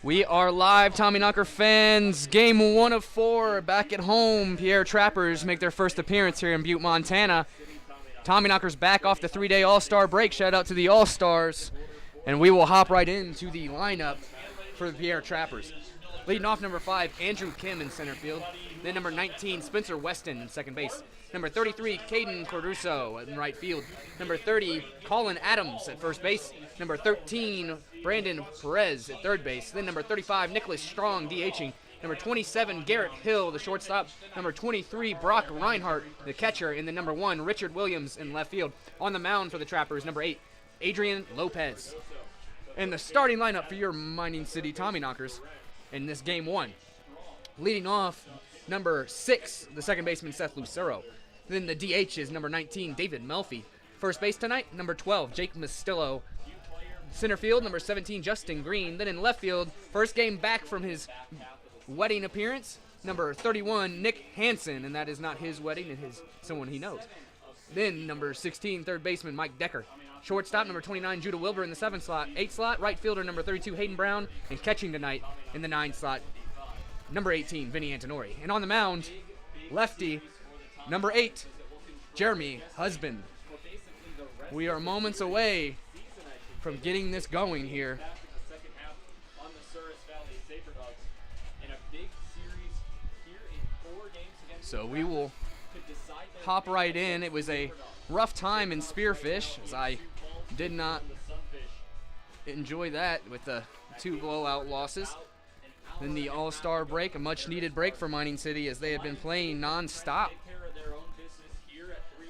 We are live, Tommyknocker fans. Game 1 of 4 back at home. Pierre Trappers make their first appearance here in Butte, Montana. Tommyknockers back off the 3-day All-Star break. Shout out to the All-Stars. And we will hop right into the lineup for the Pierre Trappers. Leading off, number 5, Andrew Kim in center field. Then number 19, Spencer Weston in second base. Number 33, Caden Corduso in right field. Number 30, Colin Adams at first base. Number 13, Brandon Perez at third base. Then number 35, Nicholas Strong DHing. Number 27, Garrett Hill, the shortstop. Number 23, Brock Reinhardt, the catcher. And then number 1, Richard Williams in left field. On the mound for the Trappers, number 8, Adrian Lopez. And the starting lineup for your Mining City Tommyknockers in this game 1. Leading off, number 6, the second baseman, Seth Lucero. Then the DH is number 19, David Melfi. First base tonight, number 12, Jake Mastillo. Center field, number 17, Justin Green. Then in left field, first game back from his wedding appearance, number 31, Nick Hansen. And that is not his wedding, it is someone he knows. Then number 16, third baseman, Mike Decker. Shortstop, number 29, Judah Wilbur in the 7 slot. 8 slot, right fielder, number 32, Hayden Brown. And catching tonight in the 9 slot, number 18, Vinny Antonori. And on the mound, lefty, number 8, Jeremy Husband. We are moments away from getting this going here. So we will hop right in. It was a rough time in Spearfish, as I did not enjoy that with the 2 blowout losses. Then the All-Star break, a much-needed break for Mining City as they have been playing non-stop.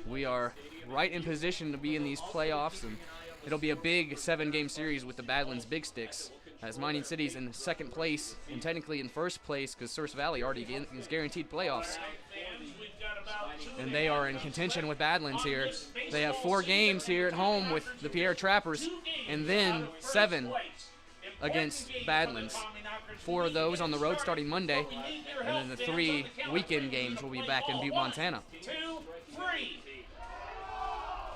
We are right in position to be in these playoffs, and it'll be a big 7-game series with the Badlands Big Sticks, as Mining City's in second place and technically in first place because Source Valley already is guaranteed playoffs. And they are in contention with Badlands here. They have 4 games here at home with the Pierre Trappers, and then 7 against Badlands. 4 of those on the road starting Monday, and then the 3 weekend games will be back in Butte, Montana.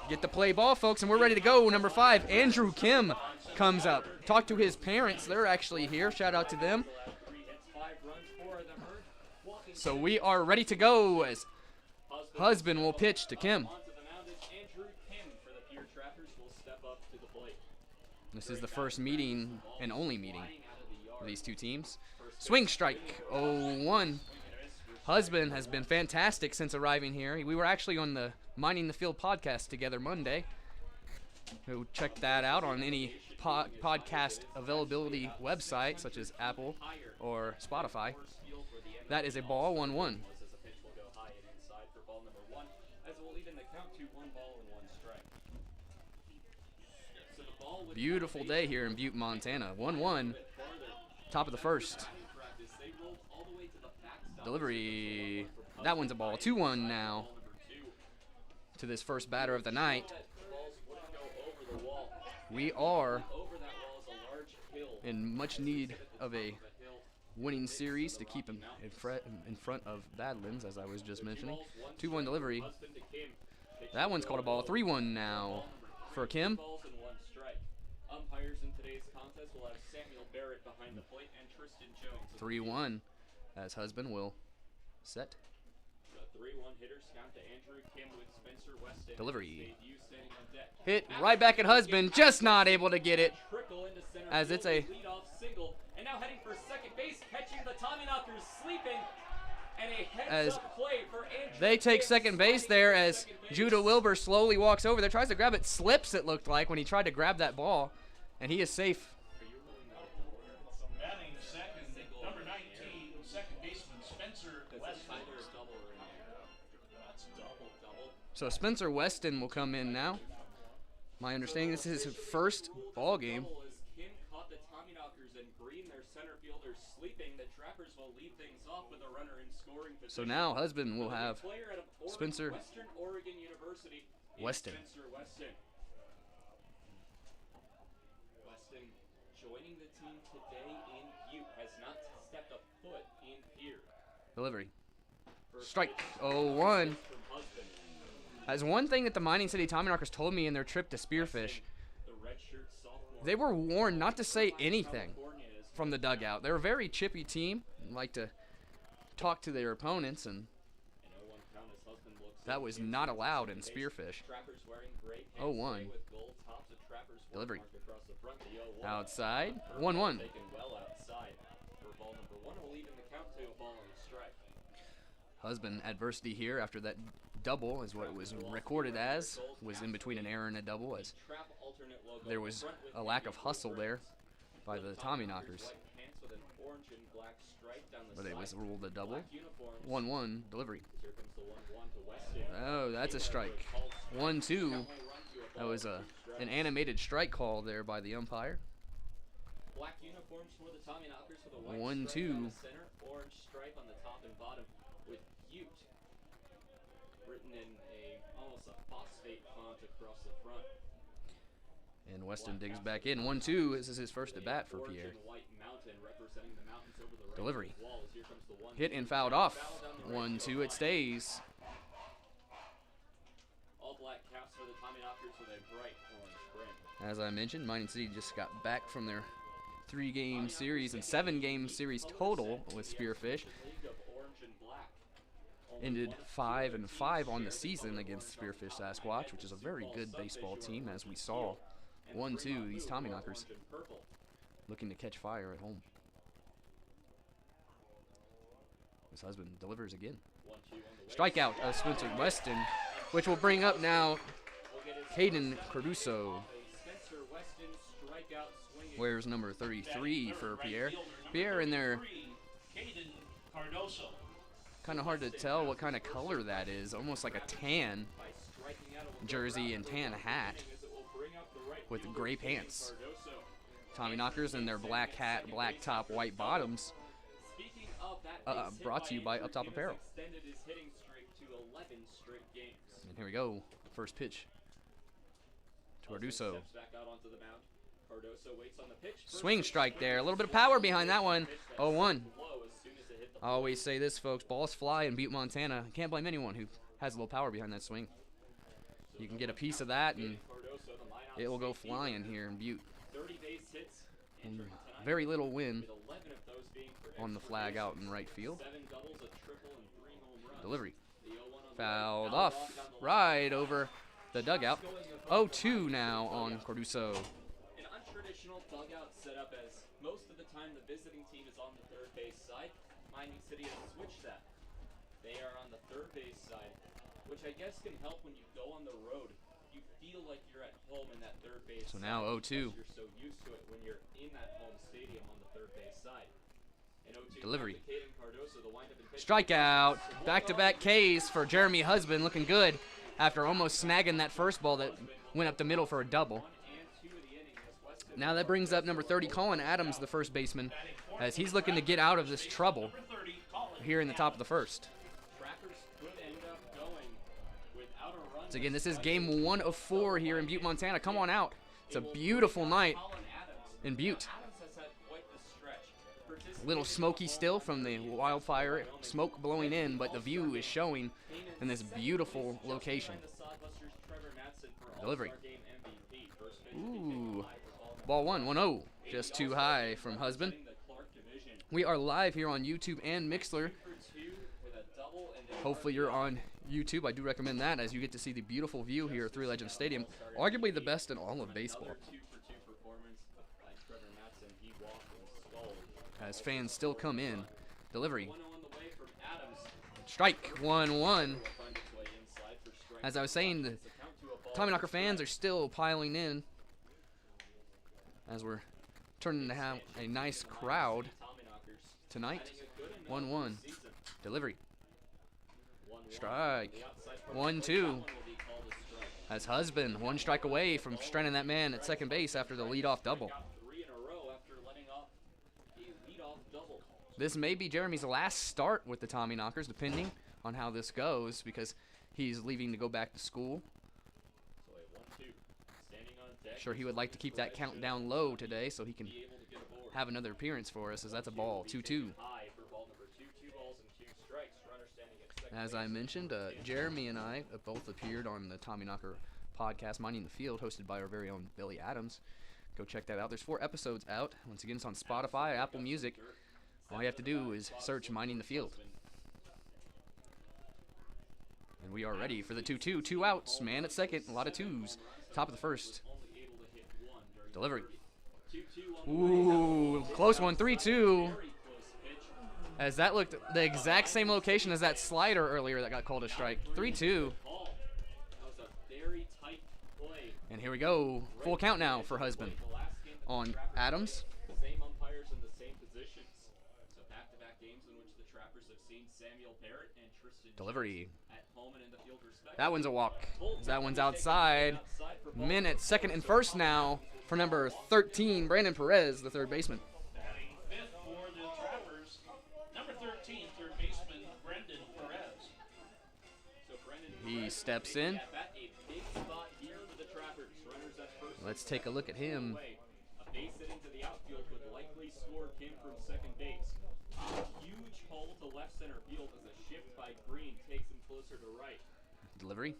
Get the play ball, folks, and we're ready to go. Number 5, Andrew Kim comes up. Talk to his parents. They're actually here. Shout out to them. So we are ready to go as Husband will pitch to Kim. This is the first meeting and only meeting for these 2 teams. Swing strike, 0-1. Husband has been fantastic since arriving here. We were actually on the Mining the Field podcast together Monday. Go check that out on any podcast availability website, such as Apple or Spotify. That is a ball, 1-1. Beautiful day here in Butte, Montana. 1-1, top of the first. Delivery, that one's a ball. 2-1 now to this first batter of the night. We are in much need of a winning series to keep him in front of Badlands, as I was just mentioning. 2-1 delivery. That one's called a ball. 3-1 now for Kim. 3-1 as Husband will set. Delivery. Hit right back at Husband, just not able to get it, as it's a and now heading for second base, catching the Tommyknockers sleeping, and a as heads-up play for Andrew. they take second base there as Judah Wilbur slowly walks over there, tries to grab it, slips it looked like when he tried to grab that ball, and he is safe. Batting second, number 19, second baseman Spencer Weston. That's double. So Spencer Weston will come in now. My understanding, this is his first ball game. Kim caught the Tommyknockers and Green, their center fielder, sleeping. The Trappers will lead things off with a runner in scoring position. So now Husband will have Spencer Western Oregon University. Weston. Spencer Weston. Weston joining the team today in Butte, has not stepped a foot in Pierre. Delivery. Strike. 0-1. As one thing that the Mining City Tommyknockers told me in their trip to Spearfish, they were warned not to say anything from the dugout. They're a very chippy team. Like to talk to their opponents, and that was not allowed in Spearfish. 0-1. Delivery. Outside. 1-1. Husband adversity here after that double is what it was recorded as. Was in between an error and a double, as there was a lack of hustle there by the Tommyknockers. But it was ruled a double. 1-1 delivery. Oh, that's a strike. 1-2. That was an animated strike call there by the umpire. 1-2. Orange stripe on the top and bottom with Butte written in almost a phosphate font across the front. And Weston digs back in. 1-2. This is his first at bat for Pierre. Delivery. Hit and fouled off. 1-2. It stays. All black caps for the Tommyknockers with a bright orange brim. As I mentioned, Mining City just got back from their 3-game series and 7-game series total with Spearfish. Ended 5-5 on the season against Spearfish Sasquatch, which is a very good baseball team, as we saw. 1-2, these Tommyknockers looking to catch fire at home. His husband delivers again. Strikeout of Spencer Weston, which will bring up now Caden Carduso. Wears number 33 for Pierre. Pierre in there, kind of hard to tell what kind of color that is. Almost like a tan jersey and tan hat with gray pants. Tommyknockers in their black hat, black top, white bottoms. Brought to you by Up Top Apparel. And here we go. First pitch to Carduso. Swing strike there. A little bit of power behind that one. 0-1. I always say this, folks. Balls fly in Butte, Montana. Can't blame anyone who has a little power behind that swing. You can get a piece of that, and it will go flying here in Butte. And very little wind on the flag out in right field. Delivery. Fouled off. Right over the dugout. 0-2 now on Carduso. An untraditional dugout setup, as most of the time the visiting team is on the third base side. Mining City has switched that. They are on the third base side, which I guess can help when you go on the road. You feel like you're at home in that third base. So now 0-2. You're so used to it when you're in that home stadium on the third base side. And 0-2 Delivery. Cardoso, the windup and pitch. Strikeout. Back-to-back Ks for Jeremy Husband, looking good after almost snagging that first ball that went up the middle for a double. Now that brings up number 30, Colin Adams, the first baseman, as he's looking to get out of this trouble here in the top of the first. So again, this is game 1 of 4 here in Butte, Montana. Come on out. It's a beautiful night in Butte. A little smoky still from the wildfire smoke blowing in, but the view is showing in this beautiful location. Delivery. Ooh. Ball 1-0. Just too high from Husband. We are live here on YouTube and Mixlr. Hopefully you're on YouTube. I do recommend that, as you get to see the beautiful view here at Three Legends Stadium. Arguably the best in all of baseball. As fans still come in. Delivery. Strike. 1-1. As I was saying, the Tommyknocker fans are still piling in, as we're turning to have a nice crowd tonight. 1-1. Delivery. Strike. 1-2. As Husband, 1 strike away from stranding that man at second base after the leadoff double. This may be Jeremy's last start with the Tommyknockers, depending on how this goes, because he's leaving to go back to school. Sure, he would like to keep that count down low today so he can have another appearance for us, as that's a ball. 2-2. As I mentioned, Jeremy and I have both appeared on the Tommyknocker podcast, Mining the Field, hosted by our very own Billy Adams. Go check that out. There's 4 episodes out. Once again, it's on Spotify, Apple Music. All you have to do is search Mining the Field. And we are ready for the 2-2. 2 outs. Man at second. A lot of twos. Top of the first. Delivery. Ooh, close one. 3-2. As that looked the exact same location as that slider earlier that got called a strike. 3-2. And here we go. Full count now for Husband on Adams. Same umpires in the same positions. So back-to-back games in which the Trappers have seen Samuel Barrett and Tristan Delivery. at home and in the field respectively. That one's a walk. That one's outside. Men at second and first now for number 13, Brandon Perez, the third baseman. Batting fifth for the Trappers, number 13, third baseman Brendan Perez. So Brendan He Perez steps making in. at bat a big spot here for the Trappers. Runners at first. Let's take a look at him. A base hit into the outfield would likely score Kim from second base. A huge hole to left center field as a shift by Green takes him closer to right. Delivery.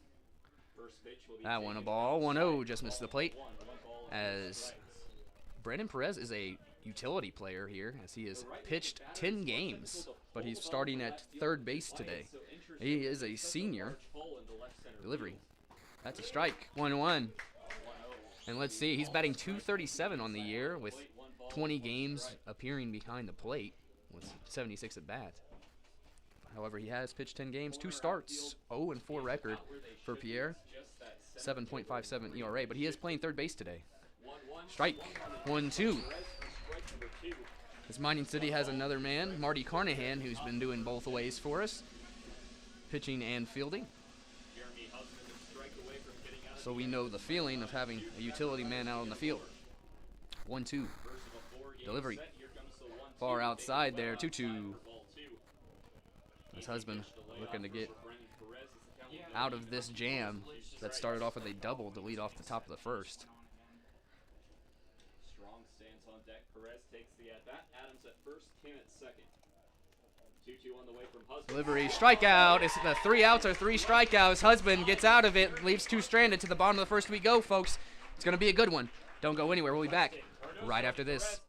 First pitch will be That one a taken ball. from 1-0, just missed the plate. one ball and As strikes. Brandon Perez is a utility player here, as he has pitched 10 games, but he's starting at third base today. He is a senior. Hole into left center Delivery. That's a strike. 1-1. And let's see, he's batting .237 on the year with 20 games appearing behind the plate with 76 at bat. However, he has pitched 10 games, 2 starts, 0-4 record for Pierre, 7.57 ERA, but he is playing third base today. Strike. 1-2. This Mining City has another man, Marty Carnahan, who's been doing both ways for us, pitching and fielding. So we know the feeling of having a utility man out on the field. 1-2. Delivery. Far outside there. 2-2. His Husband looking to get out of this jam that started off with a double to lead off the top of the first. Strong stance on deck. Perez takes the at bat. Adams at first, Kim at second. 2-2 on the way from Husband. Delivery. Strikeout. It's the 3 outs or 3 strikeouts. Husband gets out of it. Leaves 2 stranded. To the bottom of the first we go, folks. It's going to be a good one. Don't go anywhere. We'll be back right after this.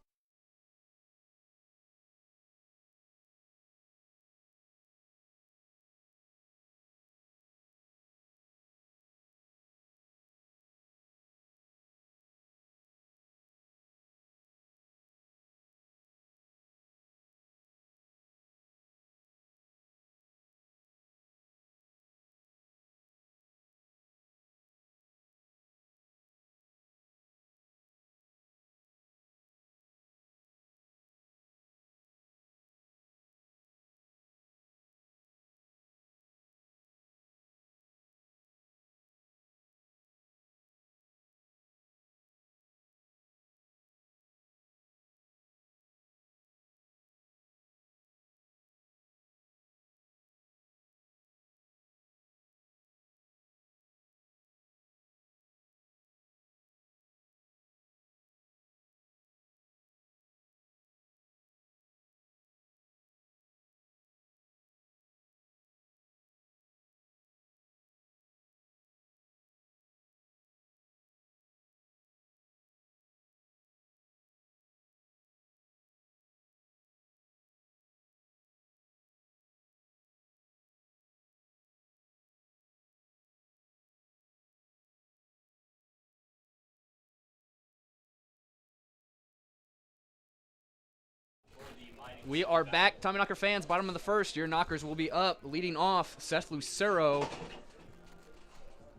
We are back, Tommyknocker fans, bottom of the first. Your Knockers will be up, leading off Seth Lucero,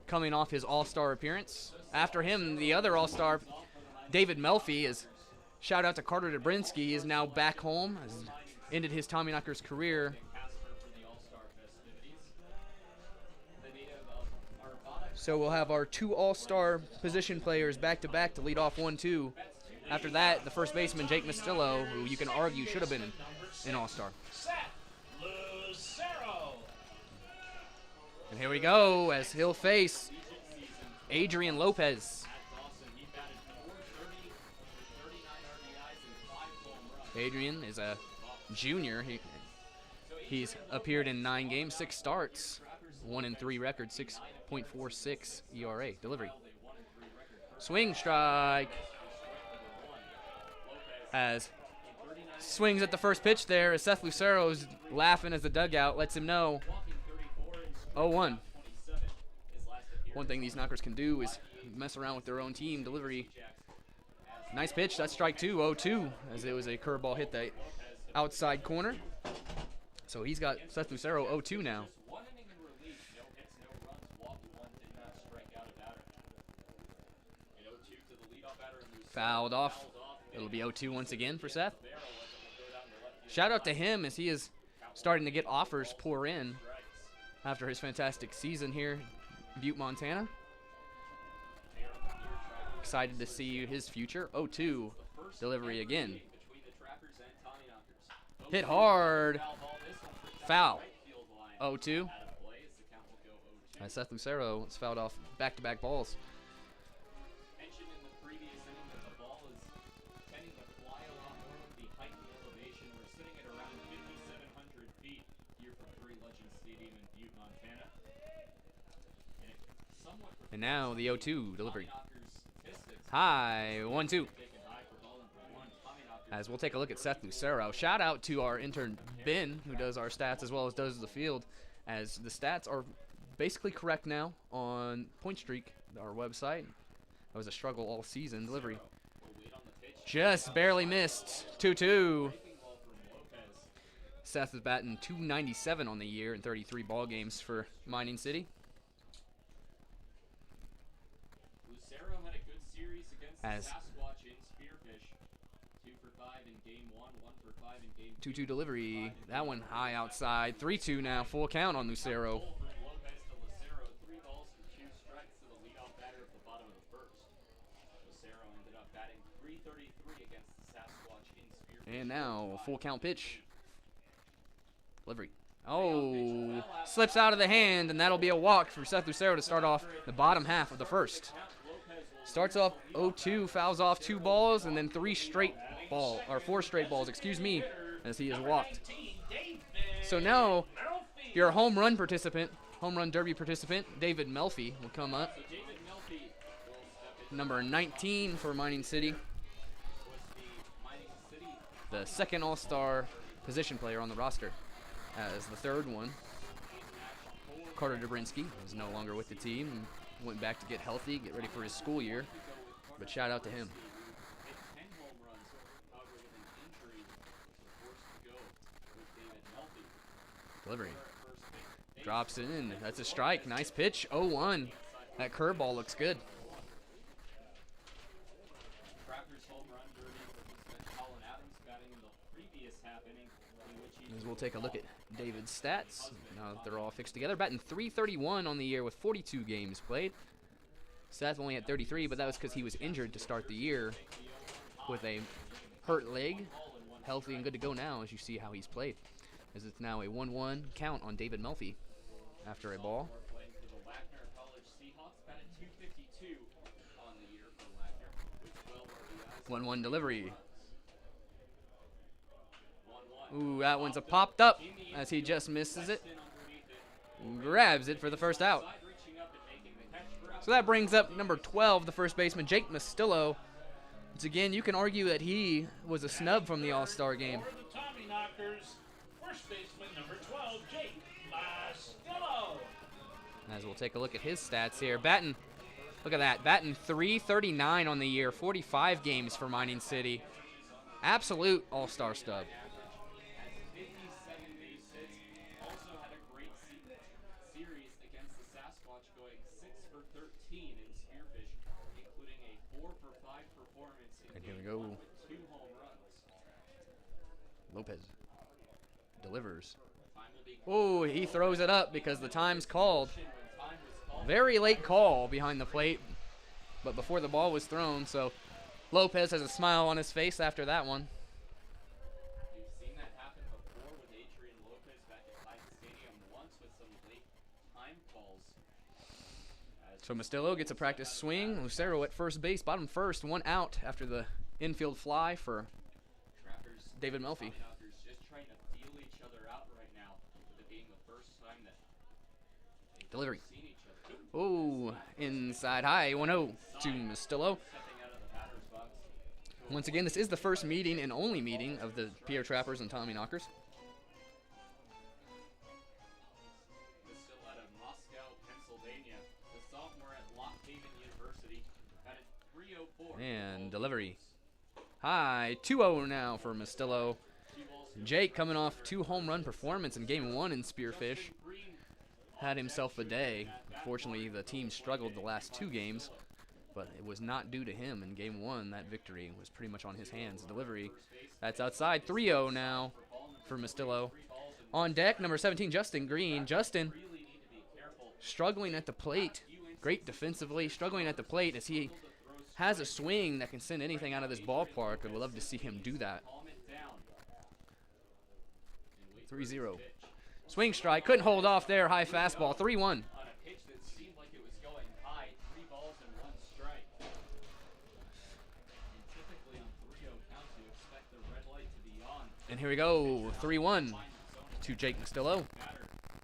coming off his all-star appearance. After him, the other all-star, David Melfi, is shout out to Carter Dobrinsky, is now back home, has ended his Tommyknockers career. So we'll have our 2 all-star position players back-to-back to lead off 1-2. After that, the first baseman, Jake Mastillo, who you can argue should have been an all-star. And here we go, as he'll face Adrian Lopez. Adrian is a junior. He's appeared in 9 games, 6 starts, 1-3 record, 6.46 ERA. Delivery. Swing strike. As swings at the first pitch there, as Seth Lucero's laughing as the dugout lets him know 0-1. One thing these knockers can do is mess around with their own team delivery. Nice pitch, that's strike two, 0-2, as it was a curveball hit the outside corner. So he's got Seth Lucero 0-2 now. Fouled off. It'll be 0-2 once again for Seth. Shout out to him as he is starting to get offers pour in after his fantastic season here in Butte, Montana. Excited to see his future. 0-2 delivery again. Hit hard. Foul. 0-2. As Seth Lucero is fouled off back-to-back balls. And now the 0-2 delivery. High, 1-2. As we'll take a look at Seth Lucero. Shout out to our intern Ben, who does our stats as well as does the field, as the stats are basically correct now on Point Streak, our website. That was a struggle all season. Delivery just barely missed. 2-2. Seth is batting .297 on the year in 33 ball games for Mining City. As 2-2 delivery, that one high outside. 3-2 now, full count on Lucero. And now full count pitch. Delivery. Oh, slips out of the hand, and that'll be a walk for Seth Lucero to start off the bottom half of the first. Starts off 0-2, fouls off 2 balls, and then 4 straight balls, excuse me, as he is walked. So now your home run derby participant, David Melfi, will come up. Number 19 for Mining City. The second all-star position player on the roster. As the third one, Carter Dobrinsky is no longer with the team and went back to get healthy, get ready for his school year. But shout out to him. Delivery. Drops it in. That's a strike. Nice pitch. 0-1. That curveball looks good. As we'll take a look at David's stats. Now that they're all fixed together. Batting .331 on the year with 42 games played. Seth only had 33, but that was because he was injured to start the year with a hurt leg. Healthy and good to go now as you see how he's played. As it's now a 1-1 count on David Melfi after a ball. 1-1 delivery. Ooh, that one's a popped up as he just misses it. Grabs it for the first out. So that brings up number 12, the first baseman, Jake Mastillo. Once again, you can argue that he was a snub from the All-Star game. For the Tommyknockers, first baseman number 12, Jake Mastillo. As we'll take a look at his stats here. Batting, look at that, batting .339 on the year, 45 games for Mining City. Absolute All-Star stub. Go. Lopez delivers. Oh, he throws it up because the time's called. Very late call behind the plate, but before the ball was thrown, so Lopez has a smile on his face after that one. We've seen that happen before with Adrian Lopez back at Titan Stadium once with some late time calls. So Mastillo gets a practice swing. Lucero at first base, bottom first, 1 out after the infield fly for David Melfi. Just trying to feel each other out right now, with it being the first time that they've Delivery. seen each other. Oh, inside high, 1-0 to Mastillo. Stepping out of the batter's box. Once again, this is the first meeting and only meeting of the Pierre Trappers and Tommyknockers. This still out of Moscow, Pennsylvania. The sophomore at Lock Haven University had a 304. And delivery. High, 2-0 now for Mastillo. Jake coming off 2 home run performance in game 1 in Spearfish. Had himself a day. Unfortunately, the team struggled the last 2 games, but it was not due to him in game 1. That victory was pretty much on his hands. Delivery. That's outside. 3-0 now for Mastillo. On deck, number 17, Justin Green. Justin struggling at the plate. Great defensively. Struggling at the plate as he has a swing that can send anything out of this ballpark. I would love to see him do that. 3-0. Swing strike. Couldn't hold off there. High fastball. 3-1. On a pitch that seemed like it was going high, 3 balls and 1 strike. And typically on 3-0 counts, you expect the red light to be on. And here we go. 3-1 to Jake Mastillo.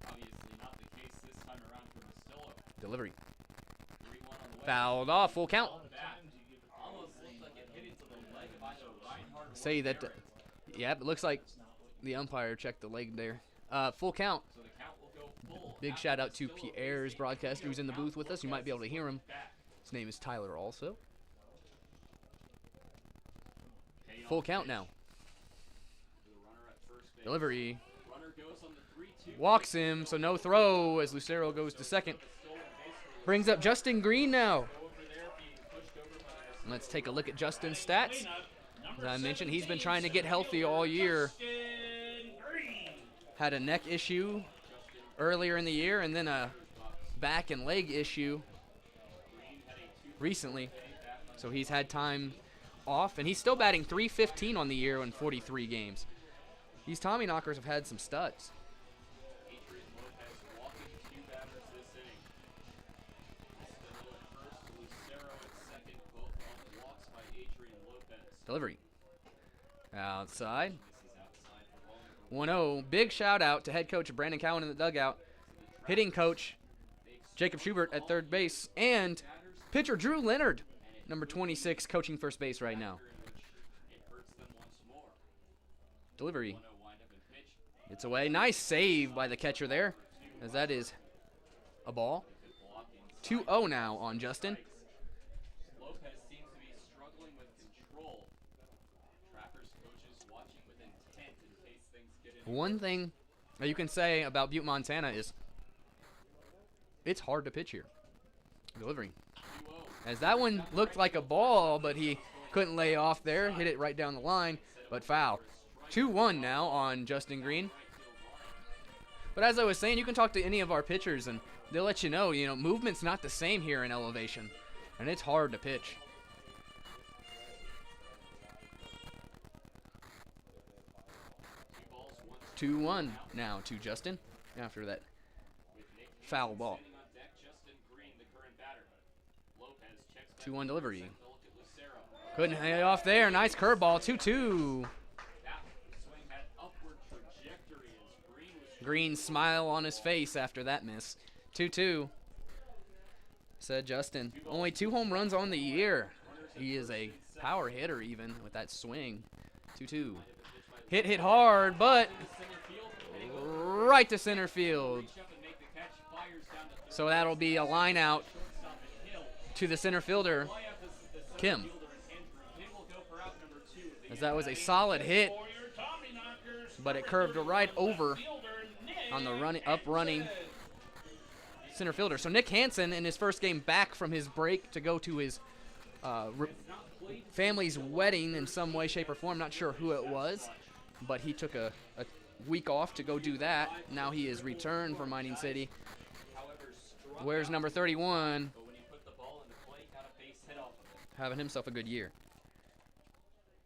Obviously not the case this time around for Mastillo. Delivery. 3-1 on the way. Fouled off. Full count. Almost looked like it hit into the leg of either Reinhardt or Say that. Pierre. Yeah, it looks like the umpire checked the leg there. Full count. So the count will go full. Big shout out to Pierre's broadcaster who's in the booth with us. You might be able to hear him. His name is Tyler also. Full count now. The runner at first base. Delivery. Runner goes on the 3-2. Walks him, so no throw as Lucero goes to second. Brings up Justin Green now. Over there being pushed over by Let's take a look at Justin's stats. As I mentioned, he's been trying to get healthy all year. Had a neck issue earlier in the year and then a back and leg issue recently. So he's had time off, and he's still batting .315 on the year in 43 games. These Tommyknockers have had some studs. Adrian Lopez walking 2 batters this inning. Castillo at first, Lucero at second, both on walks by Adrian Lopez. Delivery. Outside. This is outside for ball number 1-0. Big shout out to head coach Brandon Cowan in the dugout. Hitting coach Jacob Schubert at third base. And pitcher Drew Leonard, number 26, coaching first base right now. it hurts them once more. Delivery. 1-0 wind up and pitch. It's away. Nice save by the catcher there, as that is a ball. 2-0 now on Justin. Lopez seems to be struggling with control. Trappers coaches watching with intent in case things get in. One thing that you can say about Butte, Montana is it's hard to pitch here. Delivery. 2-0. As that one looked like a ball, but he couldn't lay off there. Hit it right down the line, but foul. 2-1 now on Justin Green. But as I was saying, you can talk to any of our pitchers, and they'll let you know, movement's not the same here in elevation, and it's hard to pitch. Two balls, 2-1 now to Justin after that foul ball. standing on deck, Justin Green, the current batter. Lopez checks back 2-1 delivery. to look at Lucero. Couldn't hang off there. Nice curveball. 2-2. That swing had upward trajectory as Green was Green smile on his face after that miss. 2-2. Said Justin. Only 2 home runs on the year. He is a power hitter even with that swing. 2-2. Hit hard, but right to center field. reach up and make the catch, fires down to third. So that'll be a line out Shortstop and Hill. to the center fielder, Fly out the center Kim. fielder and Andrew. Kim will go for out number 2. The As that was a solid hit, For your Tommyknockers, but it curved right over on the running center fielder. So Nick Hansen in his first game back from his break to go to his family's wedding in some way, shape, or form. Not sure who it was, but he took a week off to go do that. Now he is returned from Mining City. however, struck Where's number 31? but when he put the ball in the play, got a base hit off of it. Having himself a good year.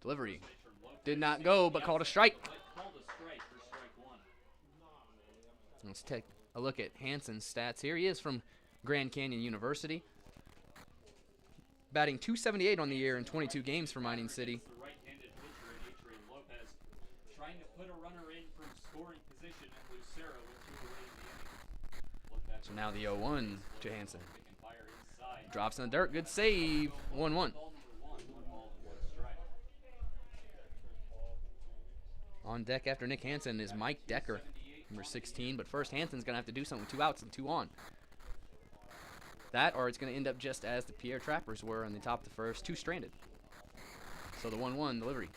Delivery. From Lopez, Did not go, but called a strike. called a strike for strike 1. Let's take a look at Hansen's stats here. He is from Grand Canyon University. Batting .278 on the year in 22 games for Mining City. The right-handed pitcher in Adrian Lopez trying to put a runner in from scoring position and Lucero with 2 away in the inning. Look back So now the 0-1 to Hansen. pick and fire inside. Drops in the dirt. Good save. 1-1. Ball number 1, 1 ball and 1 strike. On deck after Nick Hansen is Mike Decker, number 16. But first, Hansen's going to have to do something with 2 outs and 2 on. That, or it's going to end up just as the Pierre Trappers were on the top of the first, 2 stranded. So the 1-1 delivery.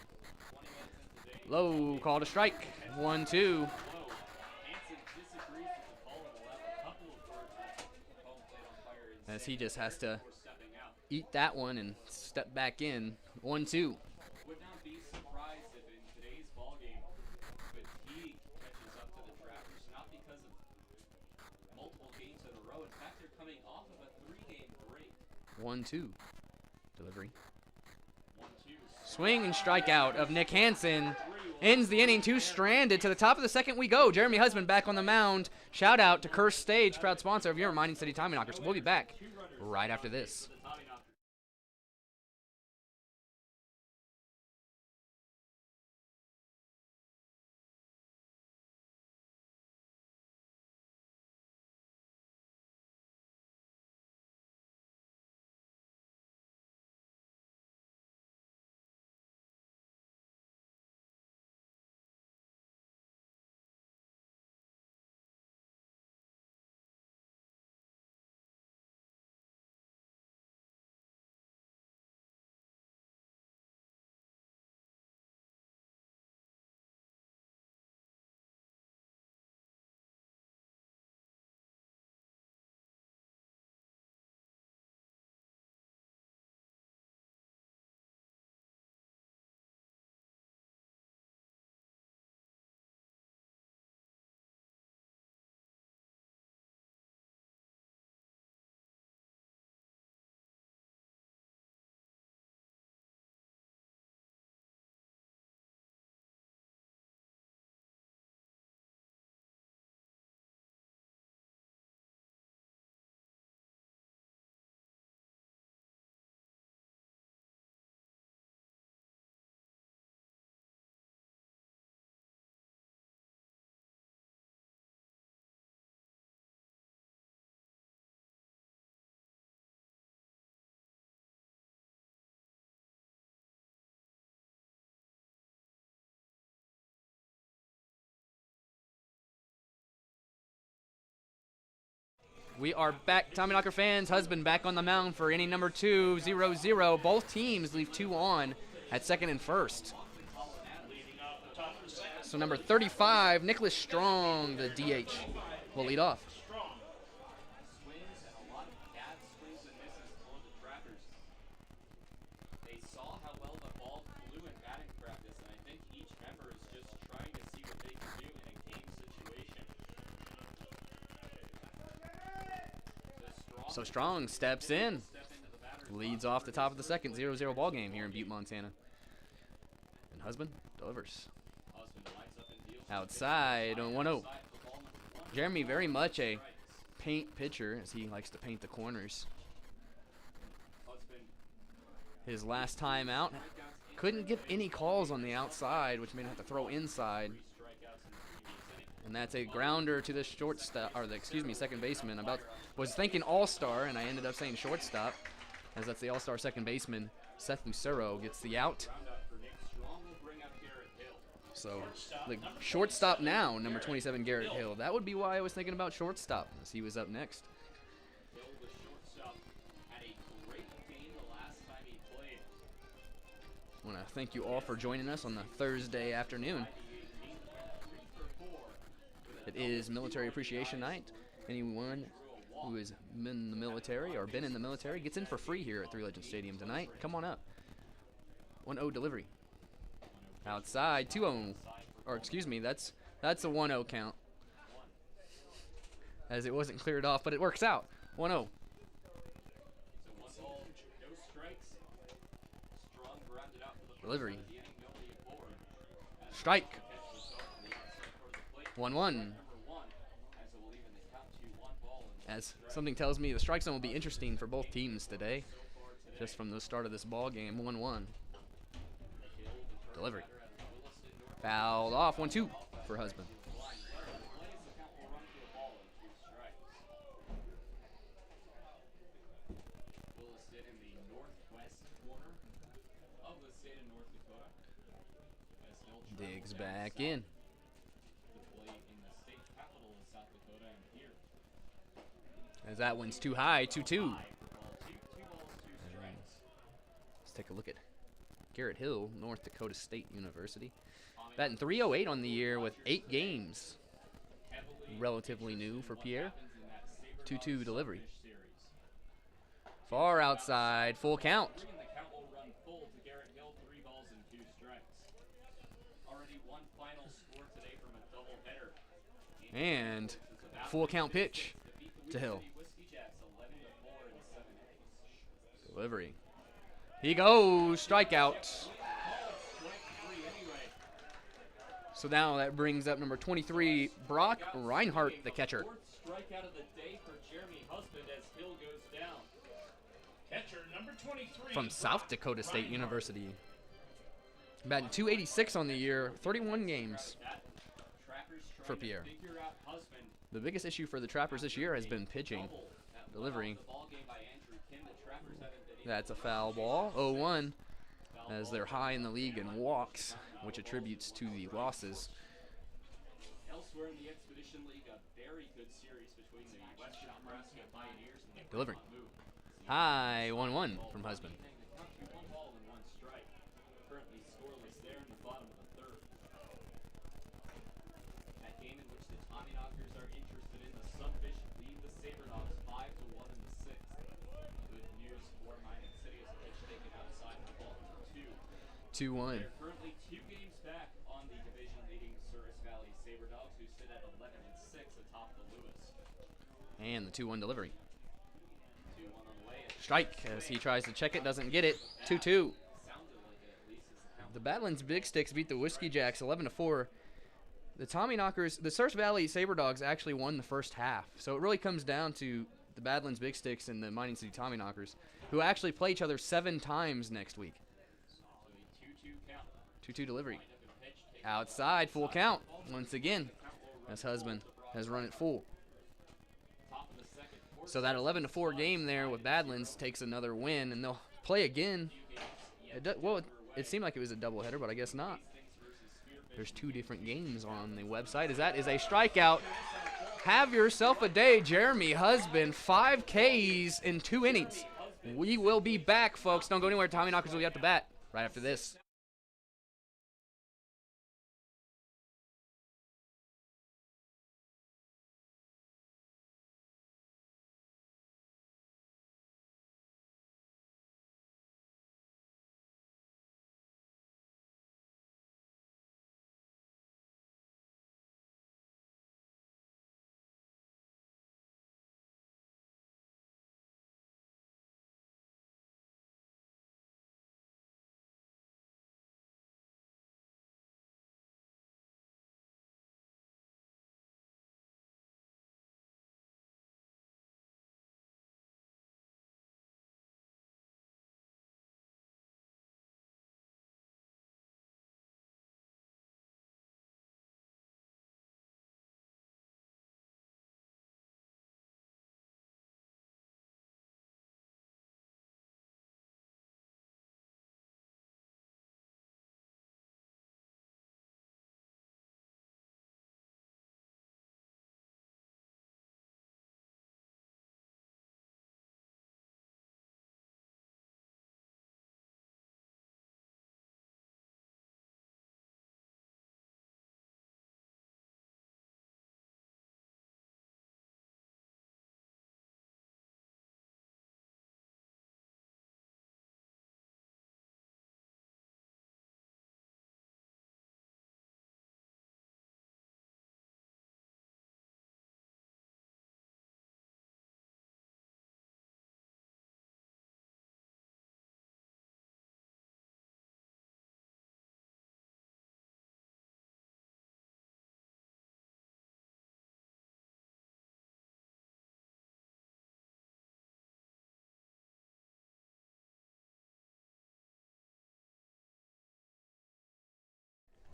Low, call to strike. 1-2. As he just has to eat that one and step back in. 1-2. Would not be surprised if in today's ballgame fatigue catches up to the Trappers, not because of multiple games in a row. In fact, they're coming off of a 3-game break. 1-2 delivery. 1-2. Swing and strikeout of Nick Hansen. Ends the inning. 2 stranded. To the top of the second we go. Jeremy Husband back on the mound. Shout out to Curse Stage, proud sponsor of your Mining City Tommyknockers. We'll be back right after this. We are back. Tommyknocker fans, Husband back on the mound for inning number 2, 0-0. Both teams leave 2 on at second and first. So number 35, Nicholas Strong, the DH, will lead off. Swings and a lot of bad swings and misses for the Trappers. They saw how well the ball flew in batting practice, and I think each member is just trying to see what they can do in a game situation. So Strong steps in, leads off the top of the second, 0-0 ball game here in Butte, Montana. And Husband delivers. Outside on 1-0. Jeremy very much a paint pitcher, as he likes to paint the corners. His last time out, couldn't get any calls on the outside, which made him have to throw inside. And that's a grounder to the shortstop, or second baseman. Was thinking all-star, and I ended up saying shortstop, as that's the all-star second baseman. Seth Lucero gets the out. So the shortstop now, number 27, Garrett Hill. That would be why I was thinking about shortstop, as he was up next. I want to thank you all for joining us on the Thursday afternoon. It is Military Appreciation Night. Anyone who has been in the military or been in the military gets in for free here at Three Legends Stadium tonight. Come on up. 1-0 delivery. Outside, 2-0. Or excuse me, that's a 1-0 count, as it wasn't cleared off, but it works out. 1-0. Delivery. Strike. 1-1. As something tells me the strike zone will be interesting for both teams today, just from the start of this ball game. 1-1. Delivery. Fouled off. 1-2 for Husband. Digs back in. To play in the state capital of South Dakota and here. As that one's too high, 2-2. Two balls, two strikes. Let's take a look at Garrett Hill, North Dakota State University. Batting .308 on the year with 8 games. Relatively new for Pierre. 2-2 delivery. Far outside, full count. The count will run full to Garrett Hill, 3 balls and 2 strikes. Already one final score today from a doubleheader. And full count pitch to Hill. Delivery. He goes, strikeout. So now that brings up number 23, Brock Reinhardt, the catcher. Fourth strikeout of the day for Jeremy Husband as Hill goes down. Catcher number 23. From South Dakota State University. Batting .286 on the year, 31 games for Pierre. The biggest issue for the Trappers this year has been pitching. Delivery. That's a foul ball, 0-1, as they're high in the league in walks, which attributes to the losses. Elsewhere in the Expedition League, a very good series between the Western Nebraska Pioneers and the Delivery. Move. High, 1-1 from Husband. One ball and 1 strike. Currently scoreless there in the bottom of the third. That game in which the Tommyknockers are interested in, the Sunfish lead the Saberdogs 5-1 in the 6th. Good news for Mining City as a pitch taken outside the ball for 2. 2-1. They're currently 2 games back on the division-leading Souris Valley Saberdogs, who sit at 11-6 atop the Lewis. And the 2-1 delivery. 2-1 on the way. Strike as he tries to check it, doesn't get it. 2-2. Sounded like it at least as the count. The Badlands Big Sticks beat the Whiskey Jacks 11-4. The Tommyknockers, the Souris Valley Saberdogs actually won the first half. So it really comes down to the Badlands Big Sticks and the Mining City Tommyknockers, who actually play each other 7 times next week. 2-2 delivery. Outside, full count once again, as Husband has run it full. So that 11-4 game there with Badlands takes another win, and they'll play again. It seemed like it was a doubleheader, but I guess not. There's 2 different games on the website. As that is a strikeout. Have yourself a day, Jeremy Husband. 5 Ks in 2 innings. We will be back, folks. Don't go anywhere. Tommyknockers will be up to bat right after this.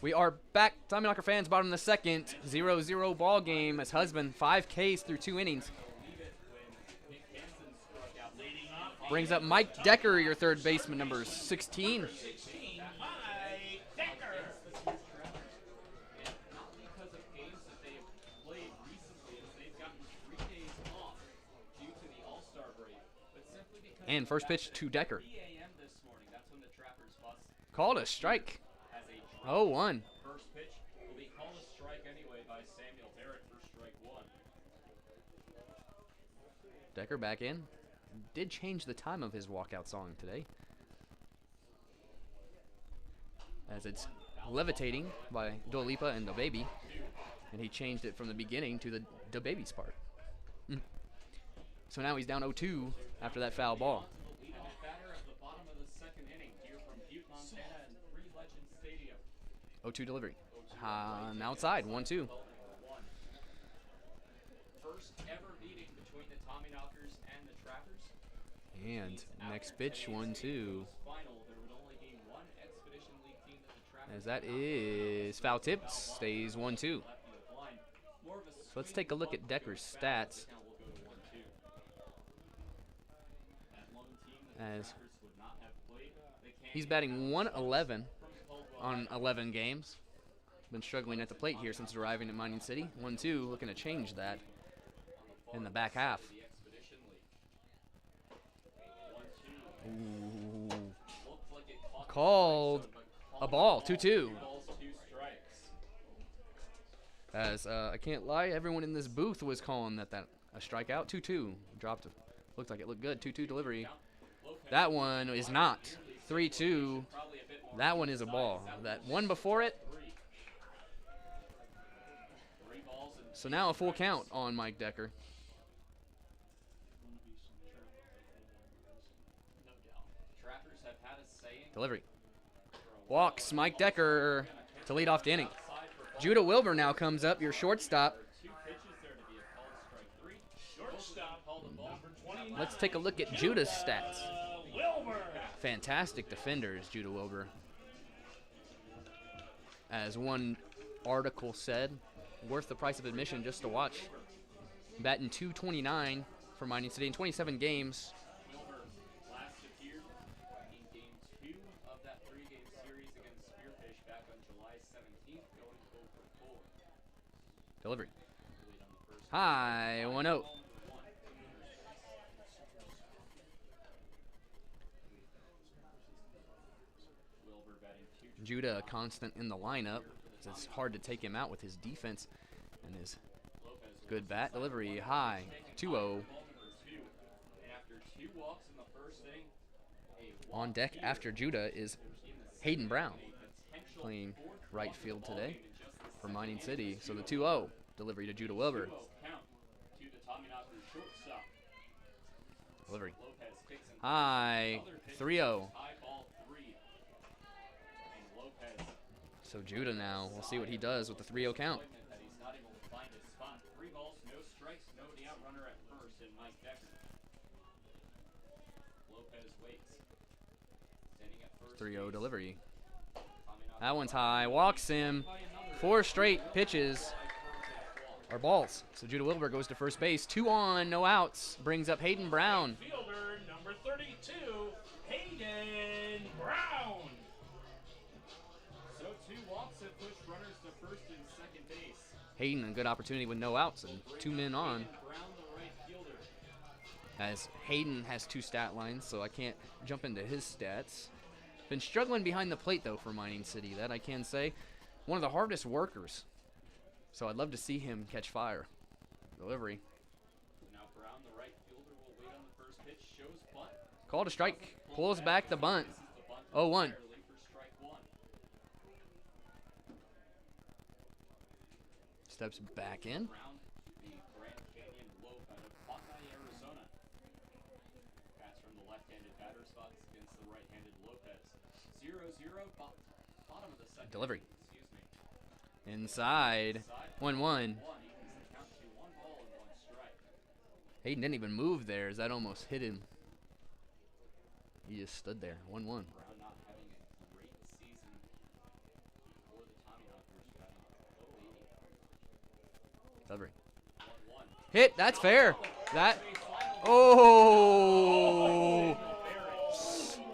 We are back, Tommyknocker fans, bottom of the second. 0-0 ball game as Husband 5 Ks through 2 innings. Brings up Mike Decker, your third baseman, number 16. 16, Mike Decker. And first pitch to Decker. 3 a.m. this morning. That's when the Trappers bus Called a strike. has a 0-1. first pitch will be called a strike anyway by Samuel Barrett for strike one. Decker back in. Did change the time of his walkout song today, as it's Levitating by Dua Lipa and Da Baby, and he changed it from the beginning to the Da Baby's part. So now he's down 0-2 after that foul ball. Leadoff batter at the bottom of the second inning here from Butte, Montana and Three Legends Stadium. 0-2 delivery. Outside, 1-2. First ever meeting between the Tommyknockers and the Trappers. And next pitch, 1-2. Final, there would only be one Expedition League team that the Trappers As that is foul tipped, stays 1-2. left in the blind. More of a So let's take a look at Decker's stats. count will go to 1-2. That lone team that the As Trappers would not have played, they can't he's get batting 111 from Caldwell on 11 games. Been struggling at the plate here since arriving at Mining City. 1-2, looking to change that in the back half. the Expedition League. 1-2. Ooh. Looked like it caught the Called strike zone, but a called ball, the 2-2. 2 balls, 2 strikes. As I can't lie, everyone in this booth was calling that a strikeout. 2-2. Dropped. Looked like it looked good. 2-2 delivery. That one is not. 3-2. Probably a bit more That one is a ball. That one before it. 3 balls and So now a full count on Mike Decker. no doubt. Trappers have had a saying. Delivery. Walks Mike Decker to lead off the inning. Judah Wilbur now comes up, your shortstop. 2 pitches there to be a called strike 3. Shortstop, Called the ball. number 29. Let's take a look at Judah's stats. Wilbur. Fantastic defender is Judah Wilbur. As one article said, worth the price of admission just to watch. Batting .229 for Mining City in 27 games. Wilbur last appeared in game 2 of that 3-game series against Spearfish back on July 17th, going 0 for 4. Delivery. Lead on the first High, 1-0. Wilbur batting 2. Judah a constant in the lineup. It's hard to take him out with his defense and his good bat delivery. High, 2-0. Ball number 2. And after 2 walks in the first inning, a On deck after Judah is Hayden Brown, playing right field today for Mining City. So the 2-0 delivery to Judah Wilbur. 2-0 count to the Tommyknockers shortstop. Delivery. Lopez kicks and High, 3-0. high ball 3. And Lopez So Judah now, we'll see what he does with the 3-0 count. disappointment that he's not able to find his spot. 3 balls, no strikes, no out runner at first, and Mike Decker. Lopez waits. Standing at first. 3-0 delivery. Tommyknockers That one's high, walks him. 4 straight pitches are balls. So Judah Wilbur goes to first base. 2 on, no outs. Brings up Hayden Brown. Fielder, number 32, Hayden Brown. So 2 walks have pushed runners to first and second base. Hayden, a good opportunity with no outs and 2 men on. And Brown, the right fielder. As Hayden has 2 stat lines, so I can't jump into his stats. Been struggling behind the plate, though, for Mining City. That I can say. One of the hardest workers. So I'd love to see him catch fire. Delivery. Now Brown, the right fielder, will wait on the first pitch. Shows bunt. Called a strike. Pulls back the bunt. This is the bunt 0-1. entirely for strike 1. Steps back in. Brown, the Grand Canyon Lope out of Hawkeye, Arizona. Bats from the left-handed batter spots against the right-handed Lopez. 0-0, bottom of the second. Delivery. Excuse me. Inside. 1-1. 1 equals the count to 1 ball and 1 strike. Hayden didn't even move there as that almost hit him. He just stood there. 1-1. Brown not having a great season for the Tommyknockers, batting .080. Delivery. 1-1. Hit. That's fair. That. Oh.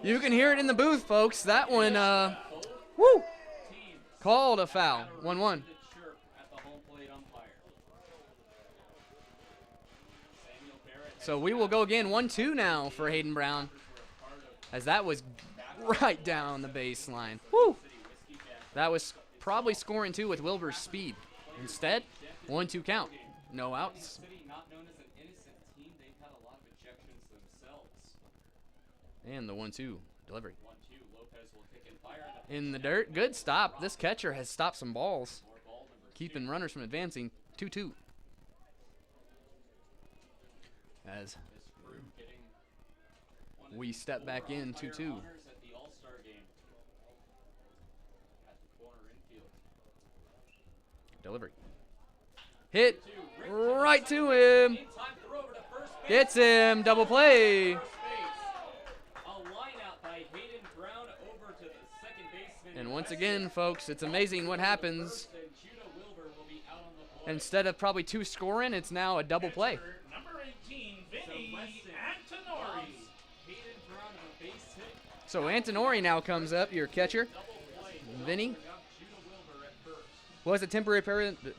You can hear it in the booth, folks. That one, woo. Called a foul. 1-1. Chirp at the home plate umpire. Samuel Barrett So we will go again 1-2 now for Hayden Brown, as that was right down the baseline. Woo! That was probably scoring too with Wilbur's speed. Instead, 1-2 count. No outs. City, not known as an innocent team, they've had a lot of ejections themselves. And the 1-2 delivery. 1-2, Lopez will kick and fire. In the dirt. Good stop. This catcher has stopped some balls, More ball number keeping runners from advancing. 2-2. As this group getting one of we the step back four in umpire 2-2. honors at the All-Star game at the corner infield. Delivery. Hit Two, right to him. in time, throw over to first base. Gets him. Double play. First base. A line out by Hayden Brown over to the second baseman. And once again, folks, it's amazing what happens. And Judah Wilbur will be out on the play. Instead of probably 2 scoring, it's now a double play. Pitcher, number 18, Vinny Weston Antonori. Hayden Brown on a base hit. So Antonori now comes up, your catcher. Double play. Vinny Got Judah Wilbur at first. was a temporary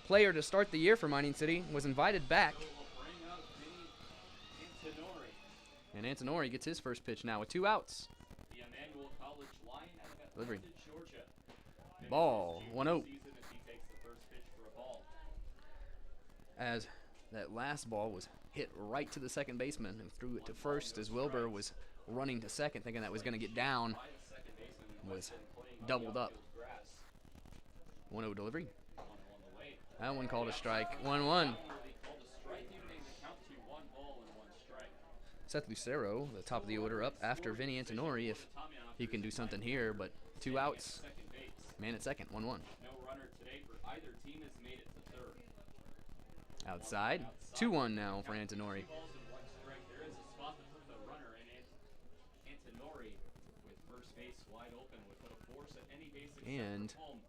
player to start the year for Mining City, was invited back. So we'll bring out Vinny Antonori. And Antonori gets his first pitch now with 2 outs. The Emmanuel College line out of Delivery. Atlanta, Georgia. Ball, Vinny's 1-0. season as he takes the first pitch for a ball. As that last ball was hit right to the second baseman and threw it to first as Wilbur was running to second, thinking that was going to get down. By the second baseman, and Was Weston playing on the doubled up. outfield grass. 1-0 delivery. 1-0 on the way. That one called a strike. 1-1. They called a strike, even in the count to 1 ball and 1 strike. Seth Lucero, the top of the order, up after Vinny Antonori if he can do something here, but 2 outs. Second base. Man at second, 1-1. No runner today for either team has made it to third. Outside, 2-1 now for Antonori. 2 balls and 1 strike. There is a spot to put the runner in it. Antonori with first base wide open would put a force at any base except And for home.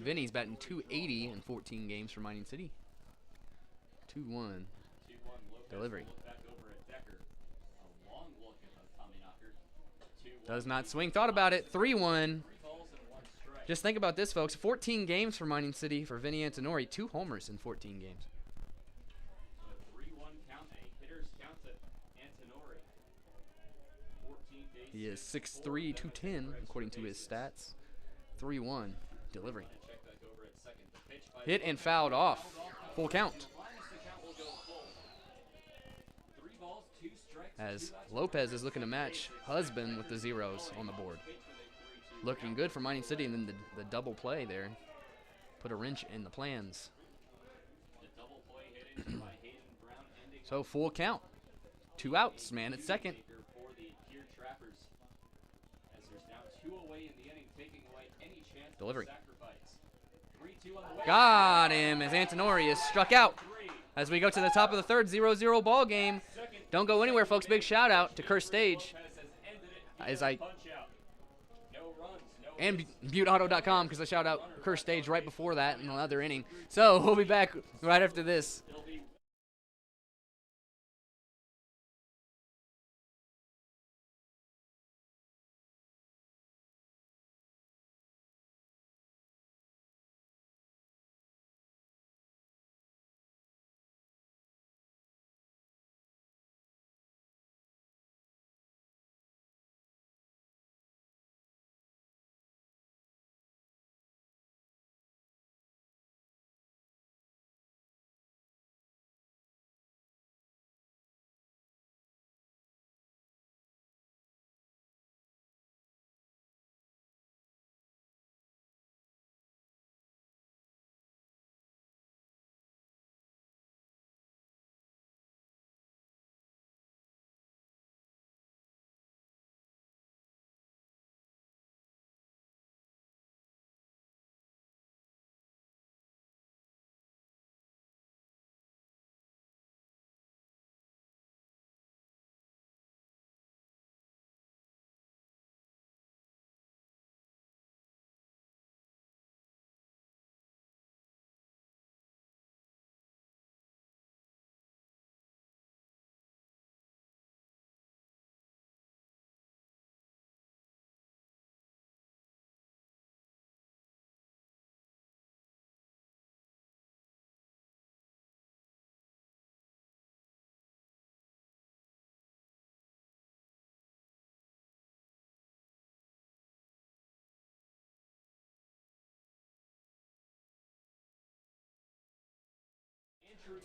Vinny's batting 280 in 14 games for Mining City. 2-1. 2-1 Lopez Delivery. will look back over at Decker. A long look at the Tommyknocker. 2-1. Does not swing. Thought about it. 3-1. 3 balls and 1 strike. Just think about this, folks. 14 games for Mining City for Vinny Antonori. 2 homers in 14 games. A 3-1 count, a hitter's count to Antonori. 14 base He is hits, 6'3", 4 210, according to his bases. stats. 3-1. Delivery. Check back over at second. The pitch by Hit and fouled off. Full count. minus the count will go full. 3 balls, 2 strikes. As 2 outs. Lopez is looking to match Husband with the zeros on the board. Looking good for Mining City, and then the double play there put a wrench in the plans. The double play hit by Hayden Brown ending So full count. 2 outs, man at second. for the Pierre Trappers. As there's now 2 away in the inning, taking away any chance of Delivery. sacrifice. 3-2 on the way. Got him as Antonori is struck out. 3. As we go to the top of the third, 0-0 ball game. Second. Don't go anywhere, folks. Big shout out to Curse Stage Lopez has ended it. as I Punch out. No runs, no and ButteAuto.com because I shout out Curse Stage right before that in another inning. So we'll be back right after this. It'll be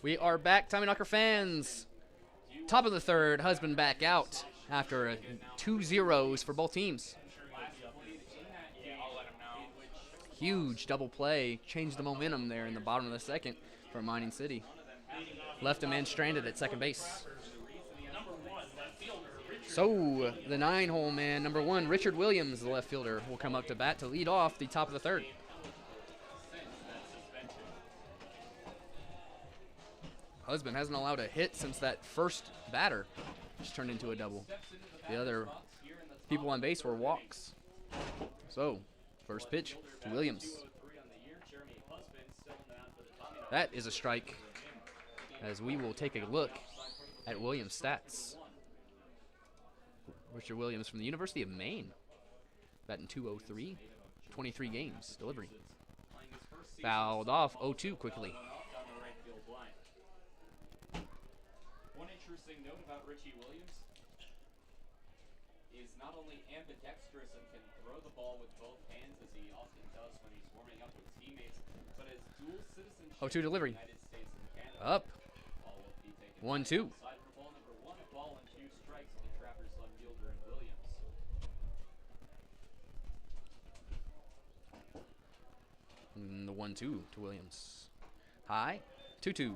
We are back, Tommyknocker fans. Top of the third, Husband back out after 2 zeros for both teams. Huge double play, changed the momentum there in the bottom of the second for Mining City. Left a man stranded at second base. So the 9-hole man, number 1, Richard Williams, the left fielder, will come up to bat to lead off the top of the third. Husband hasn't allowed a hit since that first batter just turned into a double. The other people on base were walks. So, first pitch to Williams. That is a strike, as we will take a look at Williams' stats. Richard Williams from the University of Maine, batting .203, 23 games, delivery. Fouled off 0-2 quickly. One interesting note about Richie Williams is not only ambidextrous and can throw the ball with both hands, as he often does when he's warming up with teammates, but has dual citizenship 0-2 delivery. in the United States and Canada. Up. Ball will be taken 1-2. outside for ball number 1, a ball and 2 strikes to the Trappers left fielder and Williams. And the 1-2 to Williams. High, 2-2.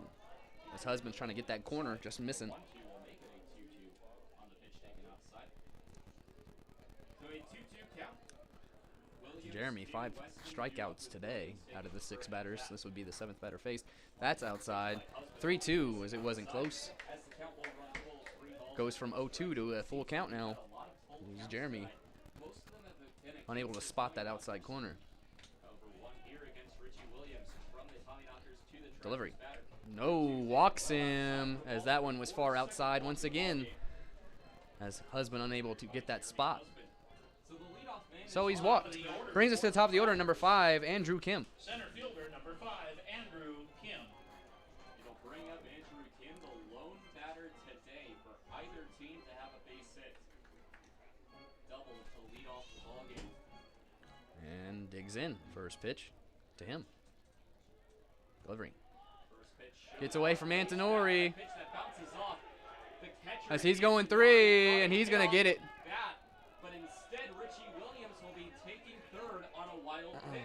His husband's trying to get that corner, just missing. 1-2 will make it a 2-2 on the pitch taken outside. So a 2-2 count. Williams, Jeremy, 5 strikeouts today out of the 6 batters. This would be the 7th batter faced. That's outside. 3-2, as it wasn't close. as the count will run full, 3 balls. Goes from 0-2 to a full count now. Here's Jeremy, Most of them have been pinning. unable to spot that outside corner. Over 1 here against Richie Williams from the Tommyknockers to the Trappers Delivery. batter. No, walks him, as that one was far outside once again. As husband unable to get that spot. So the leadoff man So he's walked. Brings us to the top of the order, number 5, Andrew Kim. Center fielder, number 5, Andrew Kim. it'll bring up Andrew Kim, the lone batter today for either team to have a base hit. Double to lead off the ball game. And digs in. First pitch to him. Delivery. First pitch. Gets away from Antonori. Pitch that bounces off. The catcher As he's going 3, and he's going to get it. bat, but instead Richie Williams will be taking third on a wild pitch.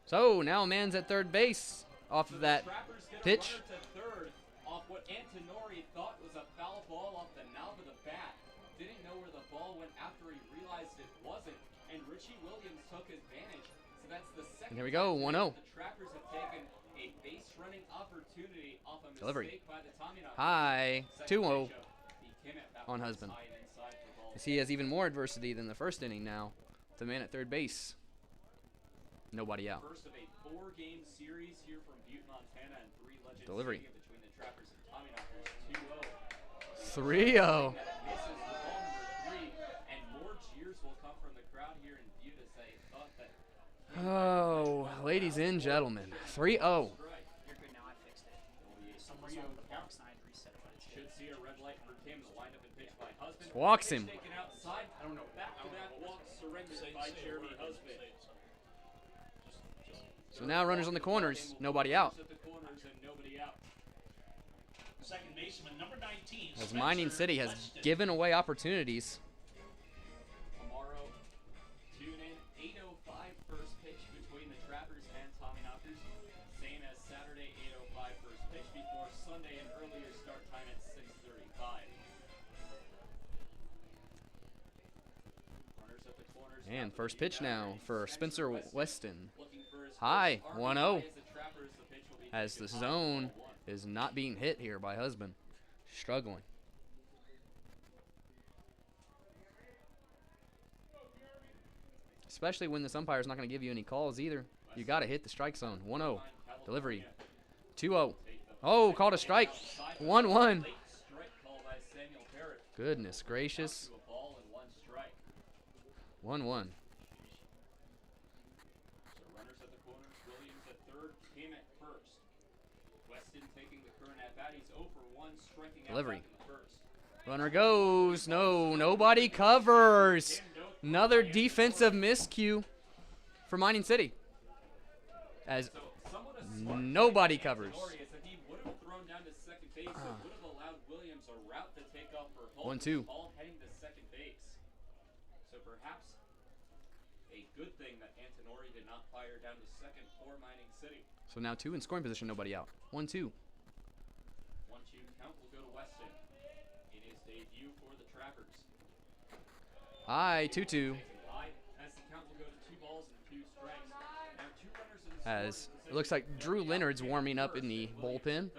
So now man's at third base off of that Trappers get pitch. the runner to third off what Antonori thought was a foul ball off the knob of the bat. Didn't know where the ball went after he realized it wasn't, and Richie Williams took advantage. So that's the second. And here we go, time 1-0. The Trappers have taken a base running opportunity off a mistake Delivery. by the Tommyknockers. High, Second 2-0 pitch up, he came at bat on once Husband. high and inside for ball as he has even more adversity than the first inning now. The man at third base. Nobody out. First of a 4-game series here from Butte, Montana, and 3 legends Delivery. Stadium between the Trappers and Tommyknockers. 2-0. 3-0. Misses the ball number 3, and more cheers will come from the crowd here in Butte as they thought that. Oh, ladies and gentlemen, 3-0. You're good now. I fixed it. Someone's on the box and I had to reset it, but it's Should see a red light for Kim. The lineup and pitch by Husband. Walks him. Pitch taken outside. I don't know. Back-to-back walks surrendered by Jeremy Husband. So now runners on the corners, nobody out. At the corners and nobody out. Second baseman, number 19. As Mining City has given away opportunities. Tomorrow, tune in 8:05 first pitch between the Trappers and Tommyknockers. Same as Saturday 8:05 first pitch before Sunday an earlier start time at 6:35. Runners at the corners. And first pitch now for Spencer Weston. Looking for his High, first 1-0. RBI as the Trappers. The pitch will be As the taken high zone for 1. is not being hit here by Husband. Struggling. Especially when this umpire's not going to give you any calls either. You got to hit the strike zone. 1-0. Delivery. 2-0. Oh, called a strike. 1-1. Late strike call by Samuel Parrott. Goodness gracious. To a ball and 1 strike. 1-1. So runners at the corners, Williams at third, Kim at first. Weston taking the current at bat. He's 0 for 1, striking out Delivery. back in the first. Runner goes. No, nobody covers. Another defensive miscue for Mining City. As So somewhat a Nobody covers. If he would have thrown down to second base, it would have allowed Williams a route to take off for home. 1-2. Ball heading to second base. So perhaps a good thing that Antonori did not fire down to second for Mining City. So now 2 in scoring position, nobody out. 1-2. 1-2 count will go to Weston in his debut for the Trappers. High, 2-2. As the count will go to 2 balls and 2 strikes. Now 2 runners in the As it looks like Drew Leonard's warming up in the bullpen.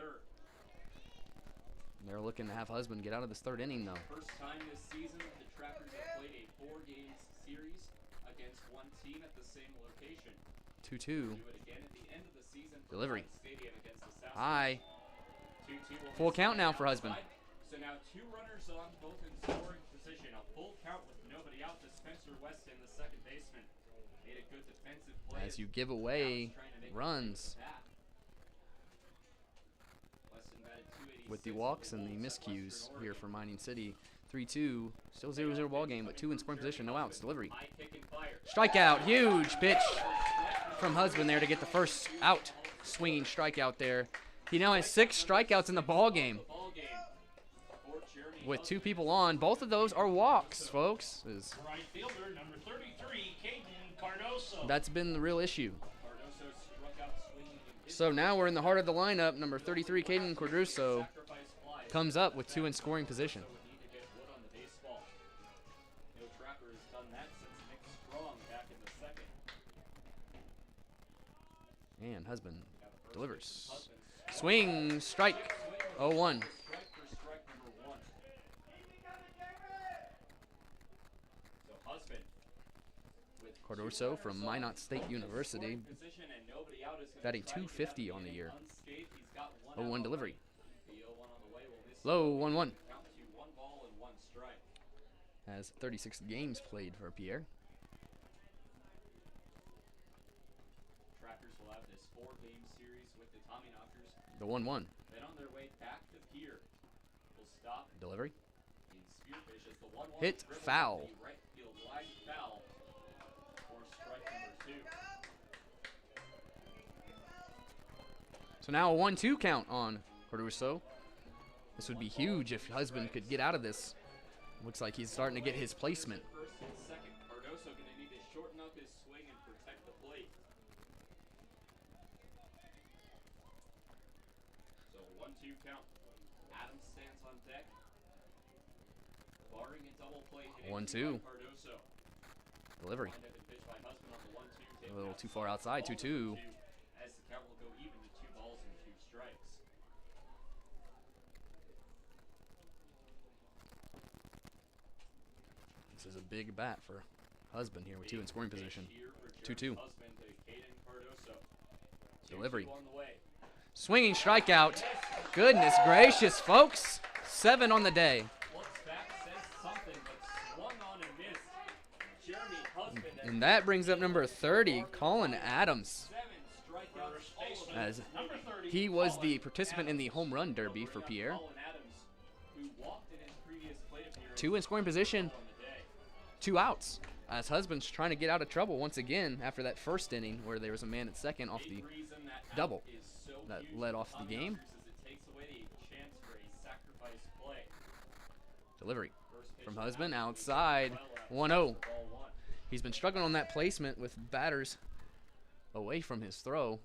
They're looking to have Husband get out of this 3rd inning, though. First time this season that the Trappers have played a 4-game series against one team at the same location. 2-2. Do it again at the end of the season for Delivery. Light Stadium against the South. High. 2-2 will Full be count now outside. for Husband. So now 2 runners on, both in scoring position. A full count with nobody out to Spencer Weston, the second baseman. Made a good defensive play. As you give away runs with the walks and the miscues here for Mining City. 3-2, still 0-0 ball game, but 2 in scoring position, no outs. Delivery. Strikeout, huge pitch from Husband there to get the first out. Swinging strikeout there. He now has 6 strikeouts in the ball game with 2 people on. Both of those are walks, folks. Right fielder, number 33, Caden Cardoso. That's been the real issue. So now we're in the heart of the lineup. Number 33, Caden Cardoso, comes up with 2 in scoring position. And Husband delivers. Swing, strike, 0-1. Cardoso from Minot State University, batting .250 on the year. 0-1 delivery. Low, 1-1. Has 36 games played for Pierre. Trappers will have this 4-game series with the Tommyknockers. The 1-1. Then on their way back to Pierre, will stop Delivery. in Spearfish as the 1-1 Hit, driven foul. to the right field line foul for strike number 2. So now a 1-2 count on Cardoso. This would be huge if Husband could get out of this. Looks like he's starting to get his placement. First and second, Cardoso going to need to shorten up his swing and protect the plate. So 1-2 count. Adams stands on deck. Barring a double play, 1-2. Cardoso. Delivery. Wind up and pitch by Husband on the 1-2. A little too far outside, 2-2. As the count will go even to 2 balls and 2 strikes. This is a big bat for Husband here with 2 in scoring position. 2-2. Delivery. Swinging strikeout. Goodness gracious, folks. 7 on the day. And that brings up number 30, Colin Adams. As he was the participant in the home run derby for Pierre. 2 in scoring position. 2 outs, as Husband's trying to get out of trouble once again after that first inning where there was a man at second off the double that led off the game. Delivery from Husband outside, 1-0. He's been struggling on that placement with batters away from his throw.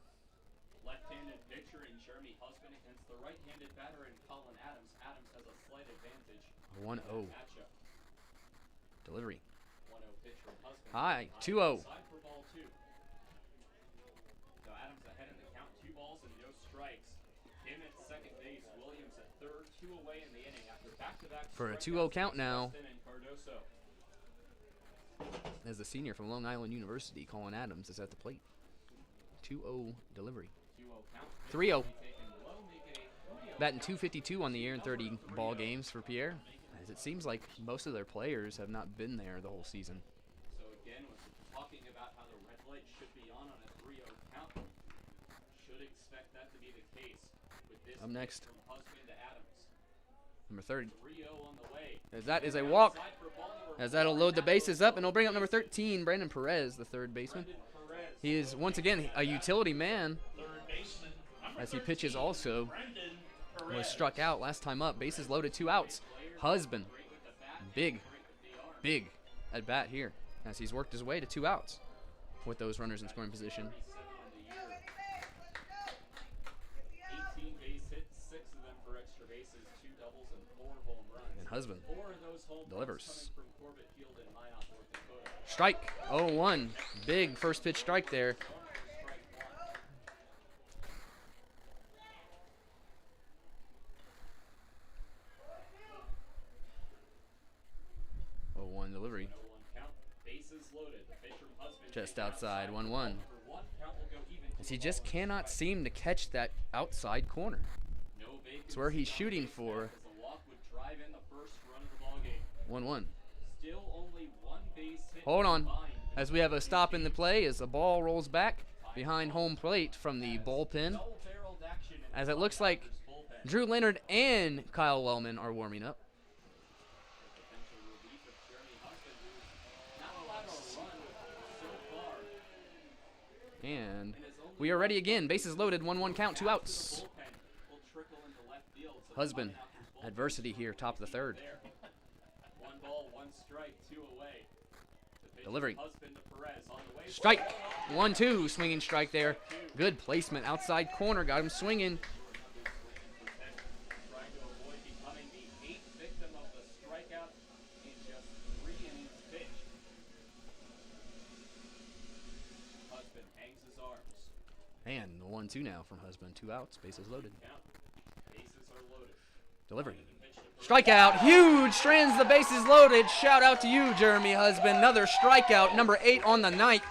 Left-handed pitcher in Jeremy Husband against the right-handed batter in Colin Adams. Adams has a slight advantage. 1-0. Delivery. 1-0 pitch from Husband. High, 2-0. Side for ball 2. So Adams ahead in the count, 2 balls and no strikes. Him at second base, Williams at third, 2 away in the inning after back-to-back For a 2-0 count now. Weston and Cardoso. As the senior from Long Island University, Colin Adams is at the plate. 2-0 delivery. 2-0 count. 3-0. Taken low, make a 3-0. Batting .252 on the year in 30 ball games for Pierre. As it seems like most of their players have not been there the whole season. So again, we're talking about how the red light should be on a 3-0 count. Should expect that to be the case with this Up next, from Husband to Adams. number 30. 3-0 on the way. As that is a walk. Outside for ball number As that'll load the bases up, and it'll bring up number 13, Brandon Perez, the third baseman. Brendan Perez. He is once again a utility man. Third baseman as he pitches also Brendan was Perez. struck out last time up. Bases loaded, 2 outs. Husband, big at bat here as he's worked his way to 2 outs with those runners in scoring position. 18 base hits, 6 of them for extra bases, 2 doubles and 4 home runs. And Husband 4 of those home runs delivers. coming from Corbett Field in Minot, North Dakota. Strike, 0-1. Big first pitch strike there. One delivery. 0-1 count, bases loaded. The pitch from Husband Just taken outside, 1-1. For one, count will go even to As he a just ball. cannot seem to catch that outside corner. No It's where he's vacancy on shooting base for. path as the walk would drive in the first run of the ball game. 1-1. Still only 1 base hit. Hold on. combined As we have a stop in the play as the ball rolls back behind home plate from the bullpen. double-barreled action in As the it looks like Tommyknockers bullpen. Drew Leonard and Kyle Wellman are warming up. Potential relief of Jeremy Husband, who's not allowed a run so far. And we are ready again. Bases loaded, 1-1 count, 2 outs. Bullpen will trickle into left field, so the Husband, Tommyknockers bullpen adversity here, top of the third. there. 1 ball, 1 strike, 2 away. The pitch Delivery. from Husband to Perez on the way. Strike, 1-2, swinging strike there. Good placement, outside corner, got him swinging. Trying to avoid becoming the 8th victim of the strikeout in just 3 innings pitched. Husband hangs his arms. And the 1-2 now from Husband, 2 outs, bases loaded. Count. Bases are loaded. Delivery. Pitch to Perez. Strikeout, huge, strands the bases loaded. Shout out to you, Jeremy Husband. Another strikeout, number 8 on the night.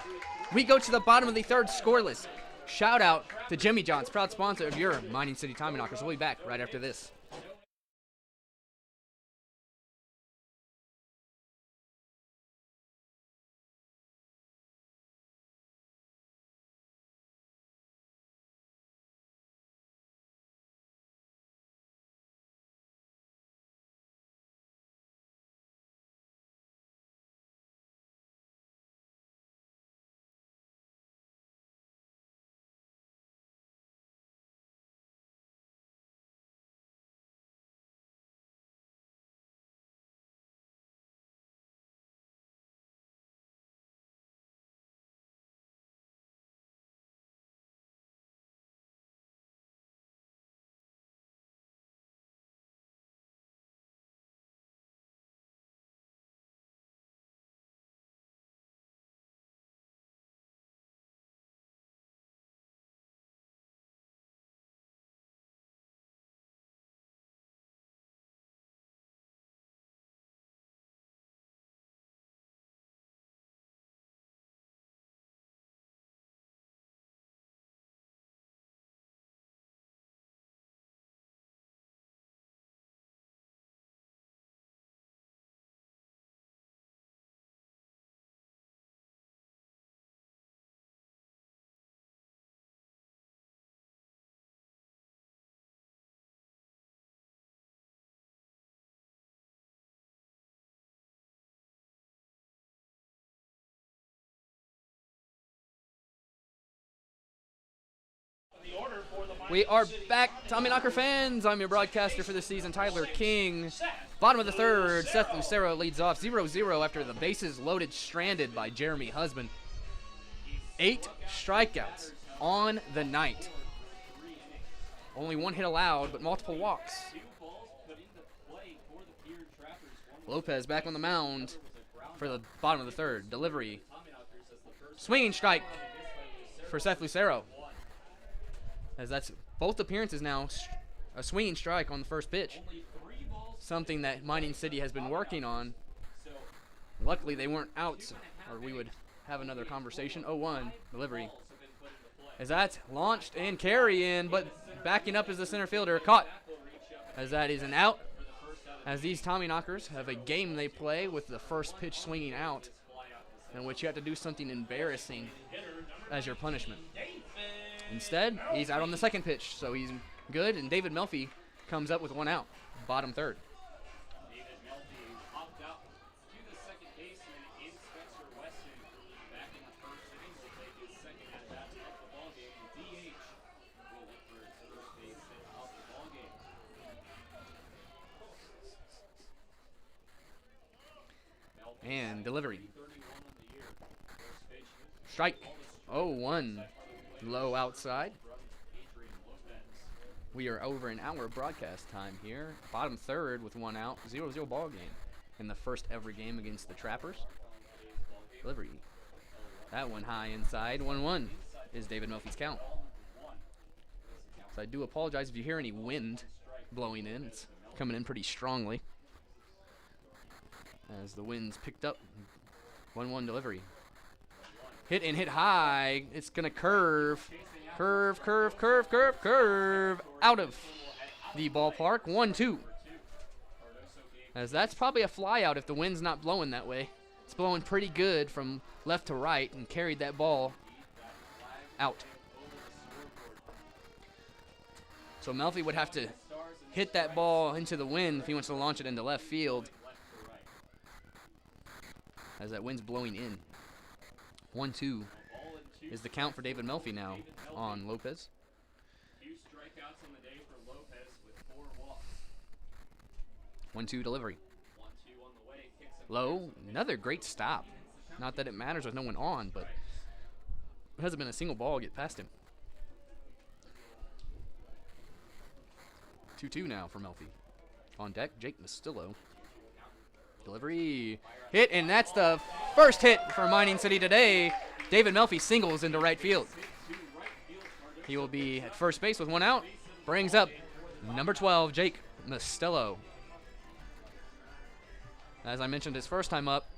We go to the bottom of the third scoreless. Shout out to Jimmy John's, proud sponsor of your Mining City Tommyknockers. We'll be back right after this. The order for the We are City back, Tommyknocker fans. I'm your broadcaster for this season, Tyler King. Bottom of the third, Seth Lucero leads off 0-0 after the bases loaded, stranded by Jeremy Husband. 8 strikeouts on the night. Only 1 hit allowed, but multiple walks. 2 balls put into play for the Pierre Trappers. One Lopez back on the mound for the bottom of the third. Delivery. Tommyknockers as the first Swinging strike for Seth Lucero. As that's both appearances now, a swinging strike on the first pitch. only 3 balls. Something that Mining City has been working on. So Luckily, they weren't out, or we would have another conversation. 0-1 delivery. balls have been put into play. As that's launched and carry in, but backing up is the center fielder. Caught. As that is an out. As these Tommyknockers have a game they play with the first pitch swinging out, in which you have to do something embarrassing as your punishment. Instead, he's out on the second pitch, so he's good, and David Melfi comes up with 1 out, bottom third. David Melfi popped out to the second baseman in Spencer Weston. Back in the first inning, will take his second at bat of the ballgame. DH will look for his And delivery. Strike. 0-1. Low outside. We are over an hour broadcast time here. Bottom third with 1 out. 0-0 ball game. In the first ever game against the Trappers. Delivery. That one high inside. 1-1 is David Melfi's count. So I do apologize if you hear any wind blowing in. It's coming in pretty strongly. As the wind's picked up. 1-1 delivery. Hit and hit high. It's going to curve. Curve. Out of the ballpark. 1-2. As that's probably a fly out if the wind's not blowing that way. It's blowing pretty good from left to right and carried that ball out. So Melfi would have to hit that ball into the wind if he wants to launch it into left field. As that wind's blowing in. 1-2 is the count for David Melfi now on Lopez. 2 strikeouts on the day for Lopez with 4 walks. 1-2 delivery. 1-2 on the way. Kicks it Low. Another great stop. Not that it matters with no one on, but it hasn't been a single ball get past him. 2-2 now for Melfi. On deck, Jake Mastillo. Delivery. Hit, and that's the first hit for Mining City today. David Melfi singles into right field. He will be at first base with 1 out. Brings up number 12, Jake Mastillo. As I mentioned his first time up,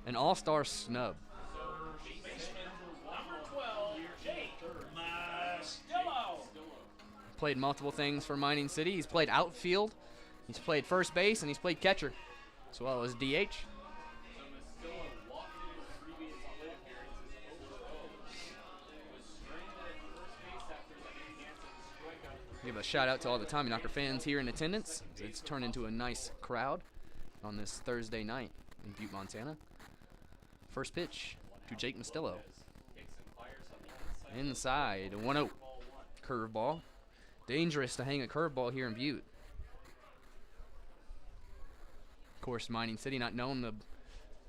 an all-star snub. Number 12, Jake Mastillo. Played multiple things for Mining City. He's played outfield, he's played first base, and he's played catcher, as well as DH. Give a shout out to all the Tommyknocker fans here in attendance. It's turned into a nice crowd on this Thursday night in Butte, Montana. First pitch to Jake Mastillo. Inside, 1-0. Curveball. Dangerous to hang a curveball here in Butte. Of course, Mining City not known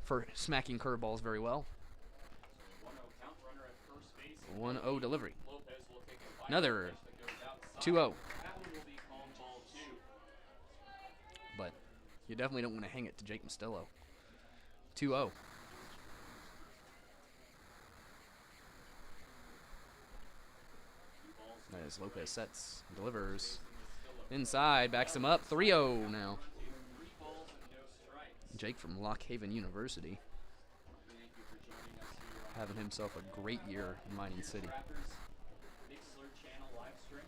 for smacking curveballs very well. 1-0 delivery. Another 2-0. But you definitely don't want to hang it to Jake Mastillo. 2-0. As Lopez sets, delivers. Inside, backs him up. 3-0 now. Jake from Lock Haven University. Having himself a great year in Mining City. Mixlr channel live stream.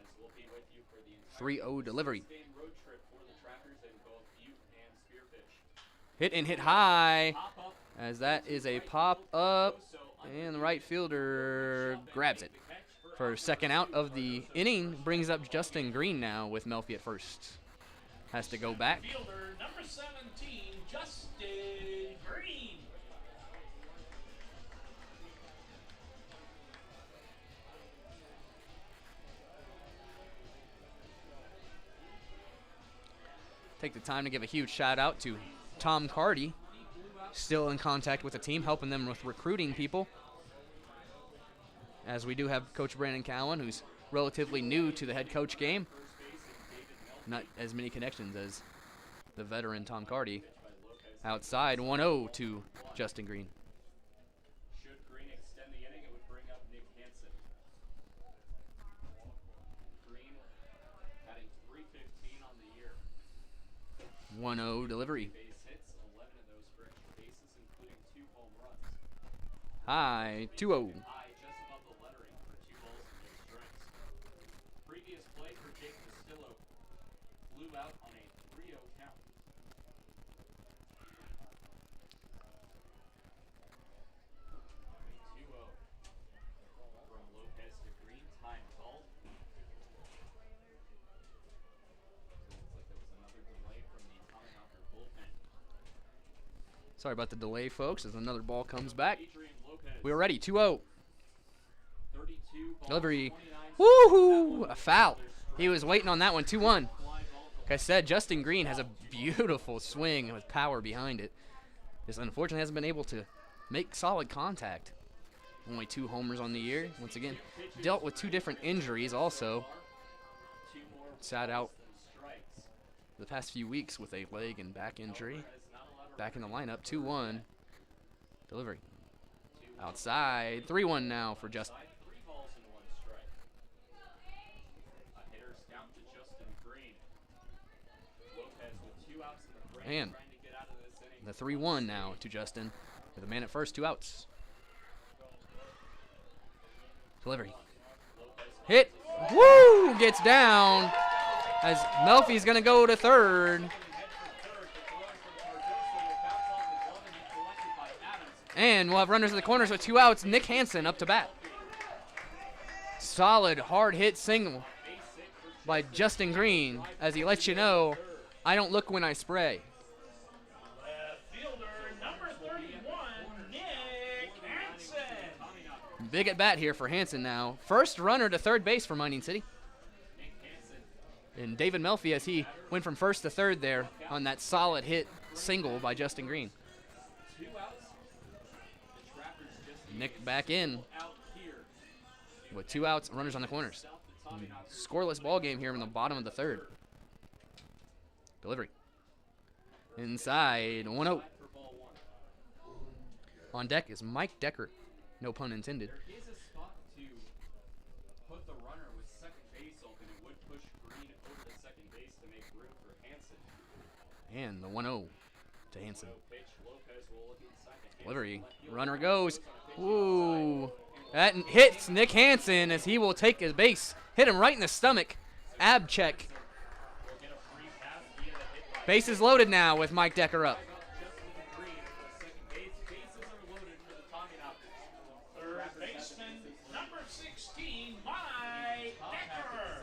As we'll be with you for the 3-0 delivery. game road trip for the Trappers in both Butte and Spearfish. Hit and hit high. As that is a pop up. And the right fielder grabs it. For second out of the inning, brings up Justin Green now with Melfi at first. Has to go back. Fielder number 17, Justin Green. Take the time to give a huge shout out to Tom Cardy, still in contact with the team, helping them with recruiting people. As we do have Coach Brandon Cowan, who's relatively new to the head coach game. Not as many connections as the veteran Tom Cardy. Outside, 1-0 to Justin Green. Should Green extend the inning, it would bring up Nick Hansen. Green batting .315 on the year. 1-0 delivery. Base hits, 11 of those for extra bases, including 2 home runs. High, 2-0. High, just above the lettering for 2 balls and no strikes. Previous play for Jake Mastillo blew out on a 3-0 count. A 2-0 from Lopez to Green, time called. So it looks like there was another delay from the Tommyknocker bullpen. Sorry about the delay, folks, as another ball comes back. Adrian Lopez, We're ready, 2-0. 32 balls, Delivery. 29 Woohoo! A foul. He was waiting on that one, 2-1. fly ball to Like I said, Justin Green has a beautiful swing with power behind it. Just unfortunately hasn't been able to make solid contact. Only 2 homers on the year. Once again, dealt with 2 different injuries also. Sat out the past few weeks with a leg and back injury. Back in the lineup, 2-1. Delivery. Outside, 3-1 now for Justin. And the 3-1 now to Justin with a man at first, 2 outs. Delivery. Hit. Woo! Gets down as Melfi's going to go to third. And we'll have runners in the corners with 2 outs. Nick Hansen up to bat. Solid, hard hit single by Justin Green as he lets you know, I don't look when I spray. Left fielder, number 31, Nick Hansen. Big at bat here for Hansen now. First runner to third base for Mining City. And David Melfi as he went from first to third there on that solid hit single by Justin Green. Nick back in with 2 outs, runners on the corners. Scoreless ball game here in the bottom of the third. Delivery. Inside, 1-0. On deck is Mike Decker. No pun intended. There is a spot to put the runner with second base open. It would push Green over to second base to make room for Hansen. And the 1-0 to Hansen. Pitch, Lopez will look inside the Delivery. Runner goes. Ooh. That hits Nick Hansen as he will take his base. Hit him right in the stomach. Ab check. Bases loaded now with Mike Decker up. Third baseman, number 16, Mike Decker.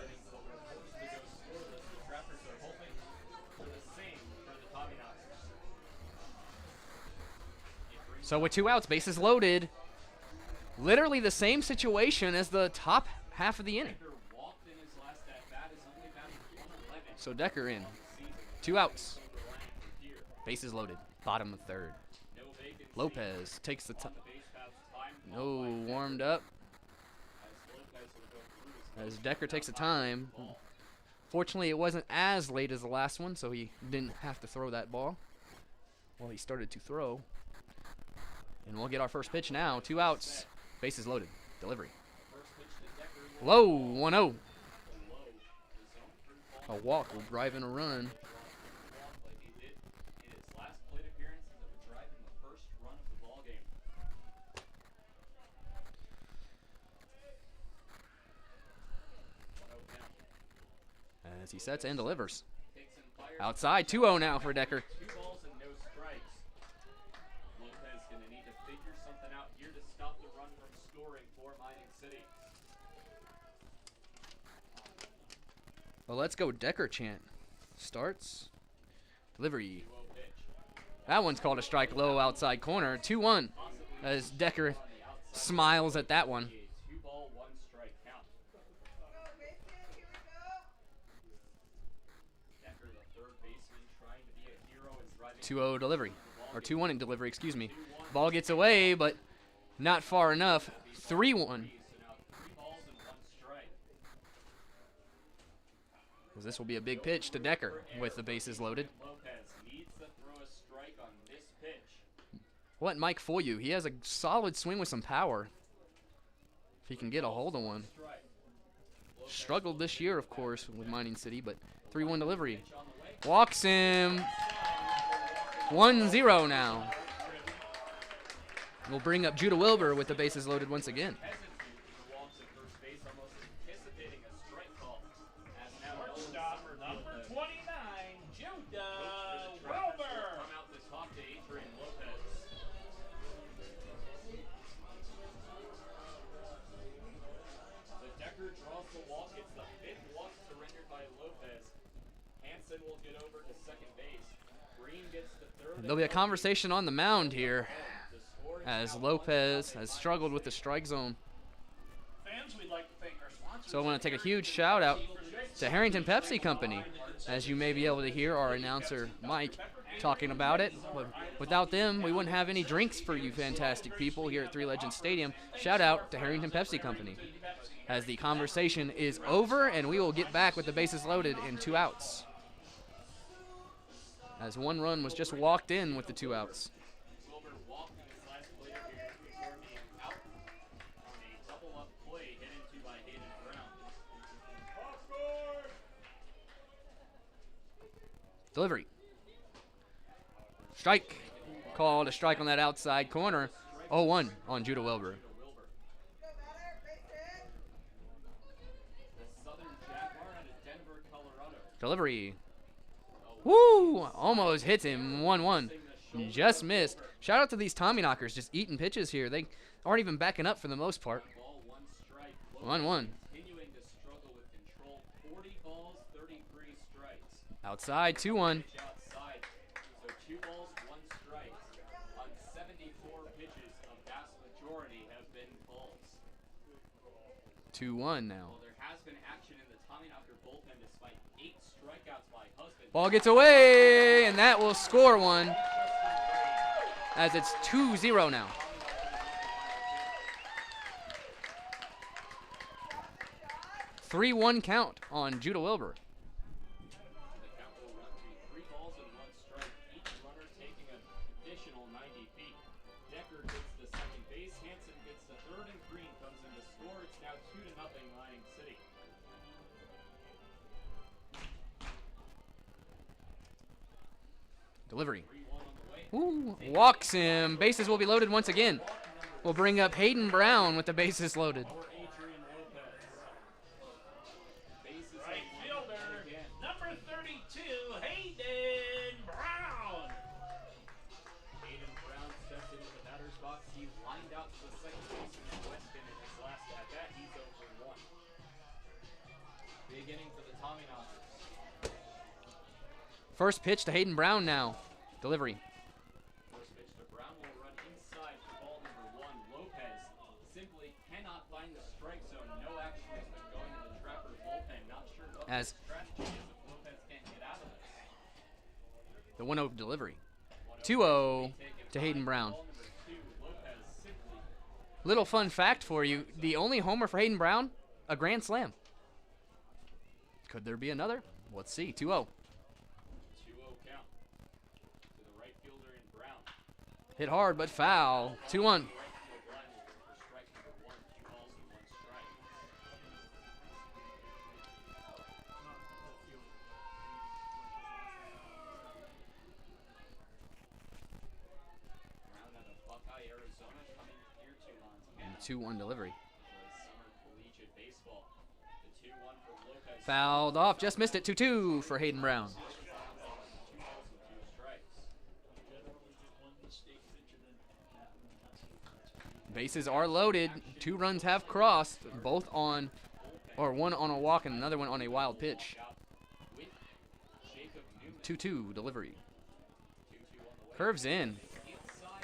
So with 2 outs, bases loaded. Literally the same situation as the top half of the inning. So Decker in. 2 outs. Bases loaded. Bottom of third. Lopez takes the time. No, warmed up. As Decker takes the time. Fortunately, it wasn't as late as the last one, so he didn't have to throw that ball. Well, he started to throw. And we'll get our first pitch now. 2 outs. Bases loaded. Delivery. Low. 1-0. A walk will drive in a run. As he sets and delivers. Outside. 2-0 now for Decker. Well, let's go Decker chant. Starts. Delivery. That one's called a strike low outside corner. 2-1 as Decker smiles at that one. 2-0 delivery. Or 2-1 in delivery, excuse me. Ball gets away, but not far enough. 3-1. This will be a big pitch to Decker with the bases loaded. Let Mike fool you. He has a solid swing with some power. If he can get a hold of one. Struggled this year, of course, with Mining City, but 3-1 delivery. Walks him. 1-0 now. We'll bring up Judah Wilbur with the bases loaded once again. Number 29, Judah Wilbur. Decker draws the walk. It's the 5th walk surrendered by Lopez. Hansen will get over to second base. Green gets the third. There'll be a conversation on the mound here as Lopez has struggled with the strike zone. Fans, we'd like to thank our sponsors. So I want to take a huge shout out to Harrington Pepsi Company. As you may be able to hear our announcer, Mike, talking about it. But without them, we wouldn't have any drinks for you fantastic people here at Three Legends Stadium. Shout out to Harrington Pepsi Company. As the conversation is over, and we will get back with the bases loaded and 2 outs. As 1 run was just walked in with the 2 outs. Wilbur walked in his last play here before being out on a double-up play hit into by Hayden Brown. Delivery. Strike. Called a strike on that outside corner. 0-1 on Judah Wilbur. The Southern Jaguar out of Denver, Colorado. Delivery. Woo! Almost hits him. 1-1. Just missed. Shout out to these Tommyknockers just eating pitches here. They aren't even backing up for the most part. Ball, 1 strike. 1-1. Continuing to struggle with control. 40 balls, 33 strikes. Outside, 2-1. Pitch outside. So 2 balls, 1 strike. On 74 pitches, a vast majority have been balls. 2-1 now. Well, there has been action in the Tommyknocker bullpen despite 8 strikeouts by Husband. Ball gets away, and that will score one as it's 2-0 now. The 3-1 count on Judah Wilbur. count will run to 3 balls and 1 strike. Each runner taking an additional 90 feet. Decker gets the second base, Hansen gets the third, and Green comes in to score. It's now 2-0 Lining City. Delivery. 3-1 on the way. Ooh, walks him. Bases will be loaded once again. We'll bring up Hayden Brown with the bases loaded. For Adrian Lopez. Bases Right loaded fielder, again. number 32, Hayden Brown. Hayden Brown steps into the batter's box. He lined out to the second baseman Weston in his last at bat. He's 0 for 1. Big inning for the Tommyknockers. First pitch to Hayden Brown now. Delivery. First pitch to Brown will run inside for ball number 1. Lopez simply cannot find the strike zone. No action has been going in the Trapper bullpen. Not sure what the As strategy is if Lopez can't get out of this. the 1-0 delivery. 2-0 to Hayden Brown. Ball number 2. Lopez simply Little fun fact for you. The only homer for Hayden Brown, a grand slam. Could there be another? Let's see. 2-0. 2-0 count to the right fielder in Brown. Hit hard, but foul. 2-1. Right field line will for strike number 1. 2 balls and 1 strike. Brown out of Buckeye, Arizona, coming here to Montana. 2-1 delivery. Plays summer collegiate baseball. The 2-1 for Lopez. Fouled off. Just missed it. 2-2 for Hayden Brown. 2 balls and 2 strikes. Bases are loaded. 2 runs have crossed, both on, or 1 on a walk and another one on a wild pitch. Out with Jacob Newman. 2-2 delivery. 2-2 on the way. Curves in. Inside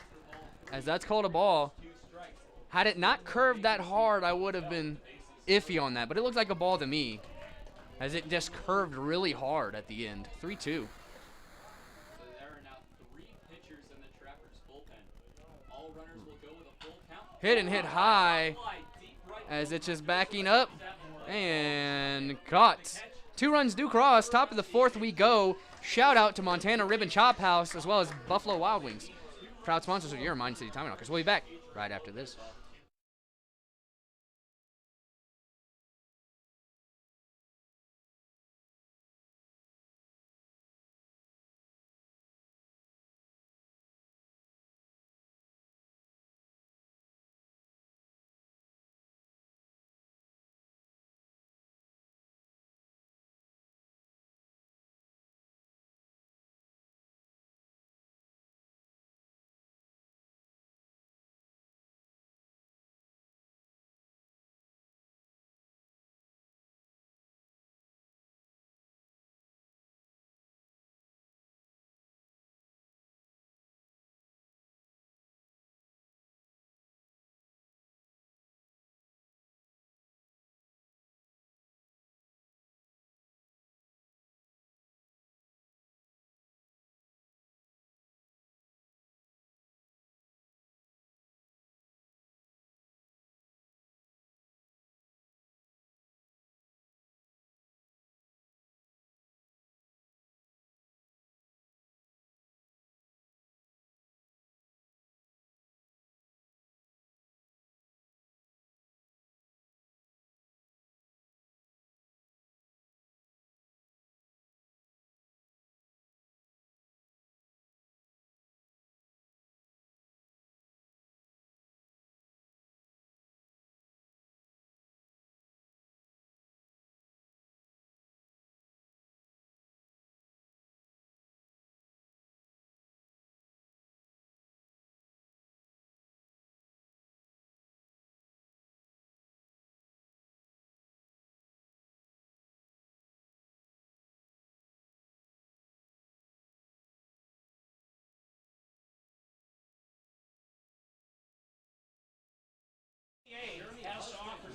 for ball 3. As that's called a ball. 2 strikes. Had it not curved that hard, I would have been iffy on that. But it looks like a ball to me, as it just curved really hard at the end. 3-2. So there are now 3 pitchers in the Trappers bullpen. All runners will go with a full count. Hit and hit high Fly deep right as it's just backing up and caught. 2 runs do cross. Top of the 4th we go. Shout out to Montana Ribbon Chop House as well as Buffalo Wild Wings. Proud sponsors of your Mind City Tommyknockers. We'll be back right after this.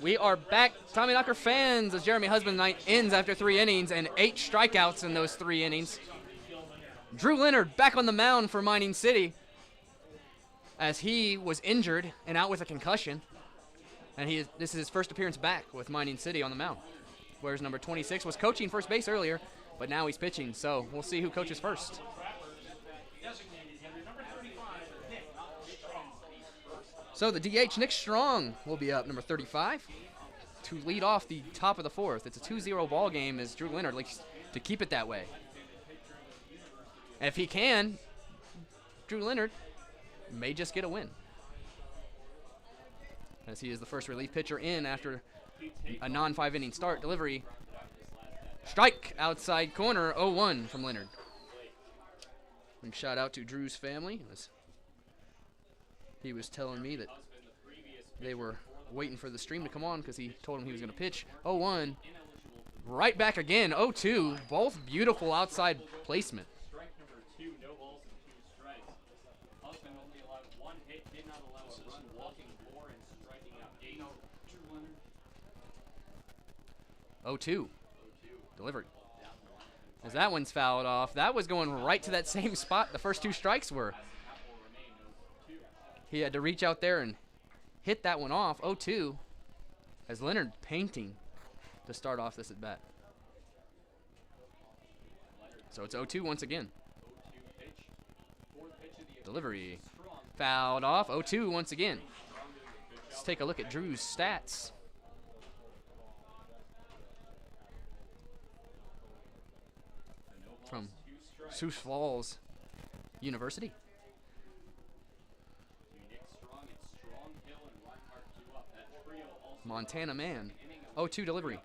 We are back, Tommyknocker fans, as Jeremy Husband night ends after 3 innings and 8 strikeouts in those 3 innings. Drew Leonard back on the mound for Mining City as he was injured and out with a concussion. And this is his first appearance back with Mining City on the mound. Whereas number 26 was coaching first base earlier, but now he's pitching. So we'll see who coaches first. So the DH, Nick Strong, will be up, number 35, to lead off the top of the 4th. It's a 2-0 ball game as Drew Leonard likes to keep it that way. And if he can, Drew Leonard may just get a win, as he is the first relief pitcher in after a non-5 inning start. Delivery, strike, outside corner, 0-1 from Leonard. And shout out to Drew's family. He was telling me that they were waiting for the stream to come on because he told him he was going to pitch. 0-1, right back again, 0-2, both beautiful outside placement. Strike number 2, no balls and 2 strikes. Husband only allowed 1 hit, did not allow a run, walking 4 and striking out 8. Drew Leonard. 0-2, delivery. As that one's fouled off. That was going right to that same spot the first 2 strikes were. He had to reach out there and hit that one off. 0-2, as Leonard painting to start off this at bat. So it's 0-2 once again. Delivery fouled off. 0-2 once again. Let's take a look at Drew's stats. From Sioux Falls University. Montana man. 0-2 delivery.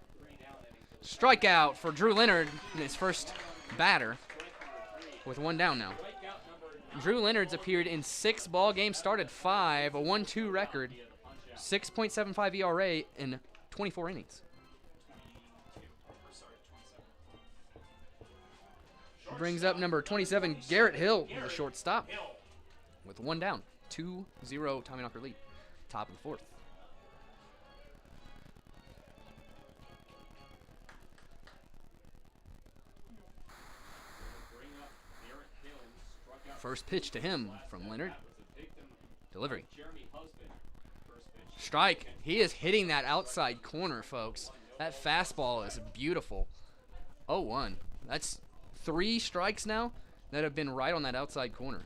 Strikeout for Drew Leonard in his first batter with 1 down now. Drew Leonard's appeared in 6 ball games, started 5, a 1-2 record, 6.75 ERA in 24 innings. Brings up number 27, Garrett Hill, the shortstop, with 1 down. 2-0 Tommyknocker lead. Top of the 4th. First pitch to him from Leonard. Delivery. Strike. He is hitting that outside corner, folks. That fastball is beautiful. 0-1. That's 3 strikes now that have been right on that outside corner.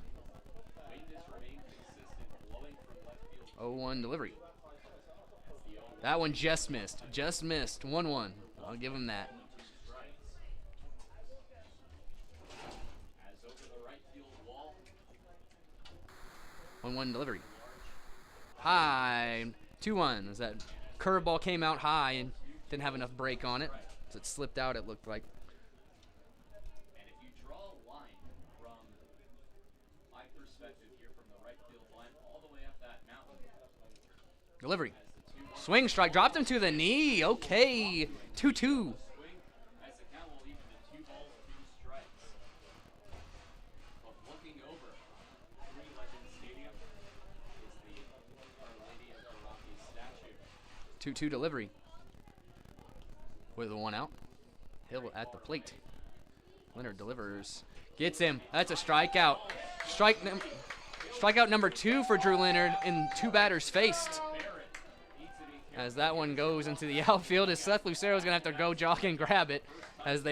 0-1 delivery. That one just missed. Just missed. 1-1. I'll give him that. 1-1 delivery. High. 2-1. As that curveball came out high and didn't have enough break on it. So it slipped out, it looked like. And if you draw a line from my perspective here from the right field line all the way up that mountain. Delivery. Swing strike. Dropped him to the knee. Okay. 2-2. As the count will even to 2 balls, 2 strikes. But looking over Green Legend Stadium is the Our Lady of the Rockies statue. 2-2 delivery. With a 1 out. Hill at the plate. Leonard delivers. Gets him. That's a strikeout. Strikeout number 2 for Drew Leonard in 2 batters faced. As that one goes into the outfield, as Seth Lucero is going to have to go jog and grab it. As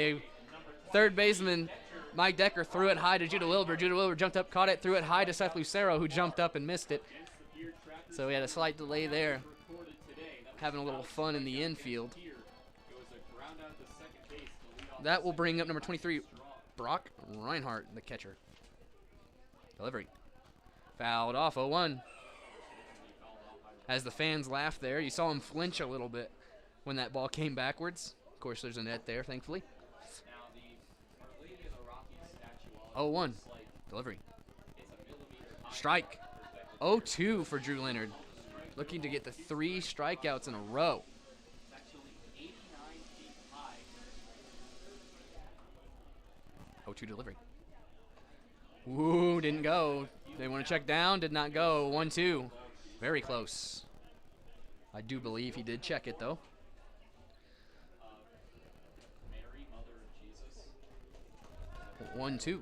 third baseman Mike Decker threw it high to Judah Wilbur. Judah Wilbur jumped up, caught it, threw it high to Seth Lucero, who jumped up and missed it. So we had a slight delay there. Having a little fun in the infield. That will bring up number 23, Brock Reinhardt, the catcher. Delivery. Fouled off, 0-1. As the fans laughed there, you saw him flinch a little bit when that ball came backwards. Of course, there's a net there, thankfully. 0-1. Delivery. Strike. 0-2 for Drew Leonard. Looking to get the 3 strikeouts in a row. 0-2 delivery. Ooh, didn't go. They want to check down, did not go. 1-2. Very close. I do believe he did check it, though. Mary, Mother of Jesus. 1-2. City of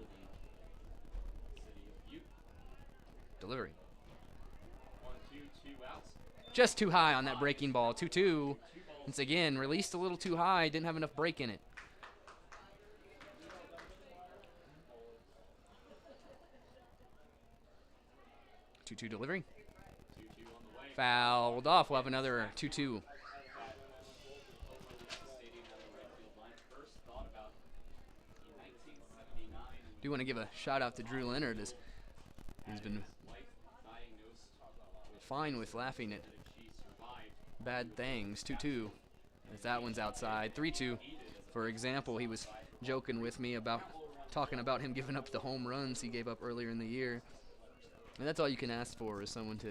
Butte. Delivery. 1-2, 2 outs. Just too high on that breaking ball. 2-2. Once again, released a little too high. Didn't have enough break in it. Two delivery. 2-2 on the way. Fouled off. We'll have another 2-2. Stadium on the right field line. First thought about in 1979 when Do want to give a shout out to Drew Leonard, as he's been his wife diagnosed with fine with laughing at that she survived. bad things. 2-2. As that one's outside. 3-2. For example, he was joking with me about talking about him giving up the home runs he gave up earlier in the year. And that's all you can ask for, is someone to,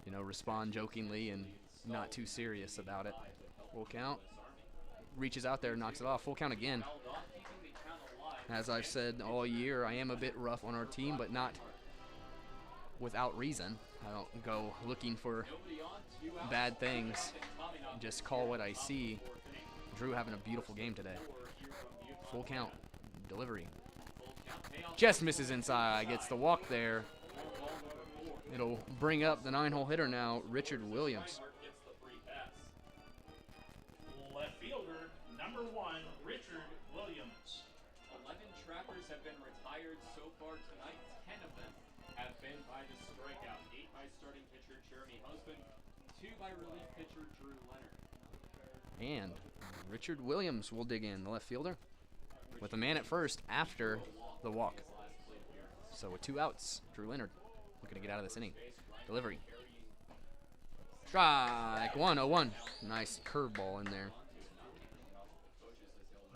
you know, respond jokingly and not too serious about it. Full count. Reaches out there, knocks it off. Full count again. As I've said all year, I am a bit rough on our team, but not without reason. I don't go looking for bad things. Just call what I see. Drew having a beautiful game today. Full count. Delivery. Just misses inside. Gets the walk there. It'll bring up the 9-hole hitter now, Richard Williams. Left fielder, number 1, Richard Williams. 11 trappers have been retired so far tonight. 10 of them have been by the strikeout. 8 by starting pitcher Jeremy Husband, 2 by relief pitcher Drew Leonard. And Richard Williams will dig in, the left fielder, with a man at first after the walk. So with 2 outs, Drew Leonard looking to get out of this inning. Delivery. Strike 1, 0-1. Nice curveball in there.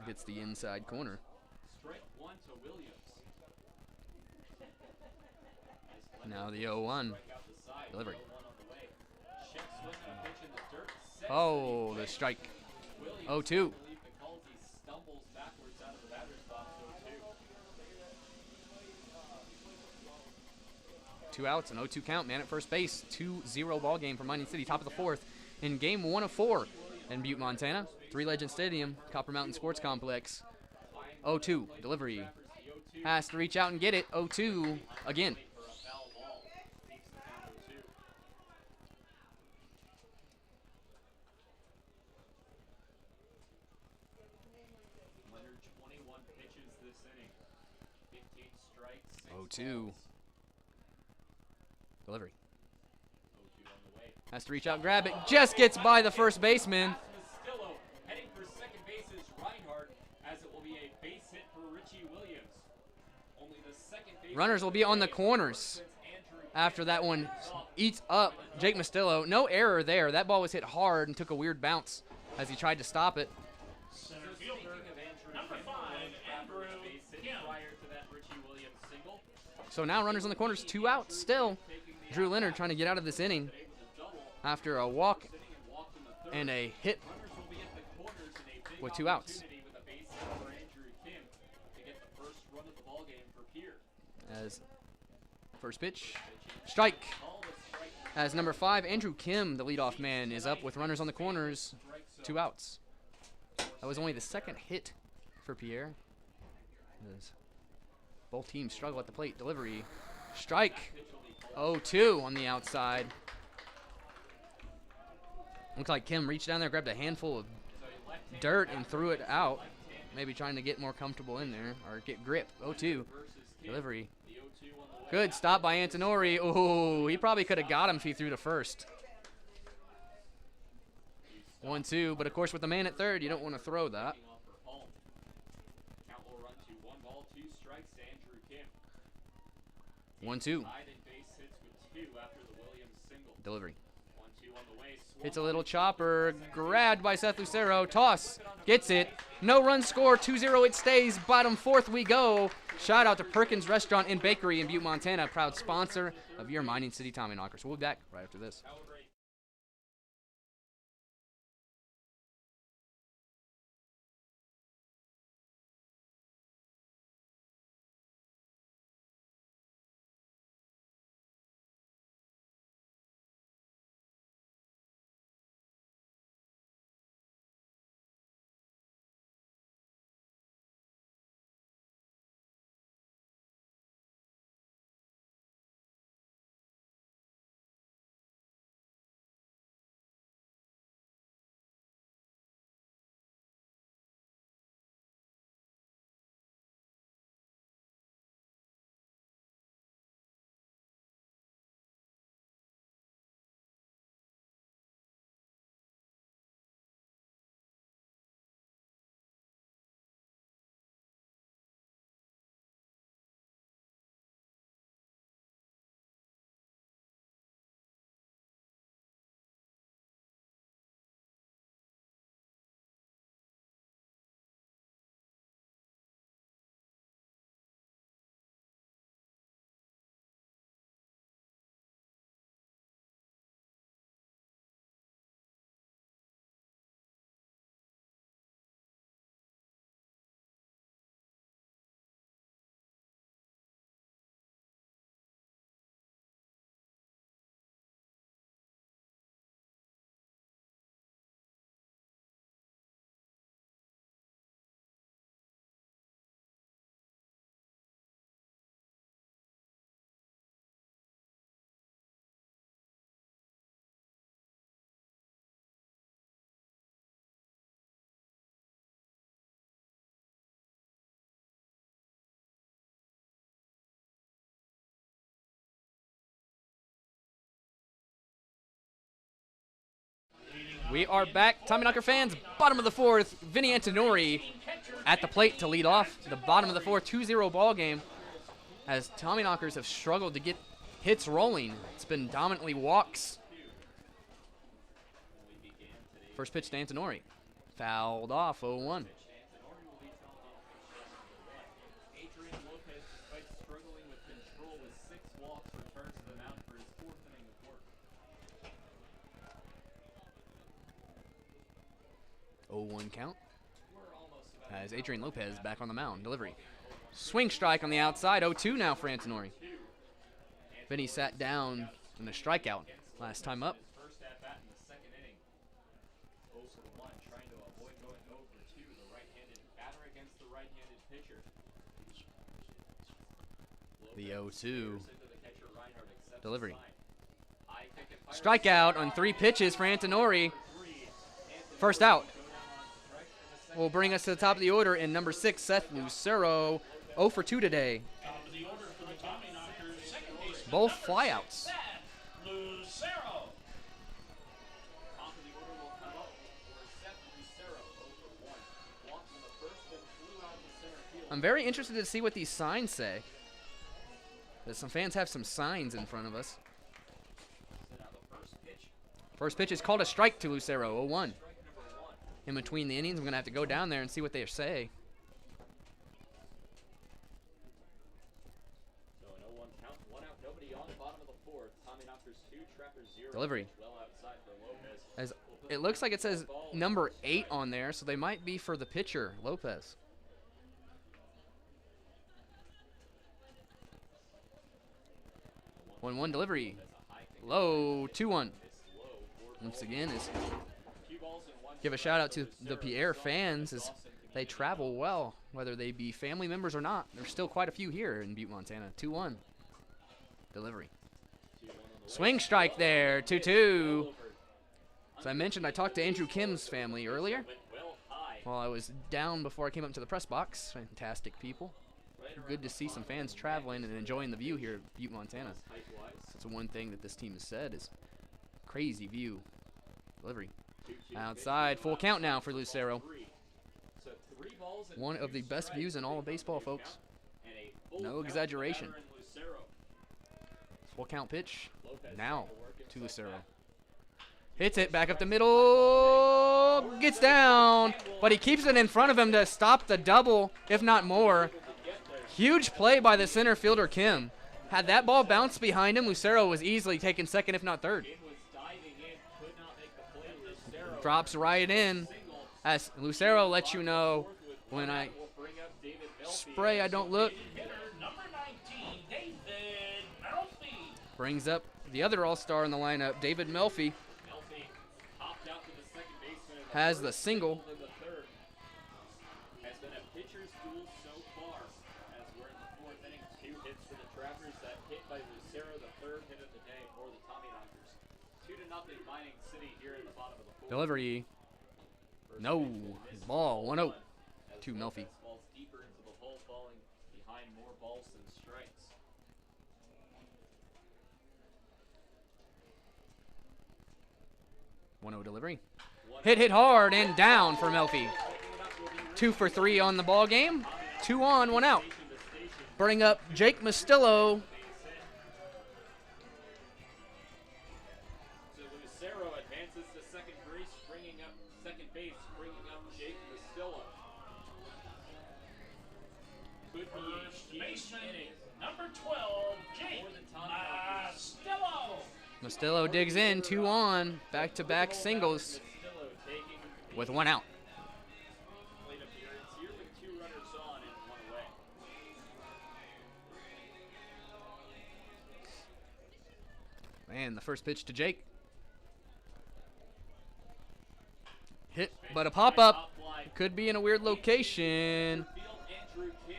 Gets the inside corner. Strike 1 to Williams. Now the 0-1. Delivery. 1 on the way. Check swing and a pitch in the dirt. Sets Oh, the strike. Williams 0-2. can't believe the calls. He stumbles backwards out of the batter's box. 0-2. 2 outs, an 0-2 count. Man at first base. 2-0 ball game for Mining City. Top of the 4th in game 1 of 4 in Butte, Montana. Three Legend Stadium, Copper Mountain Sports Complex. 0-2. Delivery. Has to reach out and get it. 0-2 again. For a foul ball. Keeps the count 0-2. Leonard 21 pitches this inning. 15 strikes, 6 0-2. balls. Delivery. 0-2 on the way. Has to reach out and grab it. Just gets by the first baseman. Mastillo heading for second base is Reinhardt, as it will be a base hit for Richie Williams. Only the second base Runners will be on the corners after that one eats up Jake Mastillo. No error there. That ball was hit hard and took a weird bounce as he tried to stop it. Center fielder, number 5, Andrew Kim. Prior to that Richie Williams single, So now runners on the corners, 2 outs still. Drew Leonard trying to get out of this inning after a walk sitting and walked in the third. and a hit Runners will be at the corners in a big with 2 outs. opportunity with a base hit for Andrew Kim to get the first run of the ball game for Pierre. As first pitch, strike. Call the strike. As number 5, Andrew Kim, the leadoff man, is up with runners on the corners, 2 outs. That was only the second hit for Pierre. As both teams struggle at the plate. Delivery, strike. 0-2 on the outside. Looks like Kim reached down there, grabbed a handful of dirt and threw it out. Maybe trying to get more comfortable in there or get grip. 0-2. Delivery. The 0-2 on the way. Good stop by Antonori. Oh, he probably could have got him if he threw to first. 1-2, but of course with the man at third, you don't want to throw that. Off for home. Count will run to 1 ball, 2 strikes to Andrew Kim. 1-2. Tied in base hits with 2 after the Williams single. Delivery. 1-2 on the way. Hits a little chopper, grabbed by Seth Lucero. Toss, gets it. No run score, 2-0 it stays. Bottom 4th we go. Shout out to Perkins Restaurant and Bakery in Butte, Montana, proud sponsor of your Mining City Tommyknockers. We'll be back right after this. We are back. Tommyknocker fans, bottom of the fourth. Vinny Antonori at the plate to lead off the bottom of the fourth, 2-0 ball game. As Tommyknockers have struggled to get hits rolling. It's been dominantly walks. First pitch to Antonori. Fouled off, 0-1. Struggling with control with 6 walks, returns to the mound for his 4th inning of work. 0-1 count. As Adrian Lopez back on the mound. Delivery. Swing strike on the outside. 0-2 now for Antonori. Vinny sat down in a strikeout last time up. First at bat in the 2nd inning. 0 for 1, trying to avoid going 0 for 2. The right-handed batter against the right-handed pitcher. The 0-2 delivery. Strikeout on 3 pitches for Antonori. First out. Will bring us to the top of the order in number 6, Seth Lucero. 0 for 2 today. Top of the order for the Tommyknockers, second baseman, Both number flyouts. 6, Seth Lucero. Top of the order will come up for Seth Lucero, 0 for 1. Walked in the first and flew out to center field. I'm very interested to see what these signs say. Because some fans have some signs in front of us. So now the first pitch, First pitch is called a strike to Lucero, 0-1. strike number 1. In between the innings, I'm going to have to go down there and see what they say. So an 0-1 count, 1 out, nobody on, bottom of the 4th. Tommyknockers 2, Trappers 0. Delivery. Well outside for Lopez. As it looks like it says number 8 on there, so they might be for the pitcher, Lopez. One delivery. Low, 2-1. Once again, is give a shout out to the Pierre fans as they travel well, whether they be family members or not. There's still quite a few here in Butte, Montana. 2-1. Delivery. Swing strike there, 2-2. As I mentioned, I talked to Andrew Kim's family earlier while I was down before I came up to the press box. Fantastic people. Good to see some fans traveling and enjoying the view here at Butte, Montana. That's one thing that this team has said is crazy view. Delivery. Outside, full count now for Lucero. One of the best views in all of baseball, folks. No exaggeration. Full count pitch now to Lucero. Hits it back up the middle. Gets down, but he keeps it in front of him to stop the double, if not more. Huge play by the center fielder, Kim. Had that ball bounced behind him, Lucero was easily taking second, if not third. Drops right in. As Lucero lets you know, when I spray, I don't look. Number 19, David Melfi. Brings up the other all-star in the lineup, David Melfi. Has the single. Has been a pitcher's duel so far as we're in the 4th inning. 2 hits for the Trappers. That hit by Lucero, the 3rd hit of the day for the Tommyknockers. 2-0 Mining City here in the bottom of the 4th. Delivery. No. Ball, 1-0 to Melfi. Falls deeper into the hole, falling behind more balls than strikes. 1-0 delivery. Hit hard and down for Melfi. 2 for 3 on the ball game. 2 on, 1 out. Bring up Jake Mastillo. So Lucero advances to second base, bringing up Jake Mastillo. Could be a First huge baseman, inning. number 12, Jake Mastillo. Mastillo digs in, 2 on. Back-to-back singles Mastillo taking with 1 out. plate appearance here with 2 runners on and 1 away. And the first pitch to Jake. Hit, but a pop-up. Could be in a weird location. Andrew Kim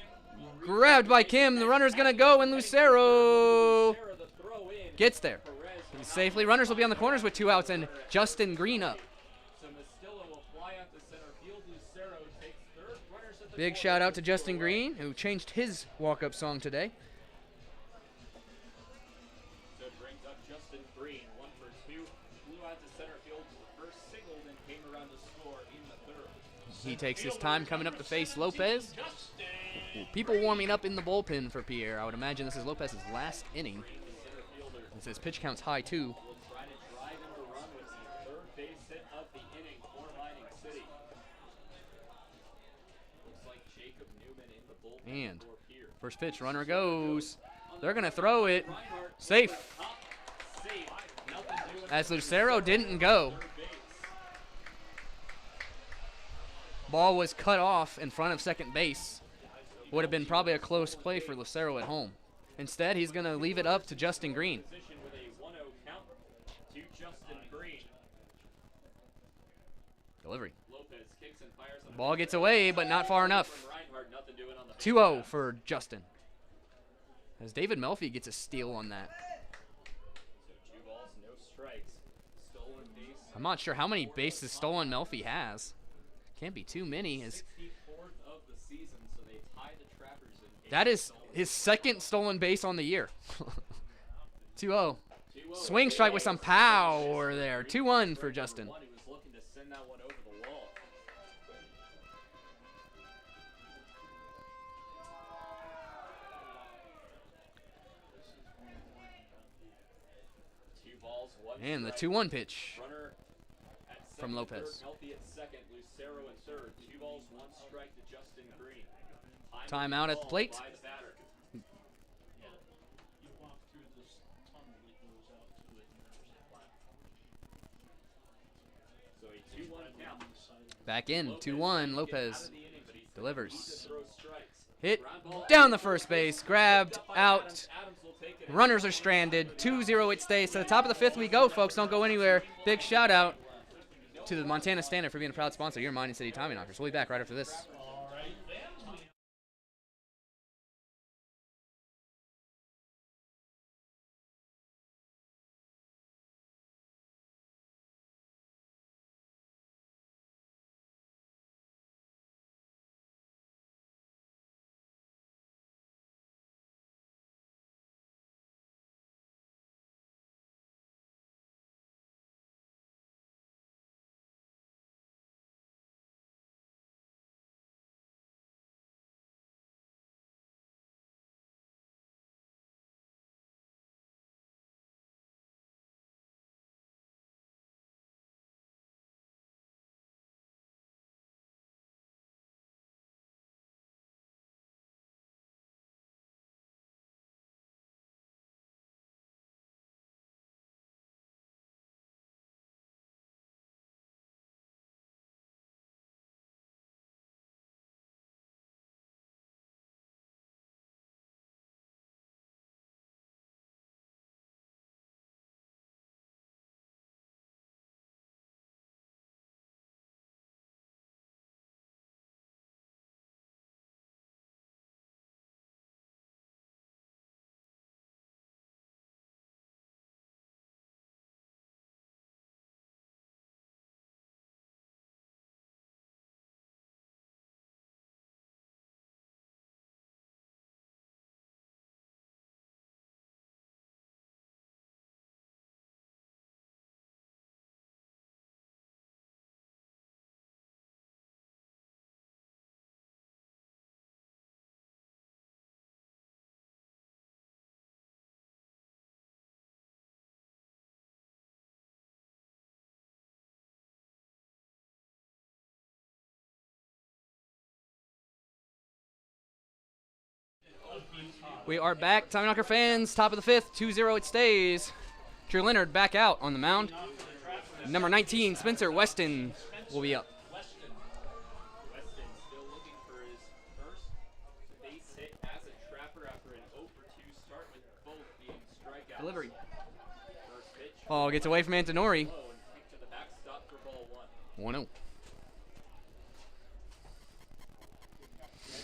Grabbed by Kim. The runner's going to go, and Lucero the throw in. gets there. Safely, runners will be on the corners with 2 outs, and Justin Green up. So Mastillo will fly out to center field. Lucero takes third. Runners at the Big corner. shout out to Justin Green, who changed his walk-up song today. So it brings up Justin Green. 1 for 2. Flew out to center field to the first, singled, and He takes his time coming up to face Lopez. Ooh, people warming up in the bullpen for Pierre. I would imagine this is Lopez's last inning. It says pitch count's high, too. And first pitch, runner goes. They're going to throw it. Safe. As Lucero didn't go. Ball was cut off in front of second base. Would have been probably a close play for Lucero at home. Instead, he's going to leave it up to Justin Green. Delivery. Ball gets away, but not far enough. 2-0 for Justin. As David Melfi gets a steal on that. I'm not sure how many bases stolen Melfi has. Can't be too many. That is his second stolen base on the year. 2-0. Swing strike with some power there. 2-1 for Justin. And the 2-1 pitch from Lopez. Timeout at the plate. Back in, 2-1, Lopez delivers. Hit down the first base, grabbed, out. Runners are stranded, 2-0 it stays. To the top of the fifth we go, folks. Don't go anywhere. Big shout out to the Montana Standard for being a proud sponsor of your Mining City Tommyknockers. We'll be back right after this. We are back. Tommyknocker fans, top of the fifth, 2-0 it stays. Drew Leonard back out on the mound. Number 19, Spencer Weston will be up. Weston still looking for his first base hit as a trapper after an 0-for-2 start with both being strikeouts. Delivery. First pitch. Oh, gets away from Antonori. Low and kick to the backstop for ball 1-0. 1. With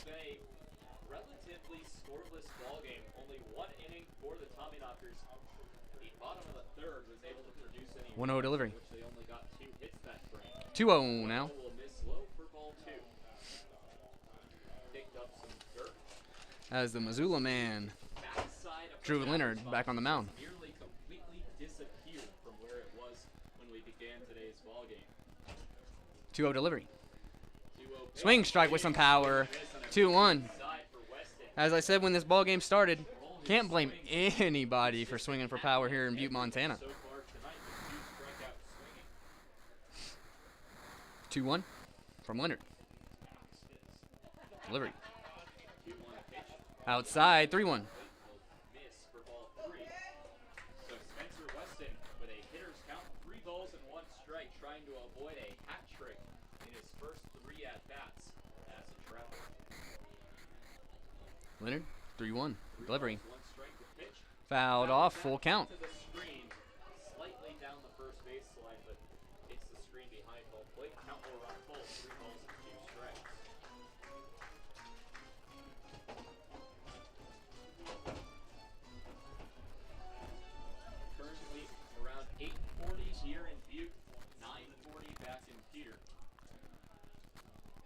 a relatively scoreless ball game, only one inning for the Tommyknockers. The bottom of the third was able to produce any 1-0 delivery. which they only got 2 hits that frame. 2-0 now. Will miss low for ball 2. Picked up some dirt. As the Missoula man, Backside of Drew the Leonard, backstop back on the mound. nearly completely disappeared from where it was when we began today's ball game. 2-0 delivery. 2-0 Swing strike with some power. 2-1. Side for Weston. As I said when this ball game started, can't blame anybody for swinging for power here in Butte, Montana. So far tonight with 2 strikeouts swinging. 2-1 from Leonard. Delivery. 2-1 pitch. Outside, 3-1. Will miss for ball 3. So Spencer Weston with a hitter's count, 3 balls and 1 strike, trying to avoid a hat trick in his first 3 at-bats as a trapper. Leonard, 3-1. Delivery. 1 strike to pitch. Fouled off, full count. To the screen, slightly down the first baseline, but hits the screen behind home plate. Count will run full, 3 balls and 2 strikes. Currently around 8:40 here in Butte, 9:40 back in Peter.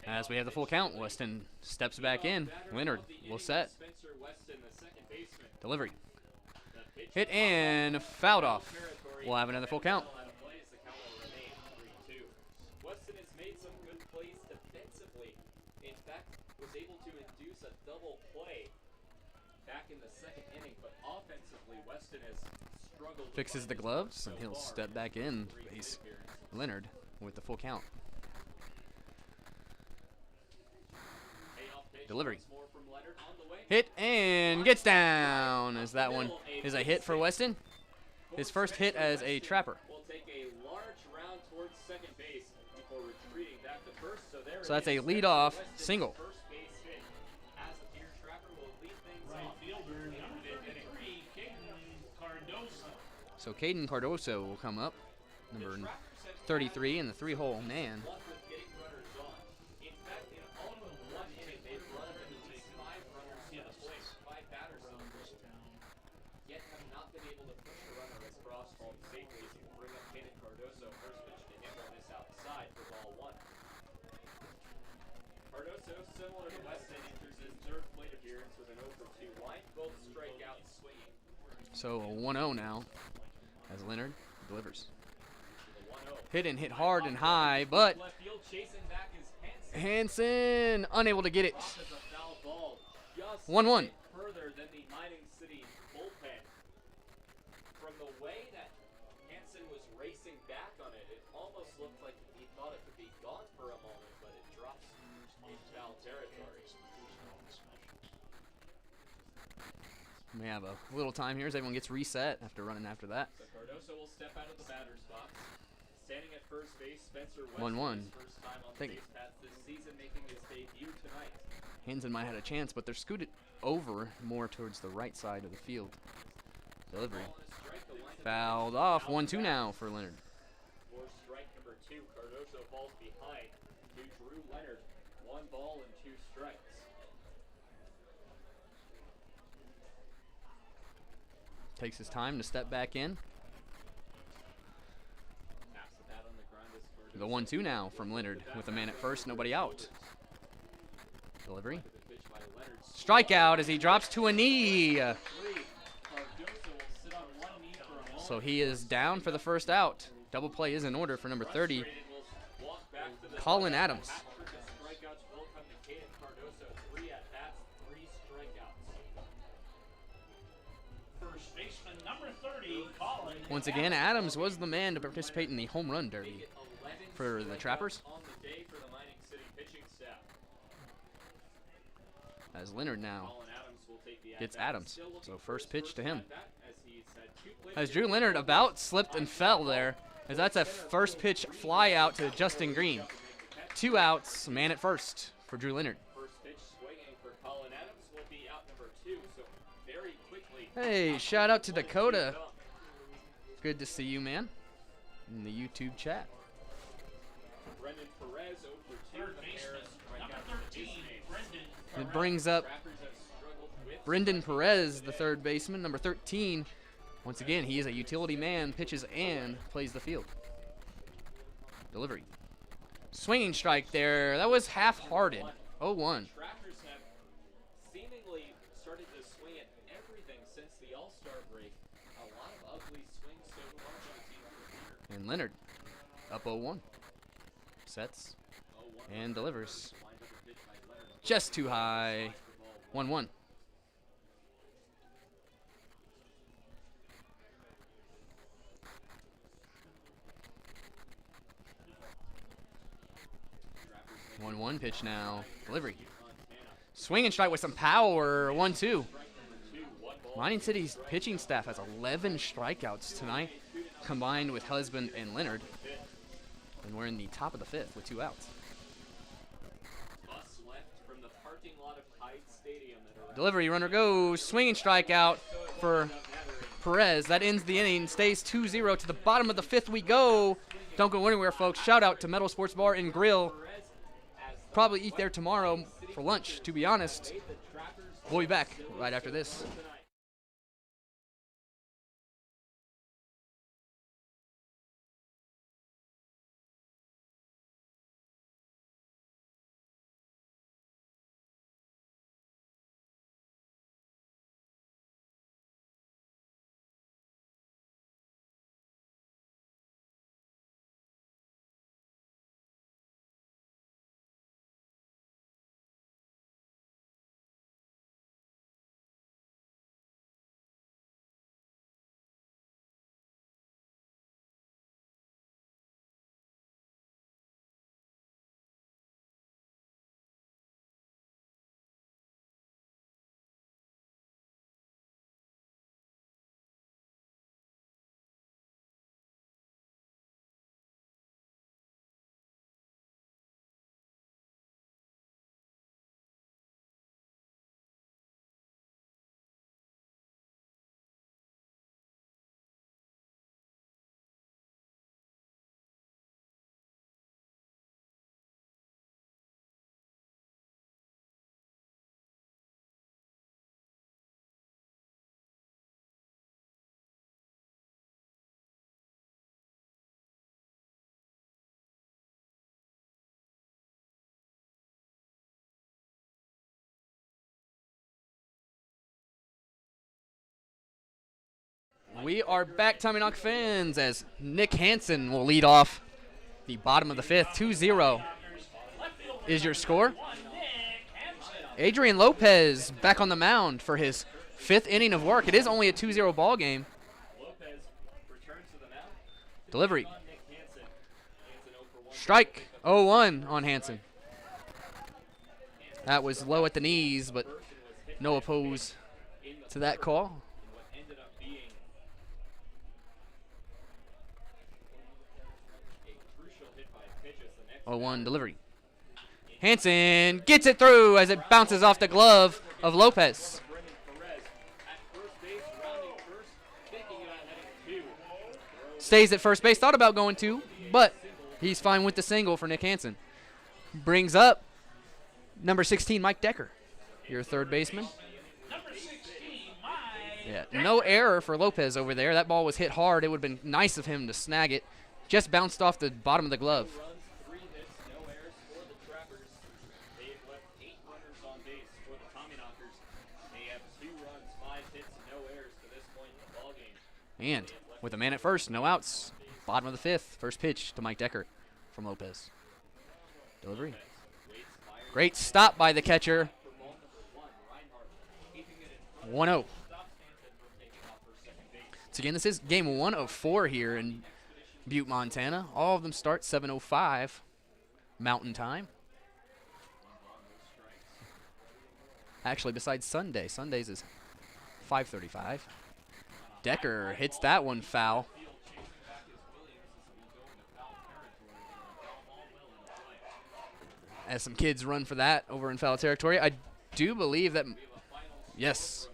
As we have the full count, Weston steps back in. Leonard will set. Spencer Weston, the second baseman. Delivery. The pitch Hit and fouled off. We'll have another full count. out of play as the count will remain 3-2. Weston has made some good plays defensively. In fact, was able to induce a double play back in the second inning, but offensively, Weston has struggled. to Fixes find the his gloves, so and he'll far step in back his in. 3 Face appearances. Leonard with the full count. Payoff pitch Delivery. once more from Leonard on the way. Hit and gets down. As that one is a hit for Weston. His first hit as a trapper. Will take a large round towards second base before retreating back to first. So there So that's it a is, lead-off Spencer Weston's single. First base hit. As the Pierre trapper will lead things Right off. fielder, number 33, Caden Cardoso. So Caden Cardoso will come up. Number 33 in the 3-hole man. Luck with getting runners on. In fact, in all but 1 inning, they've run at least 5 runners to the plate, 5 batters on the plate. Yet have not been able to push a runner as Frost home safely as you bring up Caden Cardoso. First pitch to him on this outside for ball 1. Cardoso, similar to Weston, enters his 3rd plate appearance with an 0-for-2 line, both strikeouts swinging. So a 1-0 now as Leonard delivers. The 1-0. Hit and hit hard and high, but Left field chasing back is Hansen. Hansen unable to get it. Off as a foul ball, just 1-1. a bit further than the Mining City bullpen. From the way that Hansen was racing back on it, it almost looked like he thought it could be gone for a moment, but it drops in foul territory. We have a little time here as everyone gets reset after running after that. So Cardoso will step out of the batter's box. Standing at first base, Spencer Weston, 1-1. his first time on the Think- base paths this season, making his debut tonight. Hansen might have had a chance, but they're scooted over more towards the right side of the field. Delivery. Ball and a strike, the lineup Fouled off. 1-2 now for Leonard. for strike number 2. Cardoso falls behind to Drew Leonard. 1 ball and 2 strikes. Takes his time to step back in. Taps the bat on the ground as Cardoso The 1-2 now from Leonard with a man at first, nobody out. Delivery. with a pitch by Leonard. Strikeout as he drops to a knee. 3. Cardoso will sit on 1 knee for a moment. So he is down for the first out. Double play is in order for number 30, Frustrated, will walk back to the Colin dugout. Adams. Hat trick of strikeouts will come to Caden Cardoso. 3 at bats, 3 strikeouts. First baseman, number 30, Colin. Once again, Adams was the man to participate in the home run Make derby it 11 for the strikeouts Trappers. on the day for the Mining City pitching staff. As Leonard now Colin Adams will take the gets at-bat. Adams. Still looking So for first his pitch to him. at-bat as he's had 2 plate As Drew appearances. Leonard about slipped and fell there, as that's a first pitch fly out to Justin Green. 2 outs, man at first for Drew Leonard. First pitch swinging for Colin Adams will be out number 2. So very quickly. Hey, shout out to Dakota. Good to see you, man, in the YouTube chat. Brendan Perez 0 for 2. Third The baseman, Bears strike number out to 13, Disney. Brendan. It brings up Trappers have struggled with Brendan Perez, the third baseman, number 13. Once again, he is a utility man, pitches and plays the field. Delivery. Swinging strike there. That was half-hearted. 0-1. Trappers have seemingly started to swing at everything since the All-Star break. A lot of ugly swings so far from the team under Peter. And Leonard up 0-1. Sets 0-1 and delivers. Wind Just too high. 1-1. One pitch now. Delivery. Swing and strike with some power. 1-2. Mining City's pitching staff has 11 strikeouts tonight, combined with Husband and Leonard. And we're in the top of the 5th with 2 outs. Delivery, runner goes. Swing and strikeout for Perez. That ends the inning. Stays 2-0. To the bottom of the 5th we go. Don't go anywhere, folks. Shout out to Metal Sports Bar and Grill. Probably eat there tomorrow for lunch, to be honest. We'll be back right after this. We are back, Tommyknockers fans, as Nick Hansen will lead off the bottom of the 5th. 2-0 is your score. Adrian Lopez back on the mound for his 5th inning of work. It is only a 2-0 ball game. Delivery. Strike. 0-1 on Hansen. That was low at the knees, but no oppose to that call. 0-1 delivery. Hansen gets it through as it bounces off the glove of Lopez. Stays at first base. Thought about going 2, but he's fine with the single for Nick Hansen. Brings up number 16, Mike Decker, your third baseman. Yeah, no error for Lopez over there. That ball was hit hard. It would have been nice of him to snag it. Just bounced off the bottom of the glove. And with a man at first, no outs. Bottom of the 5th, first pitch to Mike Decker from Lopez. Delivery. Great stop by the catcher. 1-0. So again, this is game 1 of 4 here in Butte, Montana. All of them start 7:05 Mountain Time. Actually, besides Sunday. Sundays is 5:35. Decker hits that one foul. As some kids run for that over in foul territory. I do believe that, yes,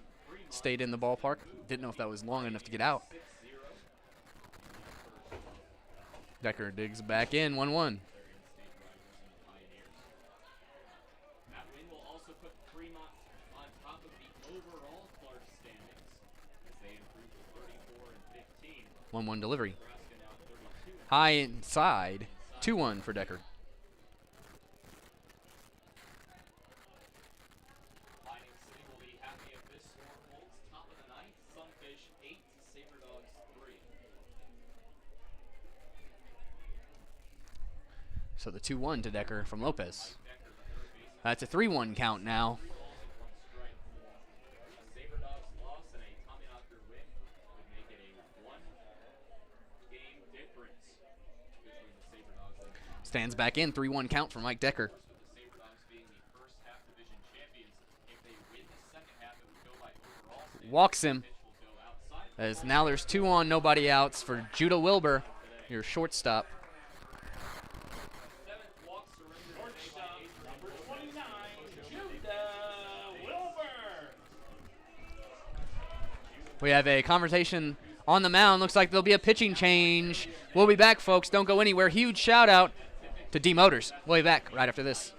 stayed in the ballpark. Didn't know if that was long enough to get out. Decker digs back in, 1-1. That win will also put Fremont on top of the overall Clark standings as they improve to 34 and 15. 1-1 delivery. High inside, 2-1 for Decker. Mining City will be happy if this score holds. Top of the 9th, Sunfish 8, Saber Dogs 3. So the 2-1 to Decker from Lopez. That's a 3-1 count now. A SaberDogs loss and a Tommyknocker win would make it a 1-game difference between the SaberDogs and the Tommyknockers. Stands back in, 3-1 count for Mike Decker. With the SaberDogs being the first half division champions, if they win the second half, it would go by overall standings. Walks him. Pitch will go outside. As now there's 2 on, nobody outs for Judah Wilbur, your shortstop. Seventh walk surrendered. Shortstop, number 29, Judah Wilbur. We have a conversation on the mound. Looks like there'll be a pitching change. We'll be back, folks. Don't go anywhere. Huge shout out to D Motors. We'll be back right after this.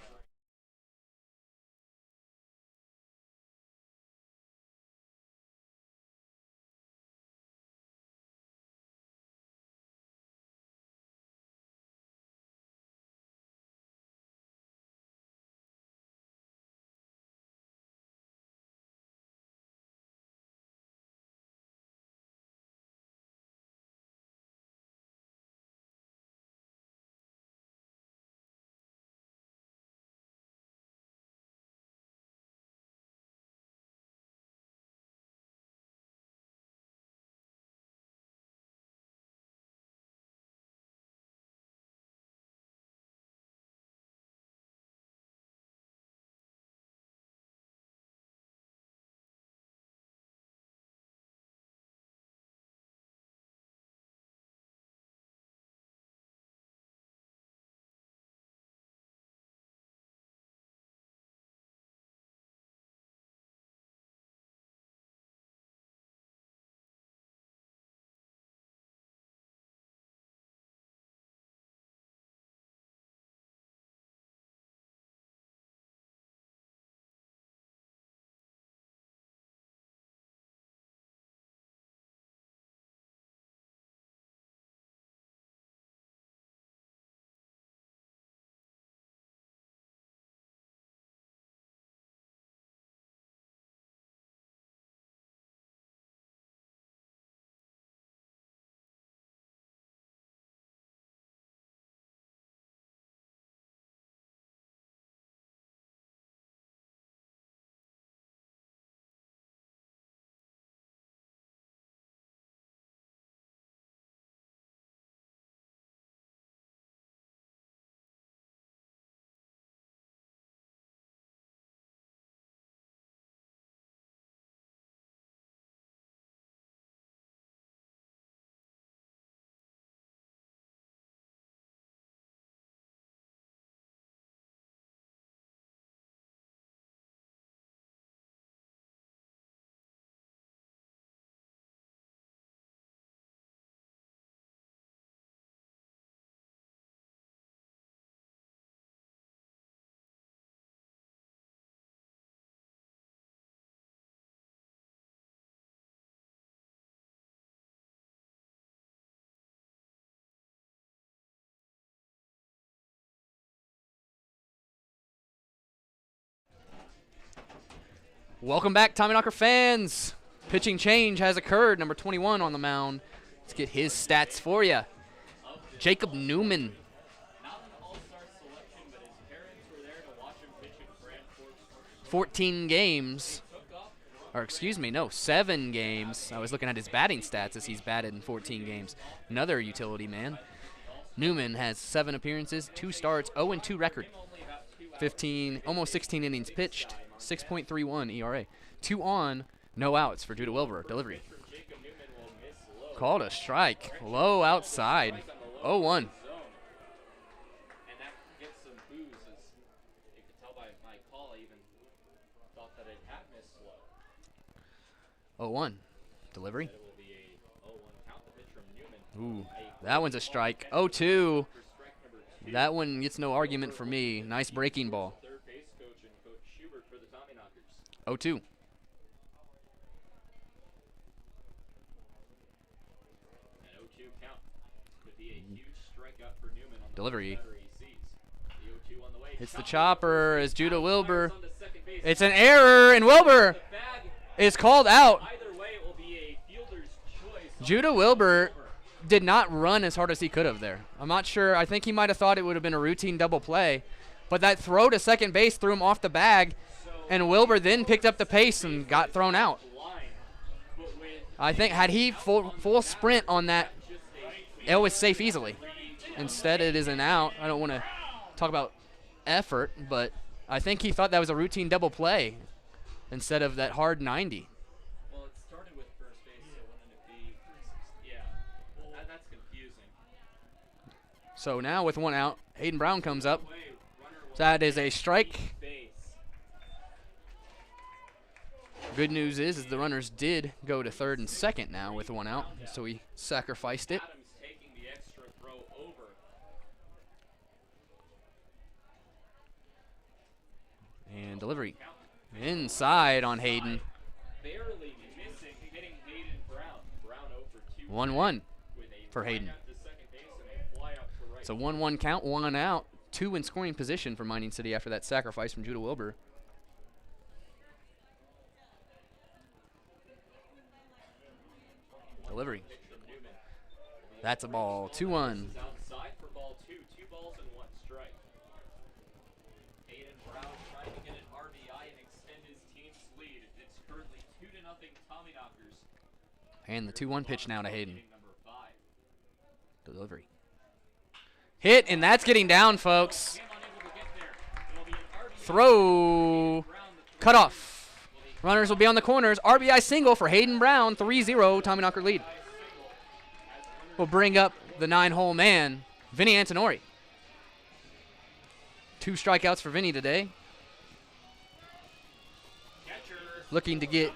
Welcome back, Tommyknocker fans. Pitching change has occurred. Number 21 on the mound. Let's get his stats for you. Jacob Newman. Not an all-star selection, but his parents were there to watch him pitch in Grand Forks. 14 games. Or excuse me, no, 7 games. I was looking at his batting stats as he's batted in 14 games. Another utility man. Newman has 7 appearances, 2 starts, 0-2 record. 15, almost 16 innings pitched, 6.31 ERA. 2 on, no outs for Judah Wilbur. Delivery. Called a strike. Low outside. 0-1. And that gets some boos, as you could tell by my call. I even thought that it had missed slow. 0-1. Delivery. It will be a 0-1 count. The pitch from Newman. Ooh, that one's a strike. 0-2. That one gets no argument for me. Nice breaking ball. Third base coach and Coach Schubert for the Tommyknockers. 0-2. An 0-2 count could be a huge strikeout for Newman on the Delivery. batter he sees. The 0-2 on the way. It's the chopper as Judah Wilbur. Fires onto second base. It's an error, and Wilbur The bag. is called out. Either way, it will be a fielder's choice. Judah Wilbur did not run as hard as he could have there. I'm not sure. I think he might have thought it would have been a routine double play, But that throw to second base threw him off the bag, and Wilbur then picked up the pace and got thrown out. I think had he full sprint on that, it was safe easily. Instead, it is an out. I don't want to talk about effort, but I think he thought that was a routine double play instead of that hard 90. Well, it started with first base, so wouldn't it be? Yeah, that's confusing. So now with one out, Hayden Brown comes up. That is a strike. Good news is the runners did go to third and second now with one out, so he sacrificed it. Adams taking the extra throw over. And delivery inside on Hayden. Barely missing, hitting Hayden Brown. Brown over 2. 1-1 for Hayden. It's a 1-1 count, 1 out, 2 in scoring position for Mining City after that sacrifice from Judah Wilbur. Delivery. That's a ball. 2-1. Outside for ball 2. 2 balls and 1 strike. Hayden Brown trying to get an RBI and extend his team's lead. It's currently 2-0 Tommyknockers. And the 2-1 pitch now to Hayden. Number 5. Delivery. Hit, and that's getting down, folks. Throw. Cut off. Runners will be on the corners. RBI single for Hayden Brown. 3-0 Tommyknocker lead. We'll bring up the 9-hole man, Vinny Antonori. 2 strikeouts for Vinny today. Looking to get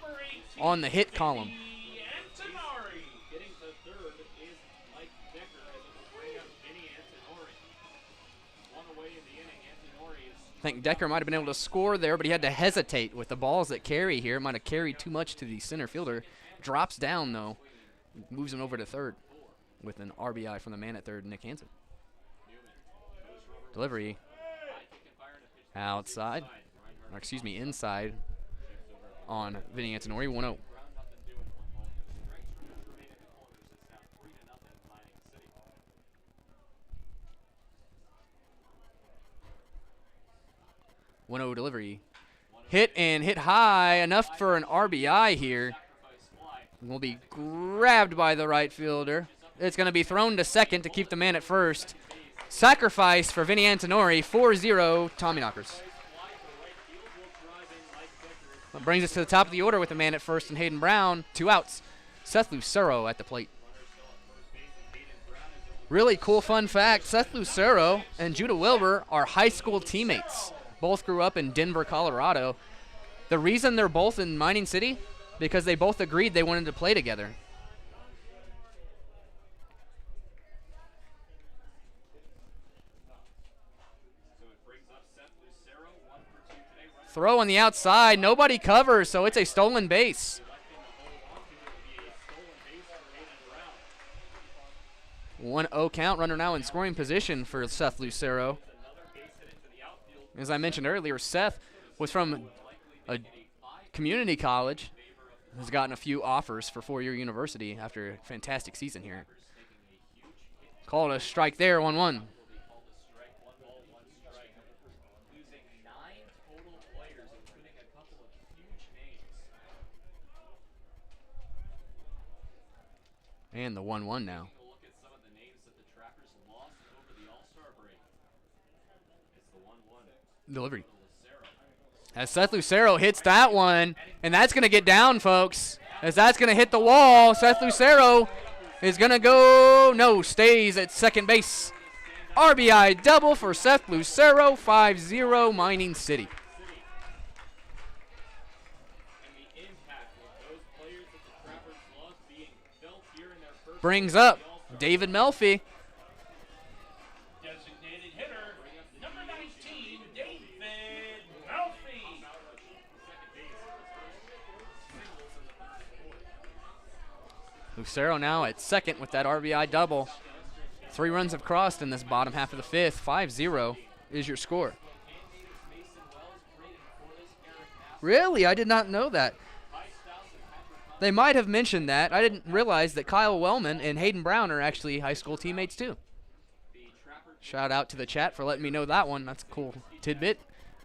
on the hit column. I think Decker might have been able to score there, but he had to hesitate with the balls that carry here. Might have carried too much to the center fielder. Drops down, though. Moves him over to third with an RBI from the man at third, Nick Hansen. Delivery. Outside. Or excuse me, inside on Vinny Antonori, 1-0. 1-0 delivery. Hit and hit high, enough for an RBI here. Will be grabbed by the right fielder. It's going to be thrown to second to keep the man at first. Sacrifice for Vinny Antonori, 4-0 Tommyknockers. That brings us to the top of the order with the man at first and Hayden Brown. 2 outs. Seth Lucero at the plate. Really cool fun fact, Seth Lucero and Judah Wilbur are high school teammates. Both grew up in Denver, Colorado. The reason they're both in Mining City, because they both agreed they wanted to play together. Throw on the outside. Nobody covers, so it's a stolen base. 1-0 count. Runner now in scoring position for Seth Lucero. As I mentioned earlier, Seth was from a community college. Has gotten a few offers for four-year university after a fantastic season here. Called a strike there, 1-1. And the 1-1 now. Delivery. As Seth Lucero hits that one, and that's going to get down, folks. As that's going to hit the wall, Seth Lucero is going to go, no, stays at second base. RBI double for Seth Lucero, 5-0 Mining City. Brings up David Melfi. Designated hitter, number 19, David Melfi. Lucero now at second with that RBI double. 3 runs have crossed in this bottom half of the fifth. 5-0 is your score. Really? I did not know that. They might have mentioned that. I didn't realize that Kyle Wellman and Hayden Brown are actually high school teammates too. Shout out to the chat for letting me know that one. That's a cool tidbit.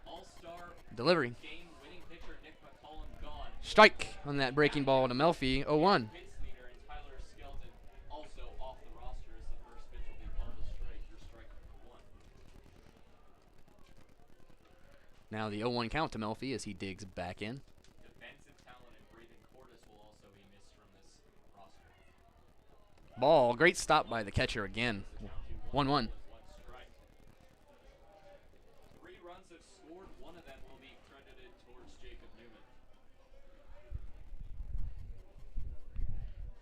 All-star Delivery. game-winning pitcher Nick McCollum gone. Strike on that breaking ball to Melfi. 0-1. Hits leader and Tyler Skelton also off the roster as the first pitch will be called a strike for strike number 1. Now the 0-1 count to Melfi as he digs back in. Defensive talent and Braden Cordes will also be missed from this roster. Ball. Great stop by the catcher again. 1-1. One strike. 3 runs have scored. One of them will be credited towards Jacob Newman.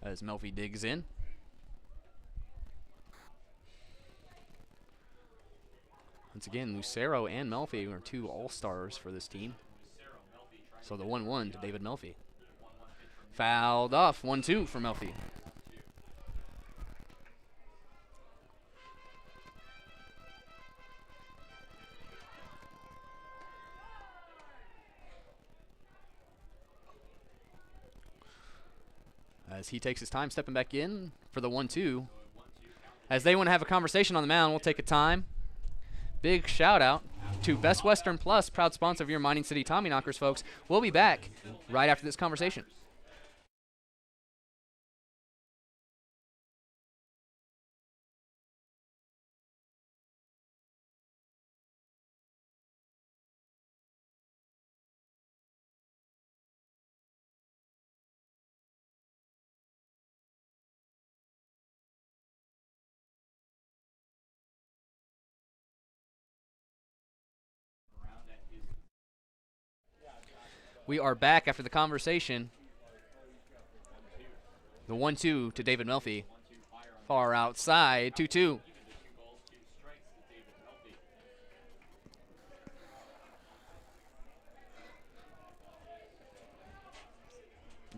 As Melfi digs in. Once again, Lucero and Melfi are 2 all-stars for this team. So the 1-1 to David Melfi. Fouled off. 1-2 for Melfi. As he takes his time stepping back in for the 1-2. As they want to have a conversation on the mound, we'll take a time. Big shout out to Best Western Plus, proud sponsor of your Mining City Tommyknockers, folks. We'll be back right after this conversation. We are back after the conversation. The 1-2 to David Melfi. Far outside, 2-2.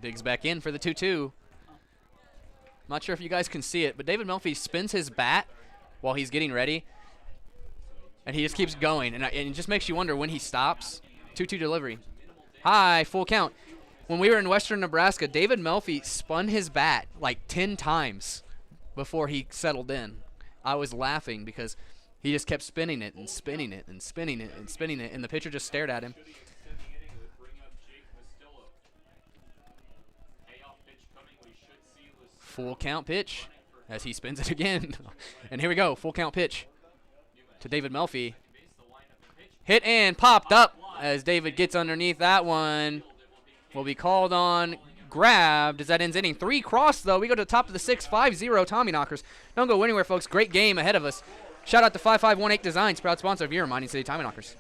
Digs back in for the 2-2. Not sure if you guys can see it, but David Melfi spins his bat while he's getting ready. And he just keeps going. And it just makes you wonder when he stops. 2-2 delivery. High, full count. When we were in western Nebraska, David Melfi spun his bat like 10 times before he settled in. I was laughing because he just kept spinning it and spinning it and spinning it and spinning it, and the pitcher just stared at him. Full count pitch as he spins it again. And here we go, full count pitch to David Melfi. Hit and popped up as David gets underneath that one. Will be called on, grabbed as that ends inning 3 cross, though. We go to the top of the 6th, 5-0 Tommyknockers. Don't go anywhere, folks. Great game ahead of us. Shout out to 5518 Designs, proud sponsor of your Mining City Tommyknockers.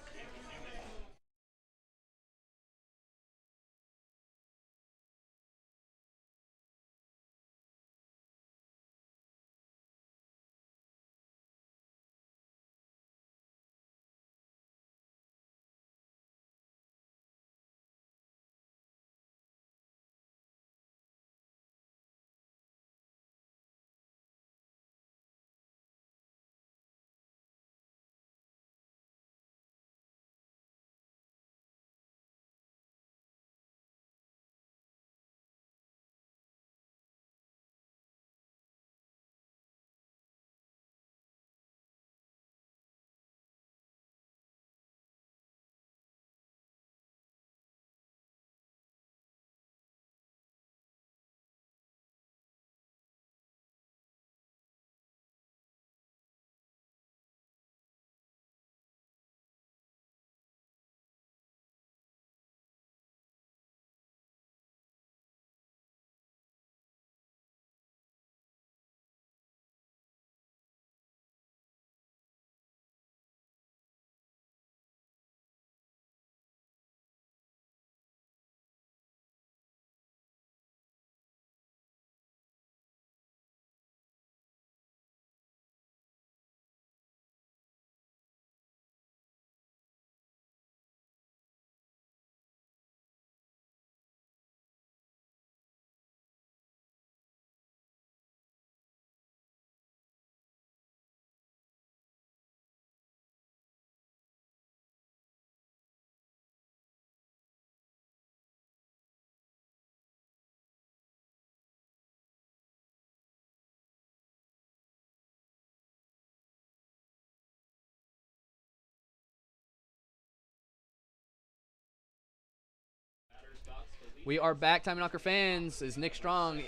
We are back, Tommyknocker fans, as Nick Strong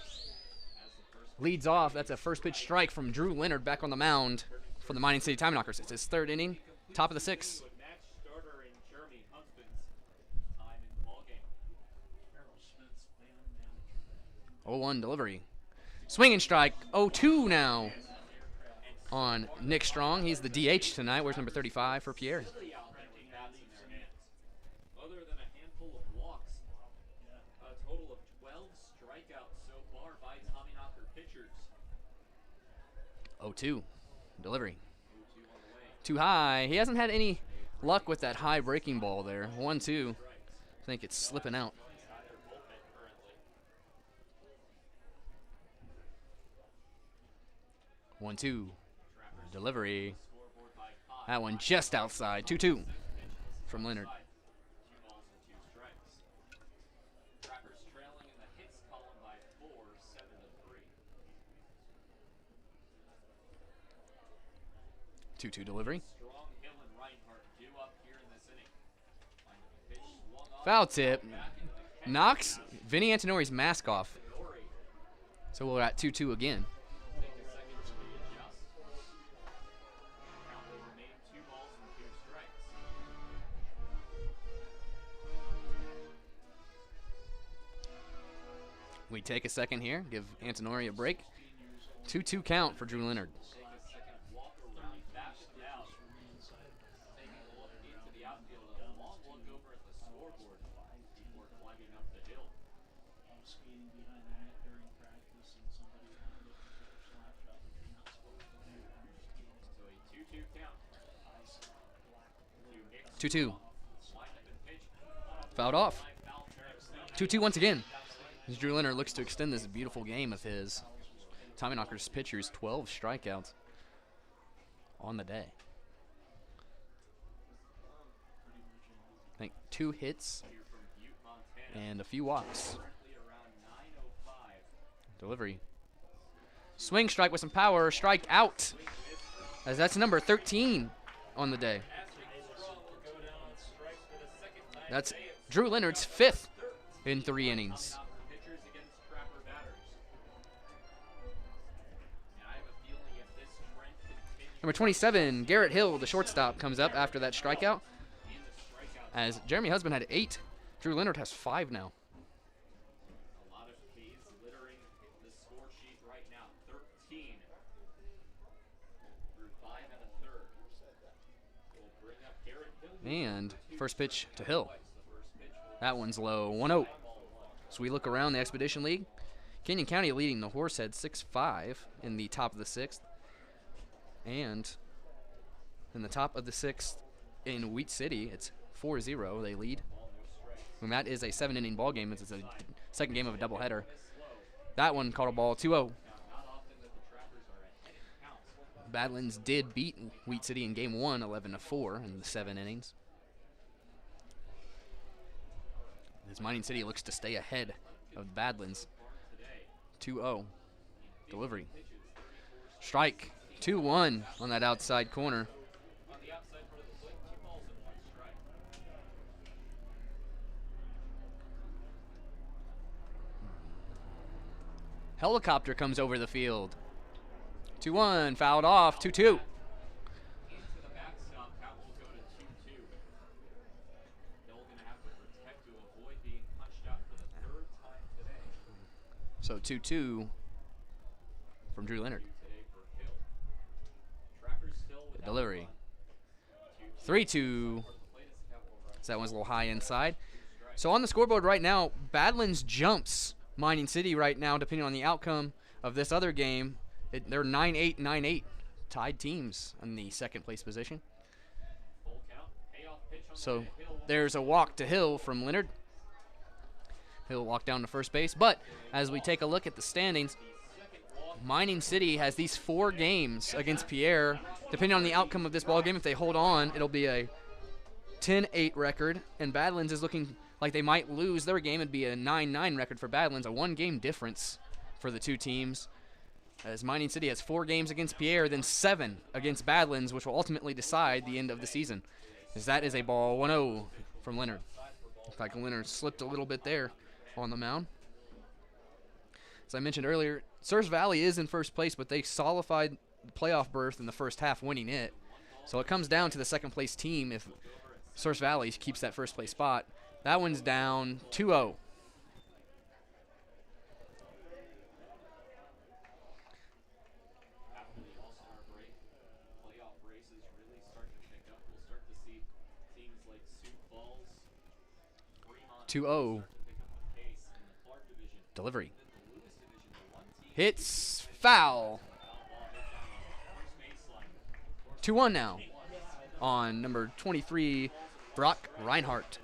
leads off. That's a first pitch strike from Drew Leonard back on the mound for the Mining City Tommyknockers. It's his third inning, top of the sixth. 0-1 delivery. Swinging strike, 0-2 now on Nick Strong. He's the DH tonight. Where's number 35 for Pierre? Other than a handful of walks, a total of 12 strikeouts so far by Tommyknocker pitchers. 0-2 delivery. Too high. He hasn't had any luck with that high breaking ball there. 1-2. I think it's slipping out. 1-2 delivery. That one just outside. 2-2 from Leonard. 2-2 delivery. Foul tip. Knocks Vinny Antonori's mask off. So we're at 2-2 again. We take a second here, give Antonori a break. 2-2 count for Drew Leonard. Two. Fouled off. 2-2 once again. As Drew Leonard looks to extend this beautiful game of his. Tommyknockers pitchers 12 strikeouts on the day. I think 2 hits and a few walks. Delivery. Swing strike with some power. Strike out. As that's number 13 on the day. That's Drew Leonard's 5th in 3 innings. Number 27, Garrett Hill, the shortstop, comes up after that strikeout. As Jeremy Husband had 8, Drew Leonard has 5 now. A lot of K's littering the score sheet right now. 13 through 5 1/3. We'll bring up Garrett Hill. And first pitch to Hill. That one's low, 1-0. So we look around the Expedition League. Canyon County leading the Horsehead 6-5 in the top of the 6th. And in the top of the 6th in Wheat City, it's 4-0. They lead. And that is a 7-inning ball game. It's a second game of a doubleheader. That one caught a ball, 2-0. Badlands did beat Wheat City in game 1, 11-4 in the 7 innings. As Mining City looks to stay ahead of Badlands. 2-0. Delivery. Strike. 2-1 on that outside corner. Helicopter comes over the field. 2-1, fouled off, 2-2. So 2-2 from Drew Leonard. The delivery. 3-2. So that one's a little high inside. So on the scoreboard right now, Badlands jumps Mining City right now, depending on the outcome of this other game. They're 9-8, 9-8. Tied teams in the second place position. So there's a walk to Hill from Leonard. He'll walk down to first base. But as we take a look at the standings, Mining City has these 4 games against Pierre. Depending on the outcome of this ball game, if they hold on, it'll be a 10-8 record. And Badlands is looking like they might lose their game. It'd be a 9-9 record for Badlands, a 1-game difference for the 2 teams. As Mining City has 4 games against Pierre, then 7 against Badlands, which will ultimately decide the end of the season. As that is a ball, 1-0 from Leonard. Looks like Leonard slipped a little bit there on the mound. As I mentioned earlier, Surf Valley is in first place, but they solidified the playoff berth in the first half, winning it. So it comes down to the second place team if Surf Valley keeps that first place spot. That one's down 2-0. After the All-Star break, playoff races really start to pick up. We'll start to see teams like Sioux Falls, Fremont 2-0. start to pick up the pace in the Clark division. Delivery. And then the Lewis division, the one team Hits foul. foul ball hits on the first baseline. 2-1 now on number 23, Brock Reinhardt.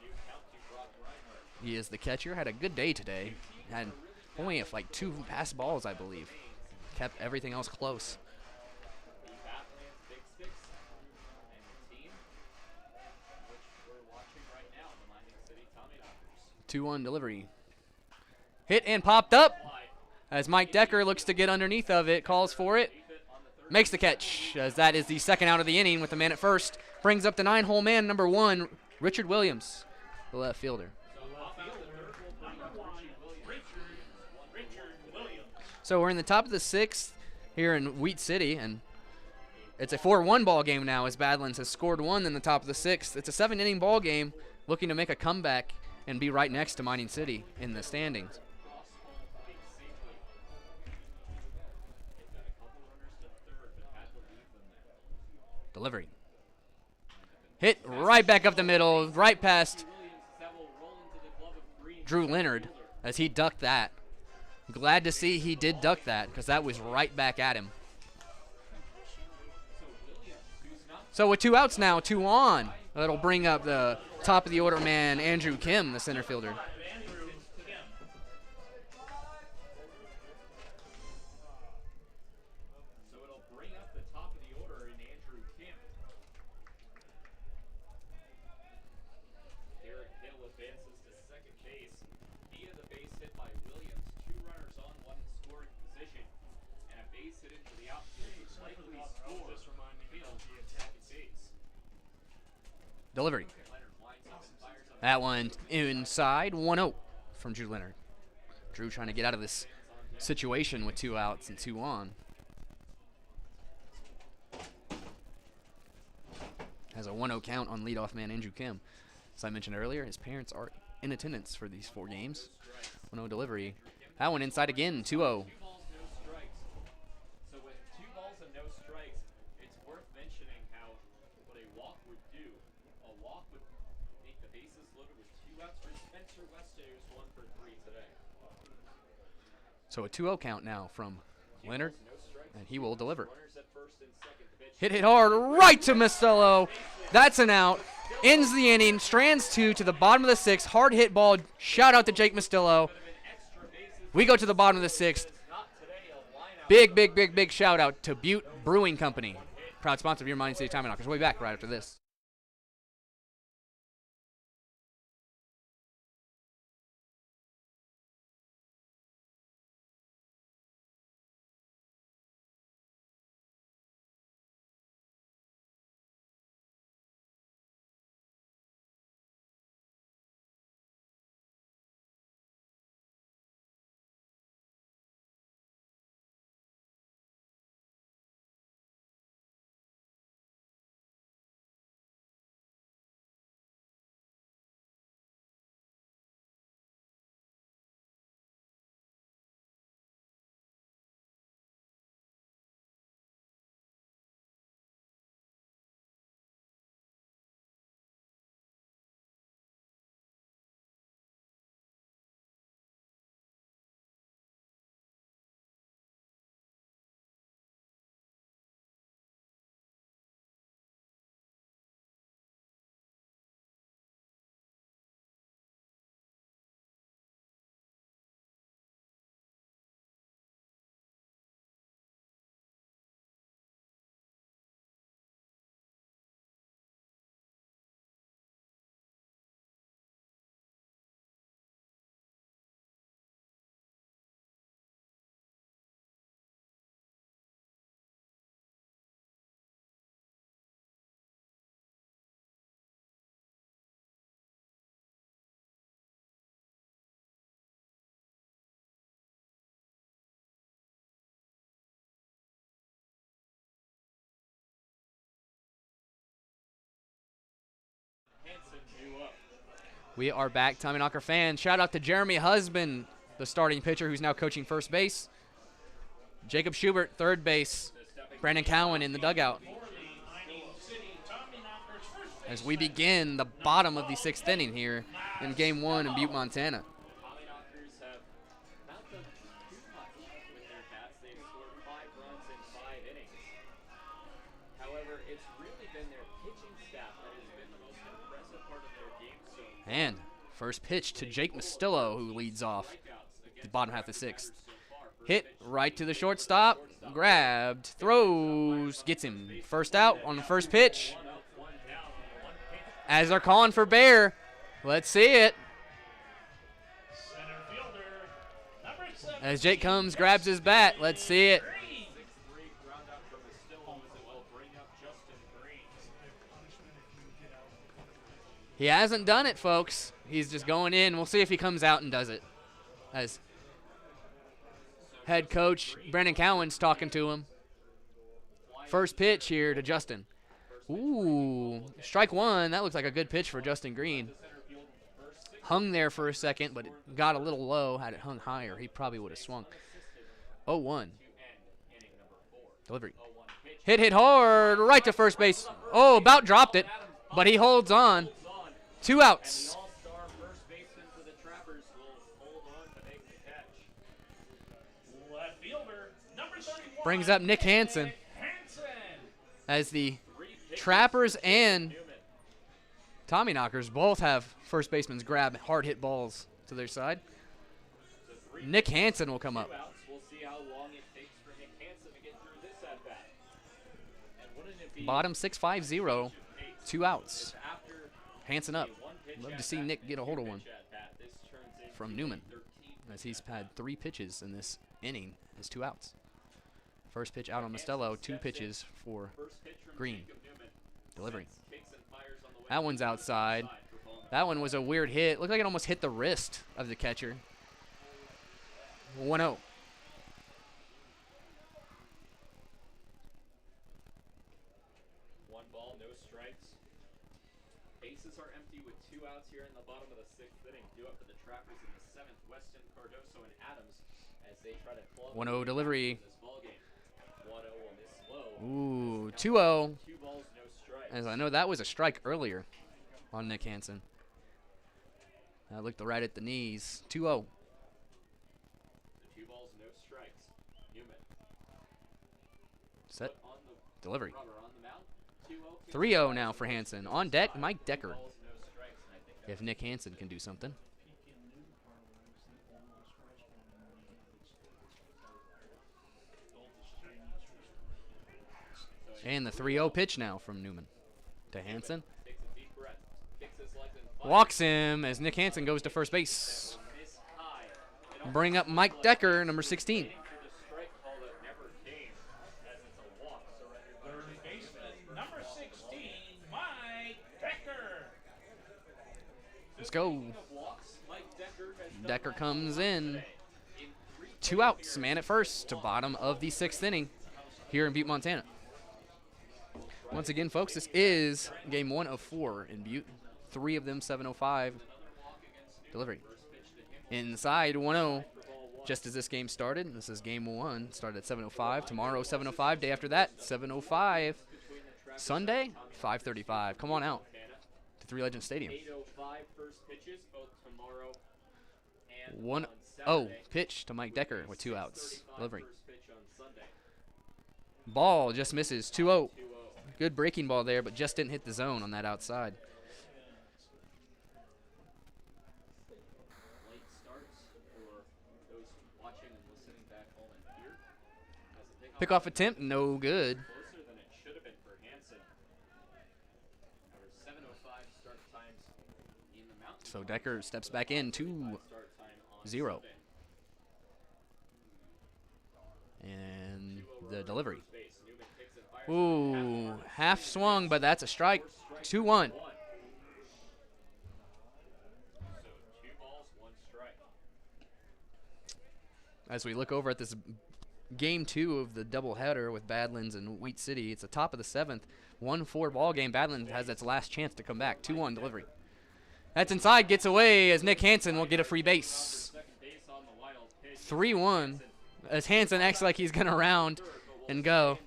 He is the catcher. Had a good day today. Had only like 2 pass balls, I believe. Kept everything else close. The Badlands Big Sticks and the team, which we're watching right now, the Mining City Tommyknockers. 2-1 delivery. Hit and popped up as Mike Decker looks to get underneath of it, calls for it. Makes the catch, as that is the second out of the inning with the man at first. Brings up the 9-hole man, number 1, Richard Williams, the left fielder. So we're in the top of the 6th here in Wheat City, and it's a 4-1 ball game now as Badlands has scored 1 in the top of the 6th. It's a 7-inning ball game, looking to make a comeback and be right next to Mining City in the standings. Delivery. Hit right back up the middle, right past Drew Leonard as he ducked that. Glad to see he did duck that because that was right back at him. So with 2 outs now, 2 on. That'll bring up the top of the order man, Andrew Kim, the center fielder. Delivery. That one inside, 1-0 from Drew Leonard. Drew trying to get out of this situation with 2 outs and 2 on. Has a 1-0 count on leadoff man Andrew Kim. As I mentioned earlier, his parents are in attendance for these 4 games. 1-0 delivery. That one inside again, 2-0. So a 2-0 count now from Leonard, and he will deliver. Hit hard right to Costello. That's an out. Ends the inning. Strands 2 to the bottom of the 6th. Hard hit ball. Shout out to Jake Costello. We go to the bottom of the 6th. Big shout out to Butte Brewing Company. Proud sponsor of your Mining City Tommyknockers. We'll be back right after this. Hanson due up. We are back, Tommyknocker fans. Shout out to Jeremy Husband, the starting pitcher who's now coaching first base. Jacob Schubert, third base. Brandon Cowan in the dugout. As we begin the bottom of the 6th inning here in Game 1 in Butte, Montana. Tommyknockers have not done too much with their bats. They've scored 5 runs in 5 innings. However, it's really been their pitching staff that has been the most impressive part of their game so far. And first pitch to Jake Mastillo, who leads off the bottom half of the 6th. Hit right to the shortstop, grabbed, throws, gets him. First out on the first pitch. As they're calling for Bear, let's see it. As Jake comes, grabs his bat, let's see it. He hasn't done it, folks. He's just going in. We'll see if he comes out and does it. As head coach Brandon Cowan's talking to him. First pitch here to Justin. Ooh, strike one. That looks like a good pitch for Justin Green. Hung there for a second, but it got a little low. Had it hung higher, he probably would have swung. 0-1. Delivery. Hit hard, right to first base. Oh, about dropped it, but he holds on. 2 outs. Brings up Nick Hansen as the Trappers and Tommyknockers both have first baseman's grab hard hit balls to their side. Nick Hansen will come up. Bottom 6-5-0, 2 outs. Hansen up. Love to see Nick get a hold of one from Newman, as he's had 3 pitches in this inning as 2 outs. First pitch out on Mastillo, 2 pitches for Green. Delivery. That one's outside. That one was a weird hit. Looked like it almost hit the wrist of the catcher. 1-0. 1 ball, no strikes. Bases are empty with 2 outs here in the bottom of the 6th inning. Due up for the Trappers in the 7th, Weston, Cardoso, and Adams as they try to club 1-0 delivery. this ball game. 1-0 on this slow. Ooh, 2-0. 2 balls, no strikes. As I know that was a strike earlier on Nick Hansen. That looked right at the knees. 2-0. 2 balls, no strikes. Newman. Set. On the Delivery. rubber on the mound. 2-0. 3-0 now for Hansen. On deck, Mike Decker. 2 balls, no strikes, and I think If Nick Hansen can do something. And the 3-0 pitch now from Newman to Hansen. takes a deep breath, kicks his legs and fires. Walks him as Nick Hansen goes to first base. This high. Bring up Mike Decker, number 16. For the strike call that never came, as it's a walk. Third baseman, number 16, Mike Decker. Let's go. Of walks, Mike Decker has done Decker that comes in. in 3 2 outs, man at first to bottom of the 6th inning here in Butte, Montana. Once again, folks, this is game 1 of 4 in Butte. 3 of them 7:05 delivery. Inside 1-0, just as this game started. This is game 1, started at 7:05. Tomorrow 7:05. Day after that 7:05. Sunday 5:35. Come on out to Three Legends Stadium. 8:05 first pitches, both tomorrow and 1-0 on Saturday. pitch to Mike Decker with 2 outs. 6:35 Delivery. first pitch on Sunday. Ball just misses. 2-0. 2-0. Good breaking ball there, but just didn't hit the zone on that outside. Late starts for those watching and listening back home and here. As the Pickoff attempt, no good. closer than it should have been for Hansen. However, 7:05 start times in the mountain. So Decker steps back in 2-0. Start time on 0. Sunday. And the delivery. First base, Newman kicks and fires. Ooh, half swung, but that's a strike. 2-1. So 2 balls, 1 strike. As we look over at this game 2 of the doubleheader with Badlands and Wheat City. It's the top of the 7th. 1-4 ball game. Badlands has its last chance to come back. 2-1 delivery. That's inside, gets away as Nick Hansen will get a free base. 3-1 as Hansen acts like he's going to round and go.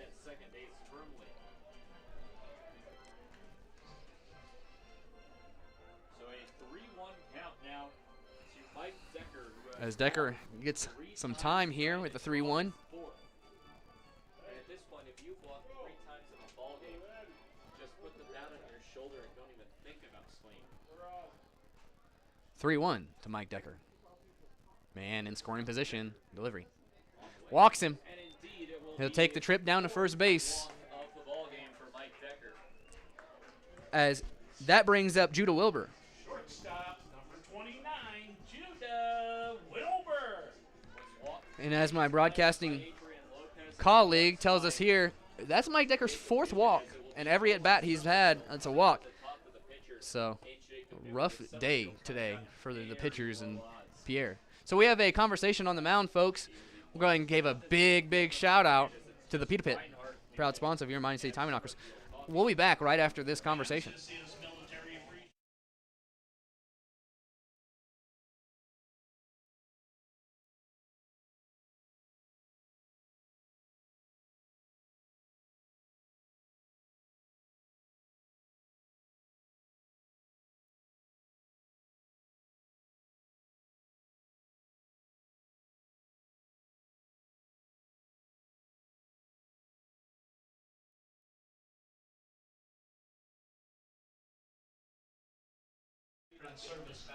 As Decker gets some time here with the 3-1. At this point, if you've walked 3 times in a ball game, just put them down on your shoulder and don't even think about swinging. 3-1 to Mike Decker. Man in scoring position. Delivery. Walks him. And indeed, it will He'll be take the trip down to first base. of the ball game for Mike Decker. As that brings up Judah Wilbur. Shortstop, number 29, Judah Wilbur. And as my broadcasting colleague tells us here, that's Mike Decker's 4th walk. And every at-bat he's had, it's a walk. So, rough day today for the pitchers and Pierre. So we have a conversation on the mound, folks. We're going to give a big shout-out to the Pita Pit, proud sponsor of your Mining City Tommyknockers. We'll be back right after this conversation. This is military appreciation.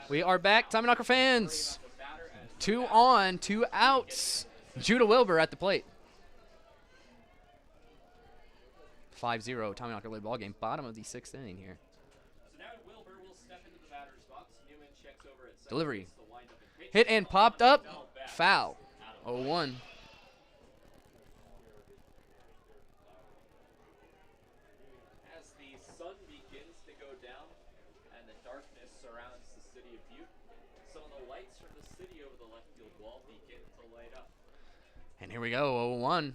We are back, Tommyknocker fans. 2 on, 2 outs. Judah Wilbur at the plate. 5-0, Tommyknocker lead ball game. Bottom of the 6th inning here. So now Wilbur will step into the batter's box. Newman checks over at second Delivery. base, the windup and pitch. Hit and popped up. Foul. 0-1. As the sun begins to go down and the darkness surrounds the city of Butte, some of the lights from the city over the left field wall begin to light up. And here we go, 0-1.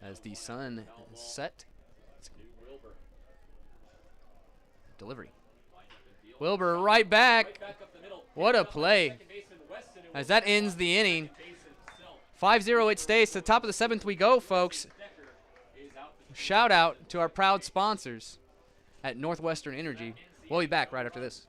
As the sun is set. To Wilbur. Delivery. Windup and deal. Wilbur right back. Right back up the middle. What a Picked up by play. second baseman Weston, who As was that out ends the inning. second base himself. 5-0 it stays. To the top of the 7th we go, folks. Decker is out for the Shout out to our proud sponsors at Northwestern Energy. We'll be back right after this.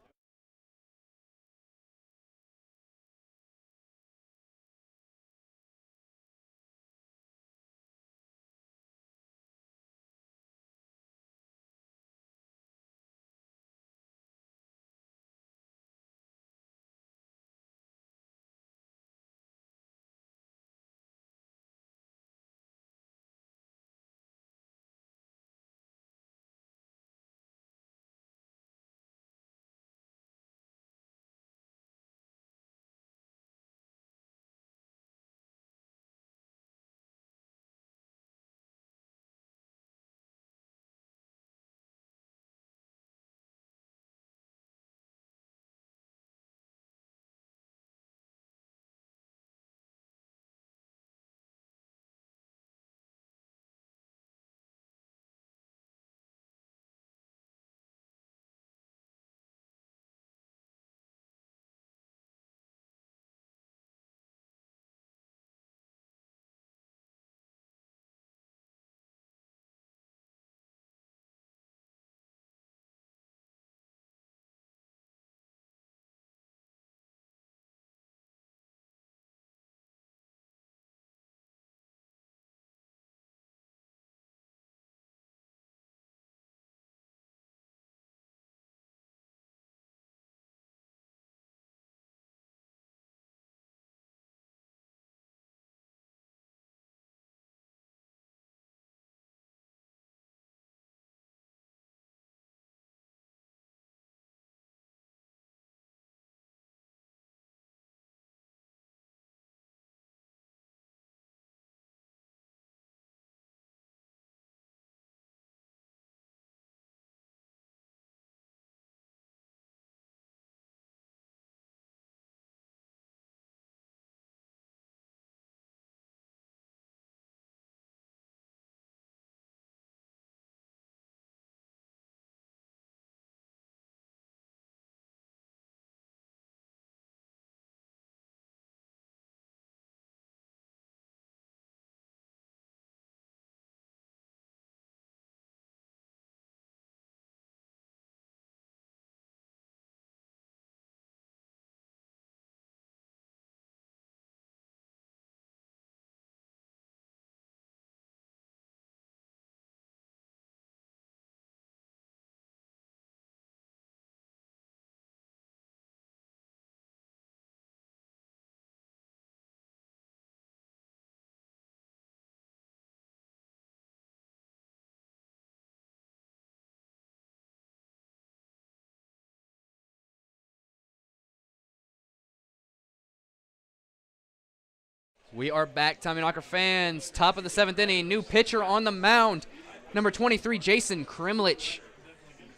We are back, Tommyknocker fans. Top of the 7th inning. New pitcher on the mound. Number 23, Jason Krimlich,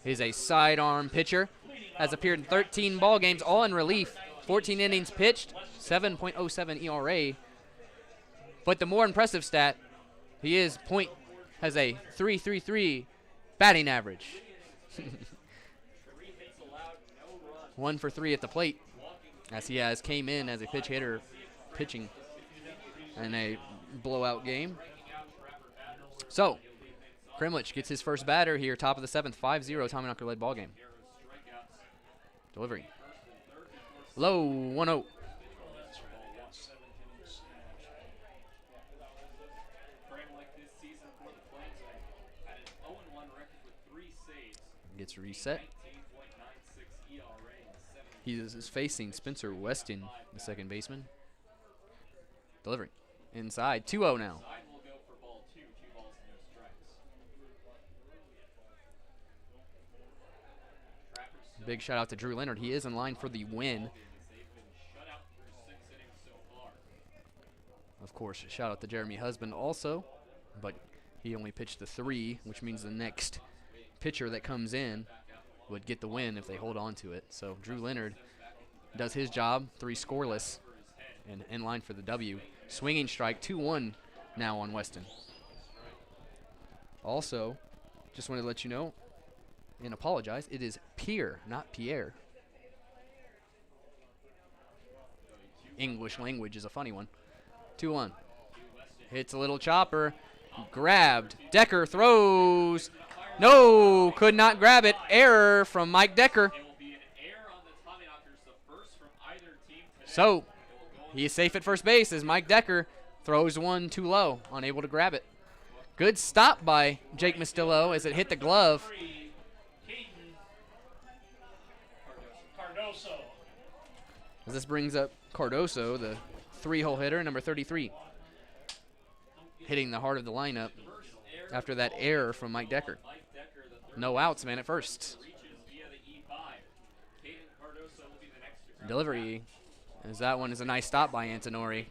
is a sidearm pitcher. Has appeared in 13 ball games, all in relief. 14 innings pitched, 7.07 ERA. But the more impressive stat, has a .333 batting average. 1 for 3 at the plate, as he came in as a pinch hitter pitching in a blowout game. So, Krimlich gets his first batter here, top of the 7th, 5-0, Tommyknocker led ball game. Delivery. Low, 1-0. Gets reset. He is facing Spencer Weston, the second baseman. Delivery. Inside, 2-0 now. Big shout out to Drew Leonard. He is in line for the win. Of course, shout out to Jeremy Husband also, but he only pitched the 3, which means the next pitcher that comes in would get the win if they hold on to it. So Drew Leonard does his job, 3 scoreless, and in line for the W. Swinging strike, 2-1 now on Weston. Also, just wanted to let you know and apologize, it is Pierre, not Pierre. English language is a funny one. 2-1. Hits a little chopper. Grabbed. Decker throws. No, could not grab it. Error from Mike Decker. So, he is safe at first base as Mike Decker throws one too low, unable to grab it. Good stop by Jake Mastillo as it hit the glove. As this brings up Cardoso, the 3-hole hitter, number 33, hitting the heart of the lineup after that error from Mike Decker. No outs, man, at first. Delivery, as that one is a nice stop by Antonori.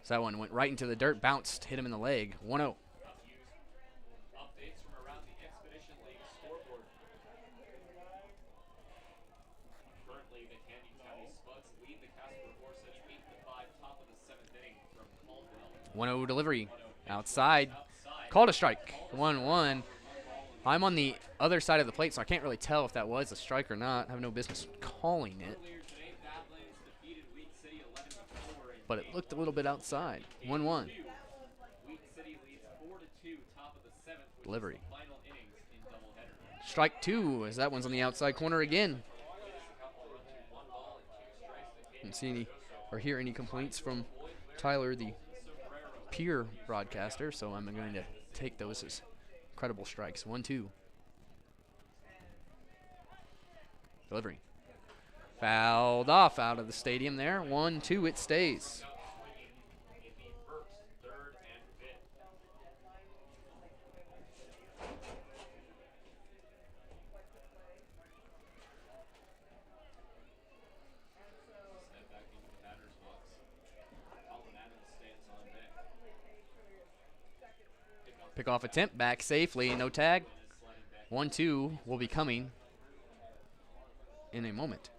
So that one went right into the dirt, bounced, hit him in the leg. 1-0. Delivery outside, called a strike. 1-1. I'm on the other side of the plate, so I can't really tell if that was a strike or not. I have no business calling it, but it looked a little bit outside. 1-1. Delivery. Strike 2, as that one's on the outside corner again. Didn't see any or hear any complaints from Tyler, the Pierre broadcaster, so I'm going to take those as credible strikes. 1-2. Delivery. Fouled off out of the stadium there. 1-2, it stays. Pick-off attempt, back safely, no tag. 1-2 will be coming in a moment.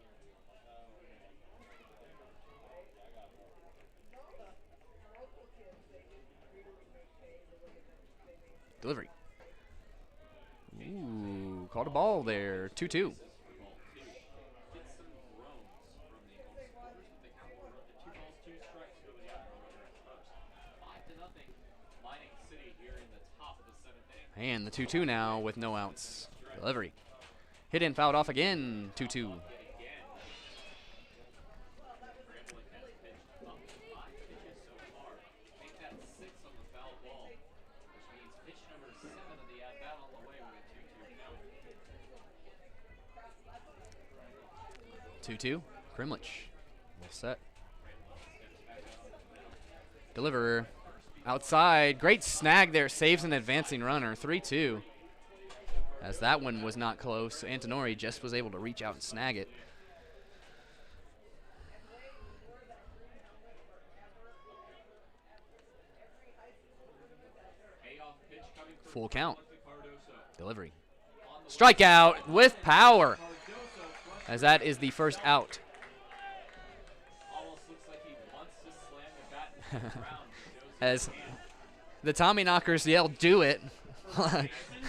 Delivery. Ooh, caught a ball there. 2-2. And the 2-2 now with no outs. Delivery. Hit in, fouled off again. 2-2. Krimlich. Well set. Deliver. Outside, great snag there, saves an advancing runner, 3-2. As that one was not close, Antonori just was able to reach out and snag it. Full count. Delivery. Strikeout with power, as that is the first out. Almost looks like he wants to slam the bat into the ground. As the Tommyknockers yelled, "Do it,"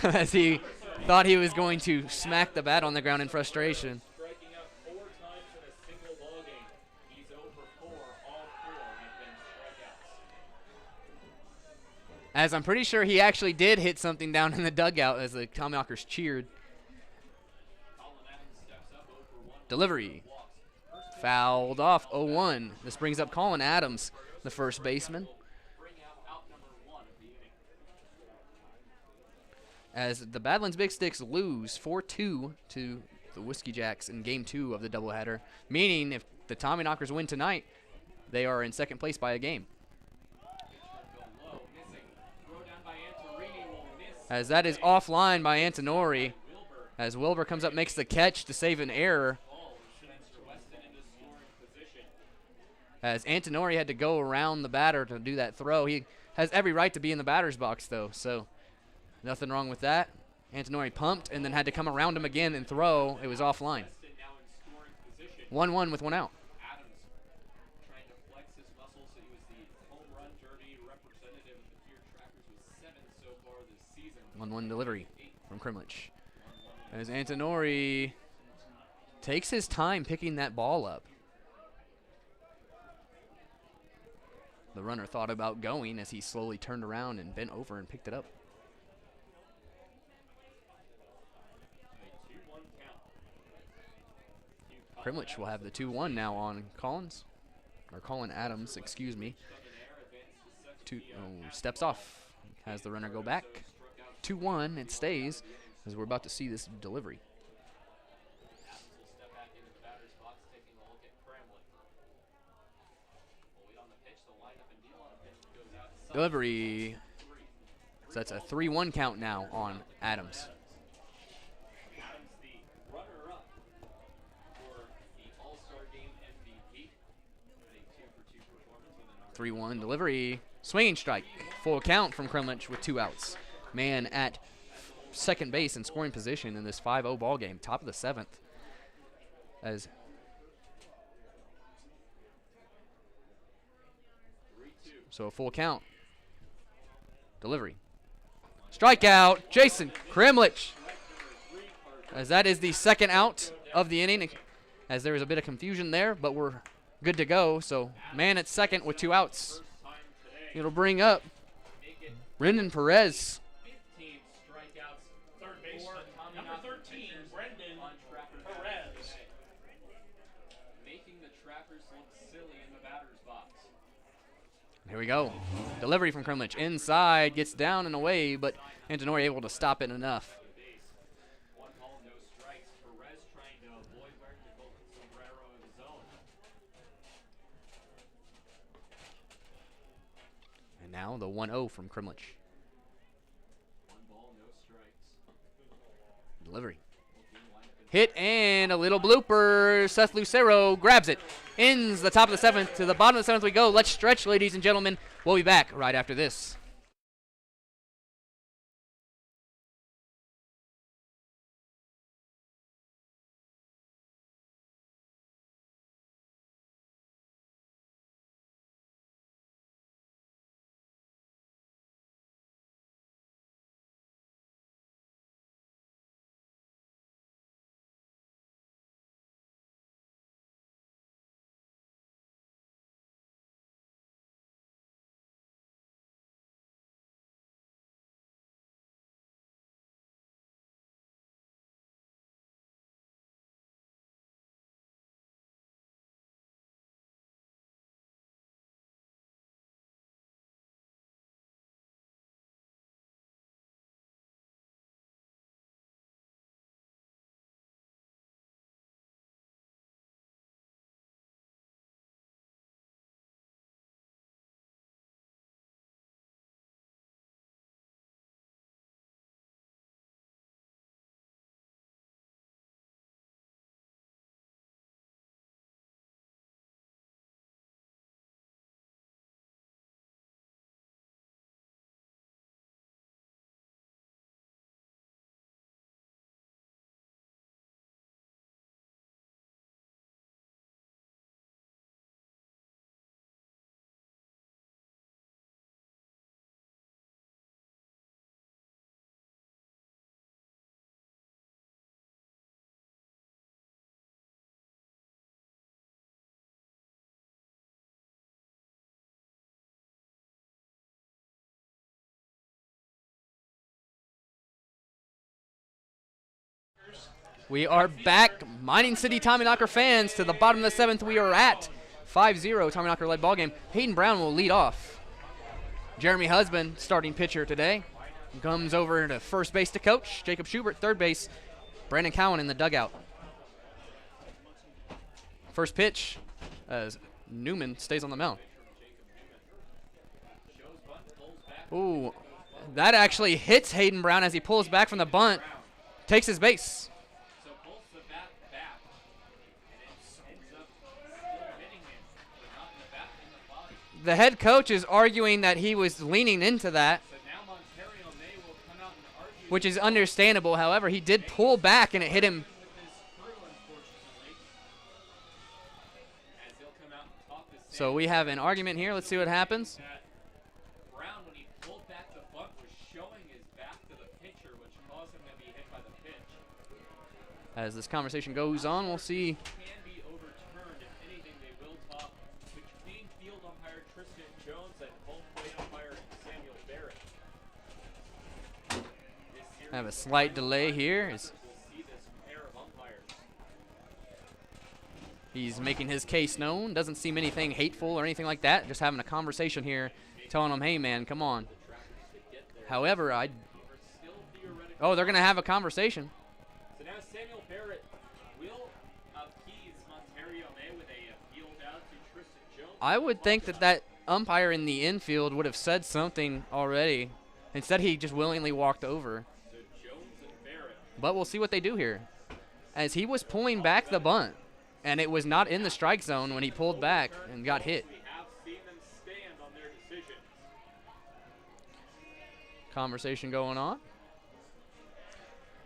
as he thought he was going to smack the bat on the ground in frustration. Striking out 4 times in a single ball game. He's 0 for 4. All 4 have been strikeouts. As I'm pretty sure he actually did hit something down in the dugout as the Tommyknockers cheered. Colin Adams steps up 0 for 1. Delivery. Fouled off, 0-1. This brings up Colin Adams, the first baseman. Bring out number 1 of the inning. As the Badlands Big Sticks lose 4-2 to the Whiskey Jacks in Game 2 of the doubleheader, meaning if the Tommyknockers win tonight, they are in second place by a game. Low, missing. Throw down by Antorini will miss. As that is offline by Antonori, as Wilbur comes up, makes the catch to save an error. Ball sends Weston into scoring position. As Antonori had to go around the batter to do that throw. He has every right to be in the batter's box, though, so nothing wrong with that. Antonori pumped and then had to come around him again and throw. It was offline. Weston now in scoring position. 1-1 with 1 out. Adams trying to flex his muscles. He was the home run derby representative of the Pierre Trappers with 7 so far this season. 1-1 delivery from Krimlich. As Antonori takes his time picking that ball up. The runner thought about going as he slowly turned around and bent over and picked it up. A 2-1 count. Krimlich will have the 2-1 now on Collins. Or Colin Adams, excuse me. Steps off. Has the runner go back. 2-1, it stays, as we're about to see this delivery. Adams will step back into the batter's box, taking a look at Cramlett. We'll wait on the pitch. The lineup and deal on a pitch that goes outside. Delivery. So that's a 3-1 count now on Adams. Adams, the runner-up for the All-Star Game MVP. A 2-for-2 performance with an 3-1 delivery. Swinging strike. Full count from Kremlich with 2 outs. Man at second base in scoring position in this 5-0 ball game. Top of the 7th. As 3-2. so a full count. Delivery. Strikeout. Jason Kremlich. As that is the second out of the inning. As there was a bit of confusion there, but we're good to go. So man at second with 2 outs. It'll bring up Brendan Perez. 15 strikeouts. Third baseman, number 13, Brendan Perez. Making the Trappers look silly in the batter's box. Here we go. Delivery from Kremlich. Inside, gets down and away, but Antonori able to stop it enough. Base. 1 ball, no strikes. Perez trying to avoid wearing the golden sombrero of his own. And now the 1-0 from Kremlich. 1 ball, no strikes. Delivery. Hit and a little blooper. Seth Lucero grabs it. Ends the top of the 7th. To the bottom of the 7th we go. Let's stretch, ladies and gentlemen. We'll be back right after this. We are back, Mining City Tommyknocker fans, to the bottom of the 7th. We are at 5-0, Tommyknocker led ball game. Hayden Brown will lead off. Jeremy Husband, starting pitcher today, comes over to first base to coach. Jacob Schubert, third base. Brandon Cowan in the dugout. First pitch as Newman stays on the mound. Ooh, that actually hits Hayden Brown as he pulls back from the bunt, takes his base. The head coach is arguing that he was leaning into that, which is understandable. However, he did pull back and it hit him. So we have an argument here. Let's see what happens. Brown, when he pulled back the bunt, was showing his back to the pitcher, which caused him to be hit by the pitch. As this conversation goes on, we'll see. Can be overturned. If anything, they will talk between field umpire Tristan Jones and home plate umpire Samuel Barrett. I have a slight delay here. We'll see this pair of umpires. He's making his case known. Doesn't seem anything hateful or anything like that. Just having a conversation here, telling him, hey, man, come on. However, oh, they're going to have a conversation. So now Samuel Barrett will appease Montario May with a field out to Tristan Jones. I would think that that umpire in the infield would have said something already. Instead, he just willingly walked over. So Jones and Barrett. But we'll see what they do here. As he was pulling back the bunt, and it was not in the strike zone when he pulled back and got hit. We have seen them stand on their decisions. Conversation going on.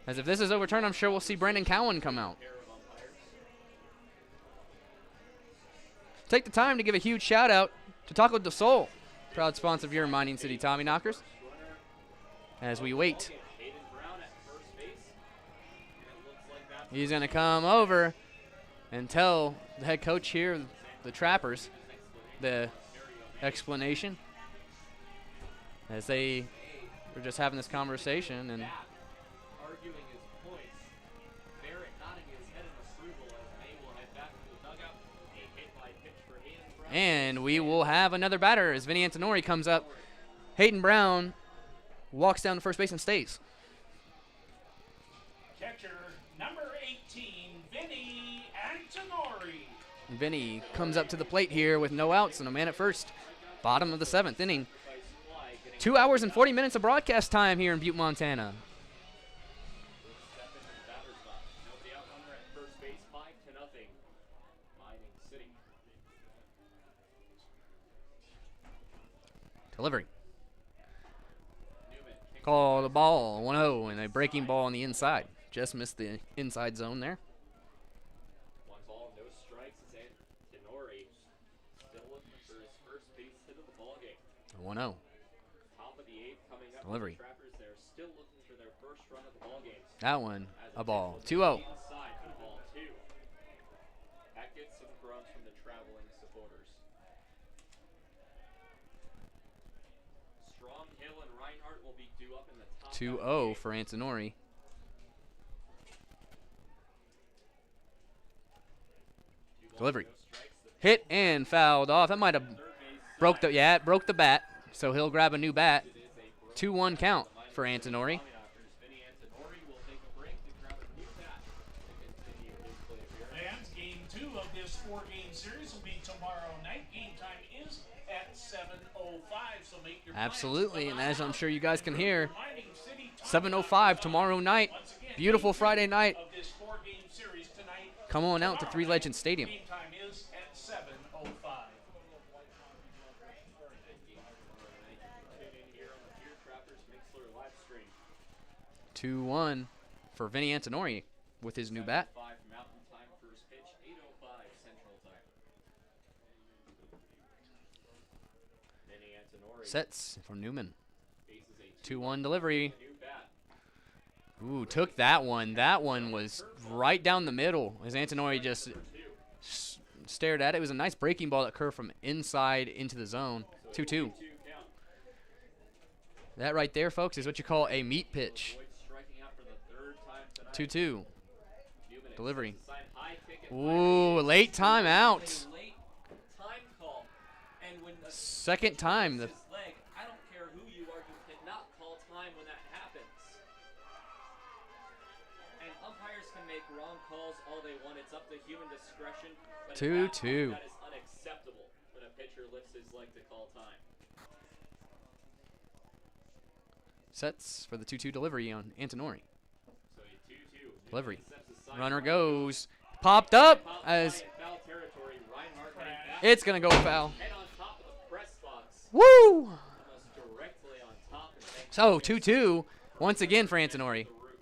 As if this is overturned, I'm sure we'll see Brandon Cowan come out. Take the time to give a huge shout out to Taco del Sol, proud sponsor of your Mining City Tommyknockers. As we wait, he's going to come over and tell the head coach here, the Trappers, the explanation. As they were just having this conversation and arguing his points. Barrett nodding his head in approval as May will head back to the dugout. A hit by pitch for Hayden Brown. and we will have another batter as Vinny Antonori comes up. Hayden Brown walks down to first base and stays. Catcher number 18, Vinny Antonori. Vinny comes up to the plate here with no outs and a man at first. Bottom of the 7th inning. 2 hours and 40 minutes of broadcast time here in Butte, Montana. Nobody out runner at first base, 5-0. Mining City. Delivery. Newman kicks Call the ball, 1-0, and a breaking ball on the inside. Just missed the inside zone there. 1 ball, no strikes. It's Antonori still looking for his first base hit of the ball game. 1-0. Top of the 8th coming up. Delivery. The Trappers, they're still looking for their first run of the ball game. That one, As a ball. pitch 2-0. inside for ball 2. That gets some grunts from the traveling supporters. Strong, Hill, and Reinhardt will be due up in the top. 2-0 for Antonori. Delivery. Hit and fouled off. That might have broke the, yeah, it broke the bat. So he'll grab a new bat. 2-1 count for Antonori. Vinny Antonori will take a break to grab a new bat to continue his play appearance. And game 2 of this 4-game series will be tomorrow night. Game time is at 7:05. So make your Absolutely, and plans. as I'm sure you guys can hear, Mining City 7:05 tomorrow night. Once again, Beautiful game Friday 2 night. of this 4-game series tonight. Come on out to Tomorrow Three night, Legends Stadium. Game time is at 7:05. Tune in here on the Pierre Trappers Mixlr live stream. 2-1 for Vinny Antonori with his new bat. 5 Mountain Time first pitch, 8:05 Central Time. Vinny Antonori Sets from Newman. faces a 2-1 delivery. new bat. Ooh, took that one. That one was right down the middle as Antonori just stared at it. It was a nice breaking ball that curved from inside into the zone. 2-2. 2 count. That right there, folks, is what you call a meat pitch. Boyd striking out for the 3rd time tonight. 2-2. Delivery. Sign high ticket Ooh, late timeout. a late time call. And when a Second time. his leg, I don't care who you are, you cannot call time when that happens. And umpires can make wrong calls all they want. It's up to human discretion. But 2-2. that is unacceptable when a pitcher lifts his leg to call time. Sets for the 2-2 delivery on Antonori. So a 2-2. Delivery. Steps aside. Runner goes. Popped up as Foul territory. Reinhardt getting back. it's going to go foul. Head on top of the press box. Woo! Almost directly on top. And thanks So to 2-2 once again for Antonori. the roof.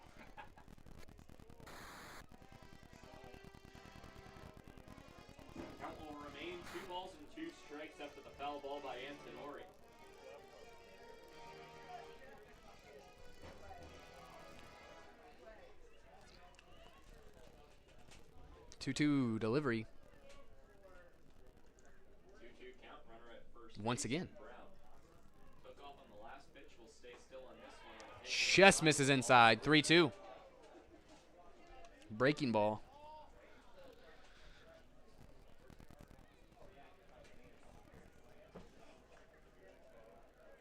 Count will remain 2 balls and 2 strikes after the foul ball by Antonori. Two delivery 2-2 count. Runner at first. once again. Brown took off on the last pitch. Will stay still on this one. Just misses inside. 3-2. Breaking ball.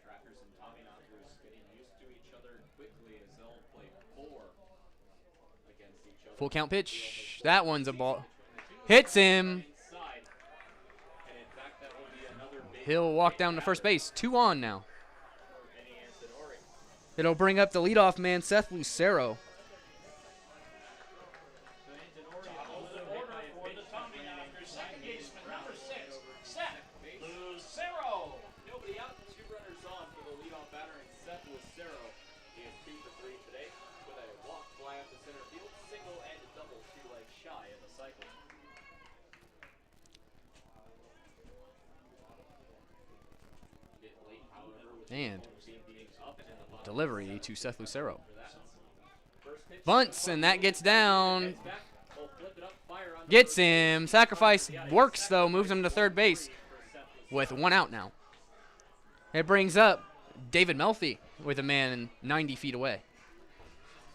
Trackers and Tommyknockers getting used to each other quickly as they'll play 4 against each other. Full count pitch. That one's a ball. Hits him. Inside. And in fact, that will be another big He'll walk down to first base. 2 on now. Vinny Antonori. It'll bring up the leadoff man, Seth Lucero. So Antonori Top of the also hit order by a for pitch the from Brandon Tommyknockers. Second Brandon baseman, Brown. number 6, Seth Lucero. Nobody out, 2 runners on for the leadoff batter and Seth Lucero. He is 2 for 3 today with a walk fly up the center field, single and a double, 2 legs shy of the cycle. Bit late, however, with And the team being up and in the bottom delivery to Seth Lucero. for that. First pitch, Bunts, and that gets down. gets back, will flip it up, fire on the Gets first him. Sacrifice works, though. Moves him to third base for Seth Lucero. with 1 out now. It brings up David Melfi with a man 90 feet away.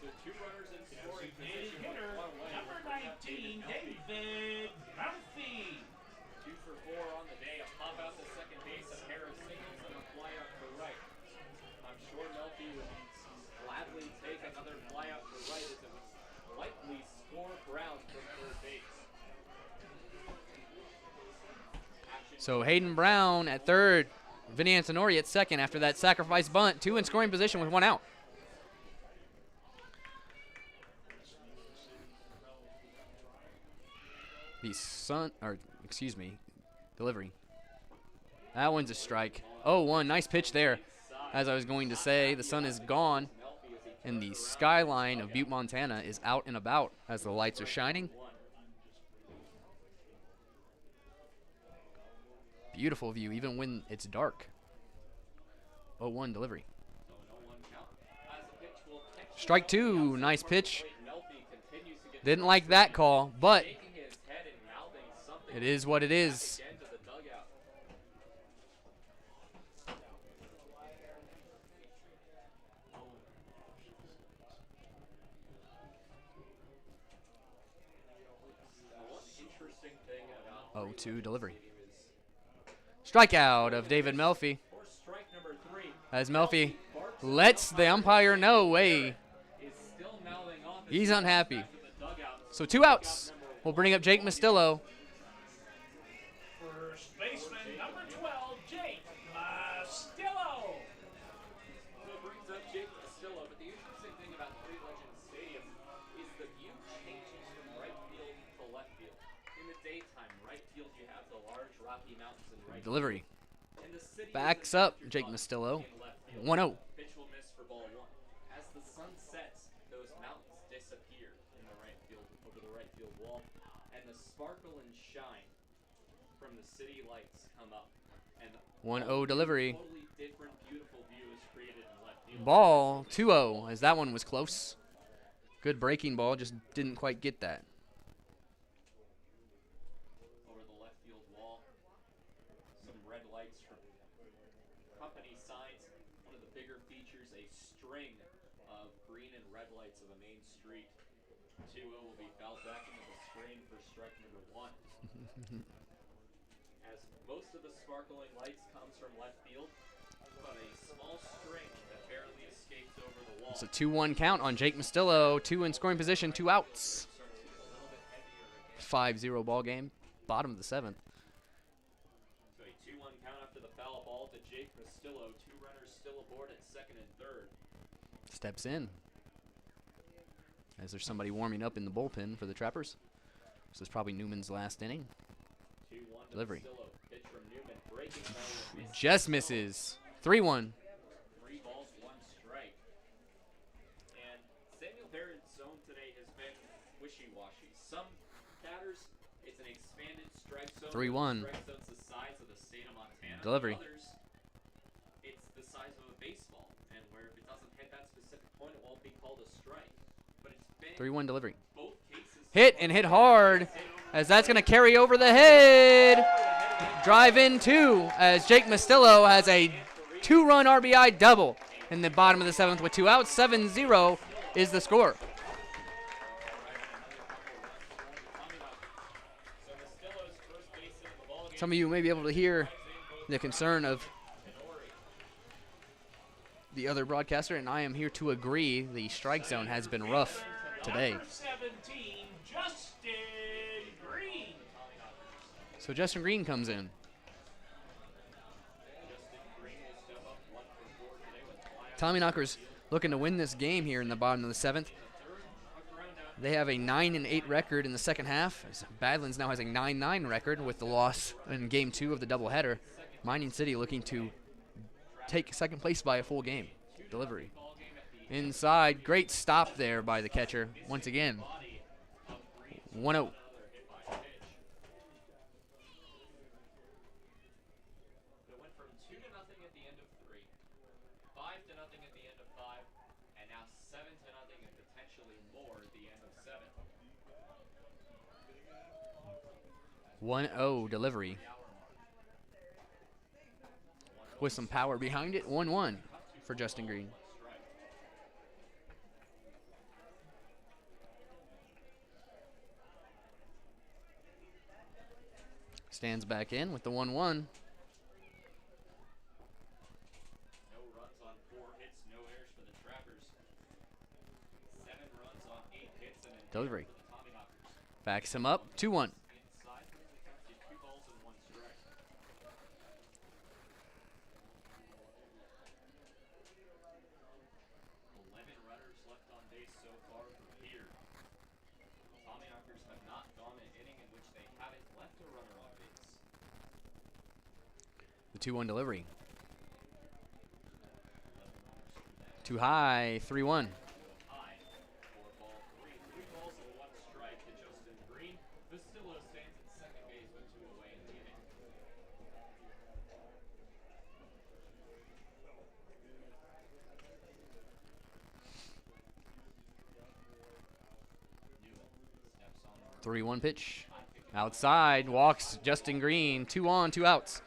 So 2 runners in scoring Designated position, hitter, one away. number 19, David Murphy. 2 for 4 on the day. A pop out to second base, a pair of singles, and a fly out to right. I'm sure Melfi would gladly take another fly out to right as it would likely score Brown from third base. Action So Hayden Brown at third. Vinny Antonori at second after that sacrifice bunt. 2 in scoring position with 1 out. Delivery. That one's a strike. 0-1, nice pitch there. As I was going to say, the sun is gone, and the skyline of Butte, Montana is out and about as the lights are shining. Beautiful view, even when it's dark. 0-1 delivery. so an 0-1 count. As the pitch will catch Strike 2, nice pitch. Melfi continues to get Didn't like that call, but shaking his head and mouthing something it is what it is. again to the dugout. One interesting thing about 0-2 delivery. Strikeout of David Melfi course strike number 3 as Melfi lets the umpire know, hey, is still mouthing off. he's unhappy. To the dugout. So 2 outs. We'll bring up Jake Mastillo. First baseman, number 12, Jake Mastillo. So it brings up Jake Castillo, but the interesting thing about Three Legends Stadium is the view changes from right field to left field. In the daytime, right field you have the large Rocky Mountains and right Delivery. field. In the city, Backs is a up country Jake club Mastillo. in left field. 1-0. Pitch will miss for ball 1. As the sun sets, those mountains disappear in the right field over the right field wall, and the sparkle and shine from the city lights come up. And 1-0 delivery. totally different, beautiful view is created in left field. Ball 2-0 as that one was close. Good breaking ball, just didn't quite get that. Over the left field wall, some red lights from company signs. One of the bigger features, a string of green and red lights of a main street. 2-0 will be fouled back into the screen for strike number 1. As most of the sparkling lights comes from left field, but a small string that barely escapes over the wall. It's a 2-1 count on Jake Mastillo. 2 in scoring position, 2 outs. 5-0 ball game. Bottom of the 7th. So a 2-1 count after the foul ball to Jake Mastillo. 2 runners still aboard at second and third. Steps in. As there's somebody warming up in the bullpen for the Trappers. This is probably Newman's last inning. 2-1 Delivery. Mastillo. Pitch from Newman. Breaking ball. Just misses. 3-1. 3 balls, 1 strike. And Samuel Barrett's zone today has been wishy-washy. Some batters, it's an expanded strike zone. 3-1. Strike zone's the size of the state of Montana. Delivery. Others, it's the size of a baseball. And where if it doesn't hit that specific point, it won't be called a strike. But it's been 3-1 delivery. both cases. Hit and hit hard as that's going to carry over the head. Drive in 2 as Jake Mastillo has a 2-run RBI double in the bottom of the 7th with 2 outs. 7-0 is the score. Some of you may be able to hear the concern of the other broadcaster, and I am here to agree. The strike zone has been rough today. Number 17, Justin Green. So Justin Green comes in. Tommyknockers looking to win this game here in the bottom of the 7th. They have a 9-8 record in the second half. Badlands now has a 9-9 record with the loss in Game 2 of the doubleheader. Mining City looking to take second place by a full game. Delivery. Inside, great stop there by the catcher. Once again, 1-0. One 1-0 delivery. With some power behind it, 1-1 for Justin Green. Stands back in with the 1-1. No runs on 4 hits, no errors for the Trappers. 7 runs on 8 hits and an Delivery. error for the Tommyknockers. Backs him up, 2-1. Inside, did 2 balls and 1 strike. 11 runners left on base so far for Pierre. Tommyknockers have not gone an inning in which they haven't left a runner on base. The 2-1 delivery. Too high, 3-1. High. 4 ball 3. 3 balls and 1 strike to Justin Green. Vastillo stands at second base with 2 away in the inning. Newman steps on 3-1 pitch. Outside, walks Justin Green. 2 on, 2 outs.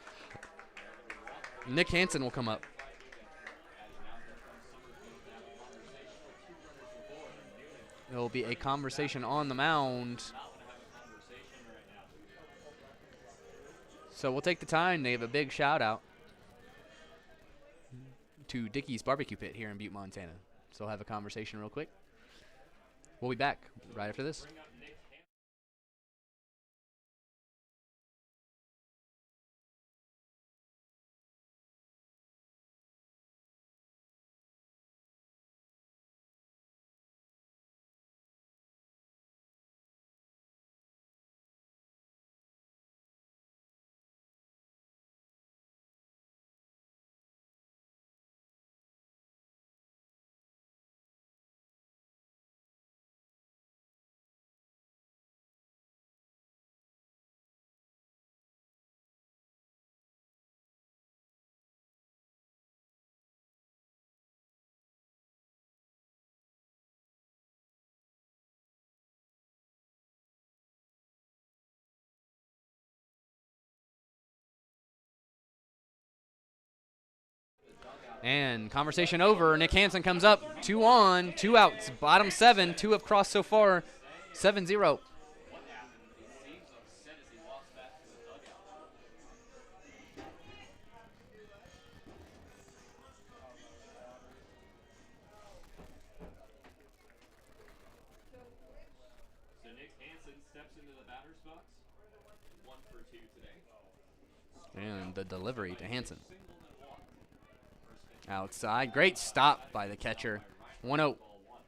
Nick Hansen will come up. There will be a conversation on the mound. So we'll take the time to give a big shout out to Dickie's Barbecue Pit here in Butte, Montana. So we'll have a conversation real quick. We'll be back right after this. And conversation over. Nick Hansen comes up. 2 on, 2 outs. Bottom 7. 2 have crossed so far 7-0. What happened, but he seems upset as he walks back to the dugout. So Nick Hansen steps into the batter's box. 1 for 2 today. And the delivery to Hansen. Singled and walked. First pitch Outside. Great stop by the catcher. 1-0. ball 1.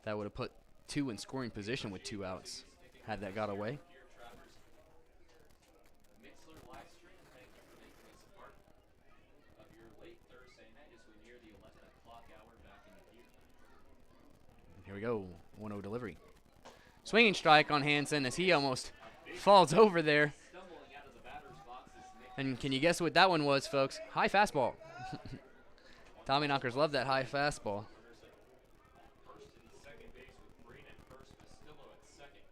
That would have put 2 in scoring position with 2 outs had that got away. Pierre Trappers. Mixlr live stream. Thank you for making us part of your late Thursday night as we near the 11 o'clock hour back in here. Here we go. 1-0 delivery. Swinging strike on Hansen as he almost falls over there. Stumbling out of the batter's box is Nick. And can you guess what that one was, folks? High fastball. Tommyknockers love that high fastball. First and second base with Green at first, Castillo at second.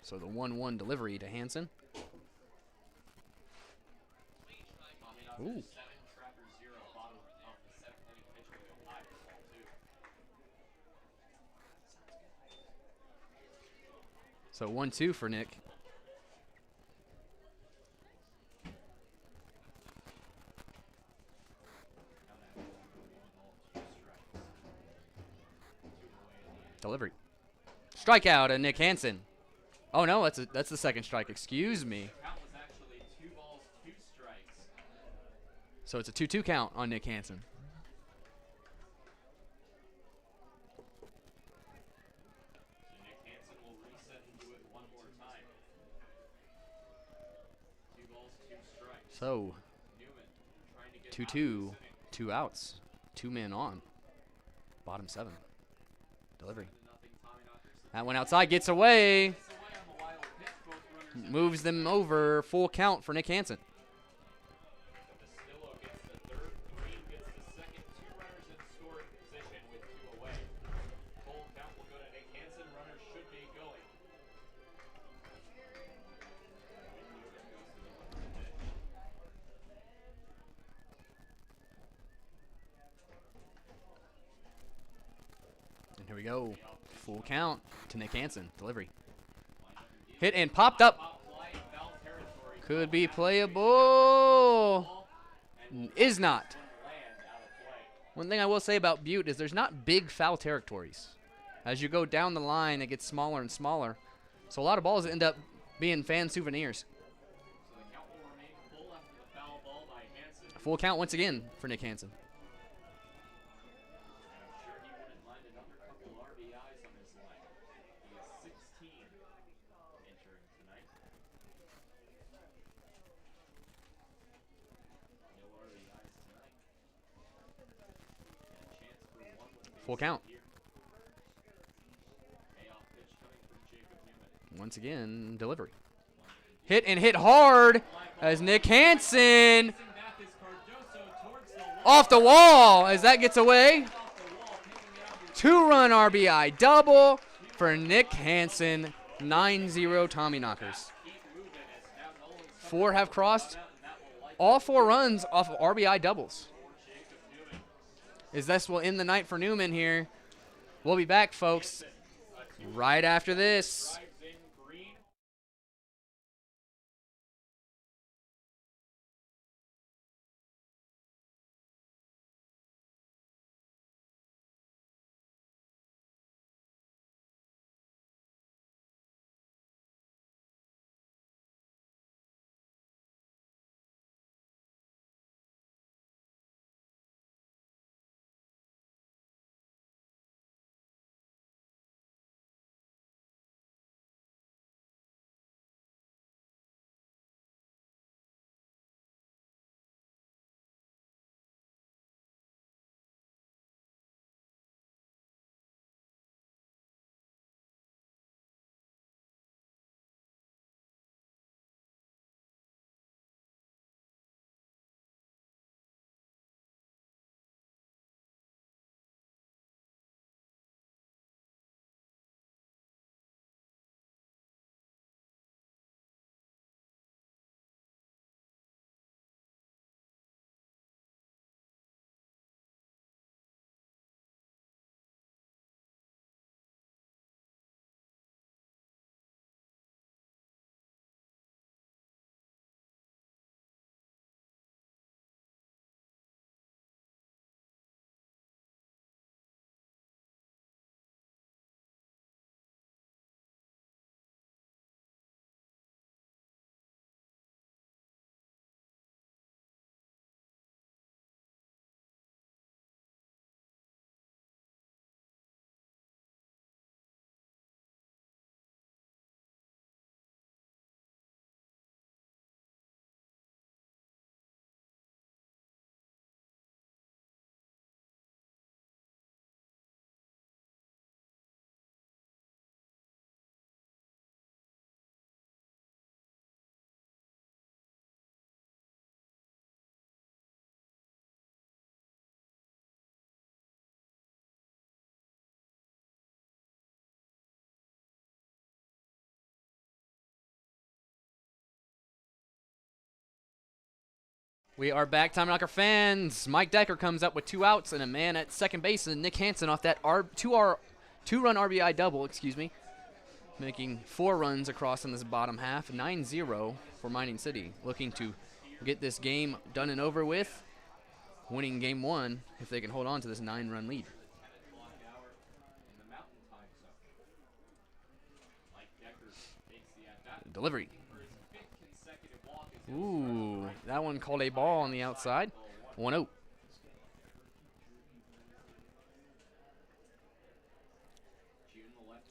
So the 1-1 delivery to Hansen. Tommyknockers Ooh. 7, Trappers 0. Bottom of the 7th inning pitch with a high for ball 2. So 1-2 for Nick. Delivery. Strikeout to Nick Hansen. Oh no, that's the second strike. Excuse me. Count was actually 2 balls, 2 strikes. So it's a 2-2 count on Nick Hansen. So Nick Hansen will reset and do it one more time. 2 balls, 2 strikes. So Newman trying to get 2-2, out of this inning. 2 outs, 2 men on. Bottom 7. Delivery. 7-0 Tommyknockers. That one outside gets away. Gets away on the wild pitch. Both runners Moves them over. Full count for Nick Hansen. Castillo gets the third, Green gets the second, 2 runners in scoring position with 2 away. Full count will go to Nick Hansen, runners should be going. Newman goes to the 1 pitch. And here we go. Full count to Nick Hansen. Delivery. Hit and popped up. Pop fly in foul territory. Could be playable. Is not. Land out of play. One thing I will say about Butte is there's not big foul territories. As you go down the line, it gets smaller and smaller. So a lot of balls end up being fan souvenirs. So the count will remain full after the foul ball by Hansen. Full count once again for Nick Hansen. I'm sure he wouldn't mind another couple RBIs on his line. He has 16 entering tonight. No RBIs tonight. And a chance for one with a Full base count. here. Payoff pitch coming from Jacob Newman. Once again, delivery. Hit and hit hard as Nick Hansen Passing back is Cardoso towards the wall. off the wall as that gets away. Off the wall, picking it up is 2-run RBI double for Nick Hansen. 9-0 Tommyknockers. keep moving as now Nolan's 4 have crossed. out, and that will likely All 4 runs off of RBI doubles. for Jacob Newman. As this will end the night for Newman here. We'll be back, folks, right after this. Drives We are back, Tommyknocker fans. Mike Decker comes up with 2 outs and a man at second base, and Nick Hansen off that two-run RBI double, making 4 runs across in this bottom half. 9-0 for Mining City, looking to get this game done and over with, winning game 1 if they can hold on to this 9-run lead. Delivery. Ooh, that one called a ball on the outside. 1-0.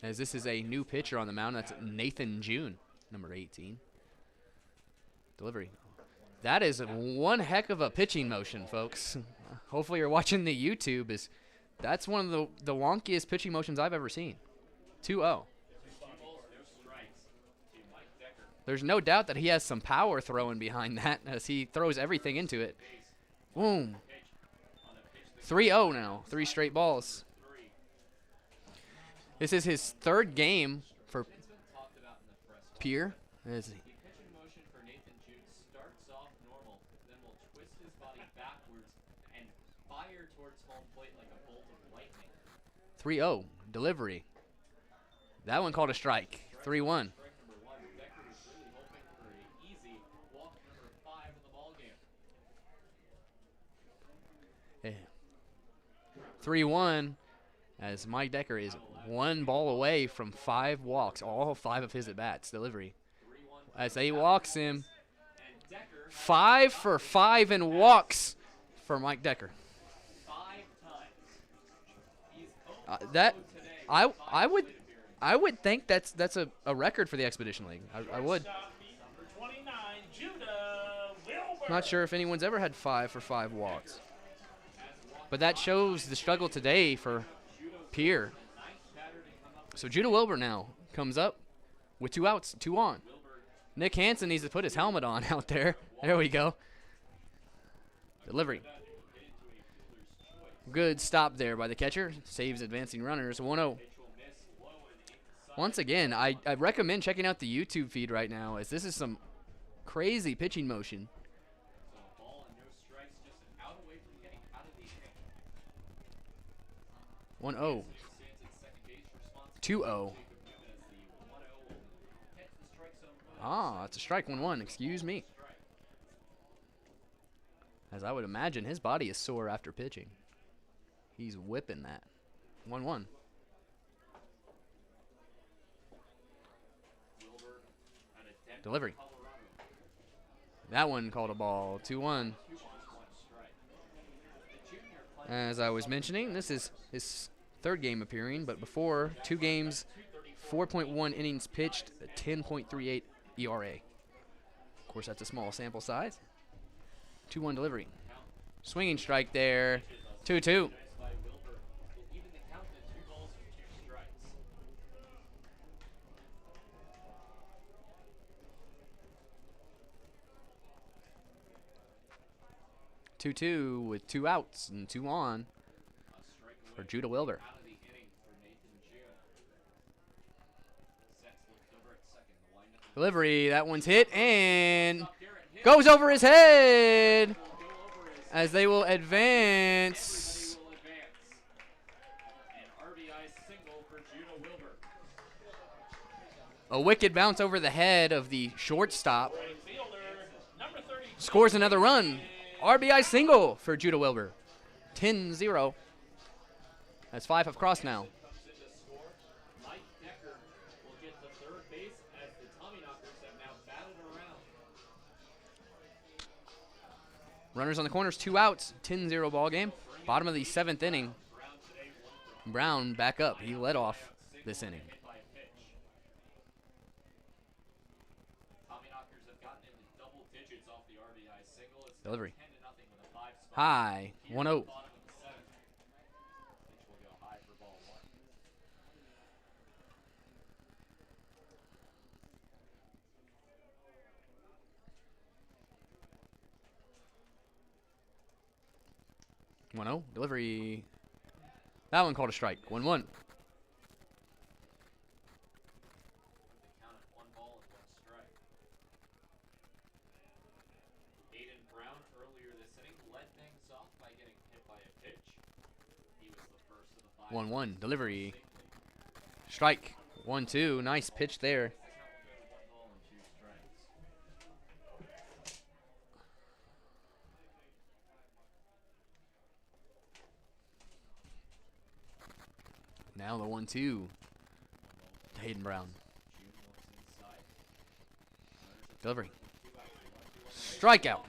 As this is a new pitcher on the mound, that's Nathan June, number 18. Delivery. That is one heck of a pitching motion, folks. Hopefully you're watching the YouTube. That's one of the wonkiest pitching motions I've ever seen. 2-0. There's no doubt that he has some power throwing behind that as he throws everything into it. Boom. 3-0 now. 3 straight balls. This is his 3rd game for Pierre. Pitching motion for Nathan June starts off normal, then will twist his body backwards and fire towards home plate like a bolt of lightning. 3-0. Delivery. That one called a strike. 3-1. 3-1 as Mike Decker is 1 ball away from 5 walks, all 5 of his at-bats. Delivery. As they walks him, 5 for 5 in walks for Mike Decker. I would think that's a record for the Expedition League. I would. Not sure if anyone's ever had 5 for 5 walks. But that shows the struggle today for Pierre. So Judah Wilbur now comes up with 2 outs, 2 on. Nick Hansen needs to put his helmet on out there. There we go. Delivery. Good stop there by the catcher. Saves advancing runners. 1-0. Once again, I recommend checking out the YouTube feed right now, as this is some crazy pitching motion. 1-0. 2-0. Ah, it's a strike. 1-1. Excuse me. As I would imagine, his body is sore after pitching. He's whipping that. 1-1. Delivery. That one called a ball. 2-1. As I was mentioning, this is his 3rd game appearing, but before 2 games, 4.1 innings pitched, a 10.38 ERA. Of course, that's a small sample size. 2-1 delivery. Swinging strike there. 2-2. With 2 outs and 2 on for Judah Wilbur. Delivery, that one's hit and goes over his head as they will advance. A wicked bounce over the head of the shortstop. Scores another run. RBI single for Judah Wilbur. 10-0. That's 5 have crossed now. Mike Decker will get the 3rd base as the Tommyknockers have now batted around. Runners on the corners, 2 outs. 10-0 ball game. Bottom of the 7th inning. Brown back up. He led off this inning. Tommyknockers have gotten into double digits off the RBI single. Delivery. High. 1-0. Delivery. That one called a strike. 1-1. Brown earlier 1-1. Delivery. Strike. 1-2. Nice pitch there. Now the 1-2 to Hayden Brown. Delivery. Strikeout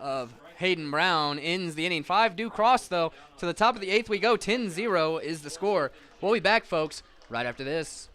of Hayden Brown ends the inning. 5 do cross, though. To the top of the 8th we go. 10-0 is the score. We'll be back, folks, right after this.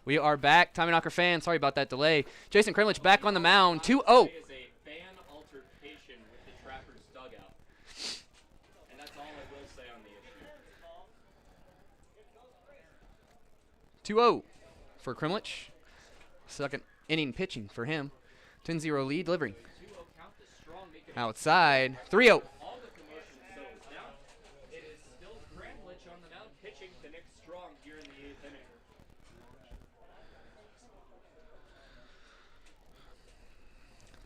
We are back. Tommyknocker fans, sorry about that delay. Jason Krimlich back on the mound. 2-0. Today is a fan altercation with the Trappers dugout. And that's all I will say on the issue. 2-0 for Krimlich. Second inning pitching for him. 10-0 lead, delivery. 2-0 count is strong, making Outside. 3-0. all the commotion settles down. It is still Kramlich on the mound pitching to Nick Strong here in the 8th inning.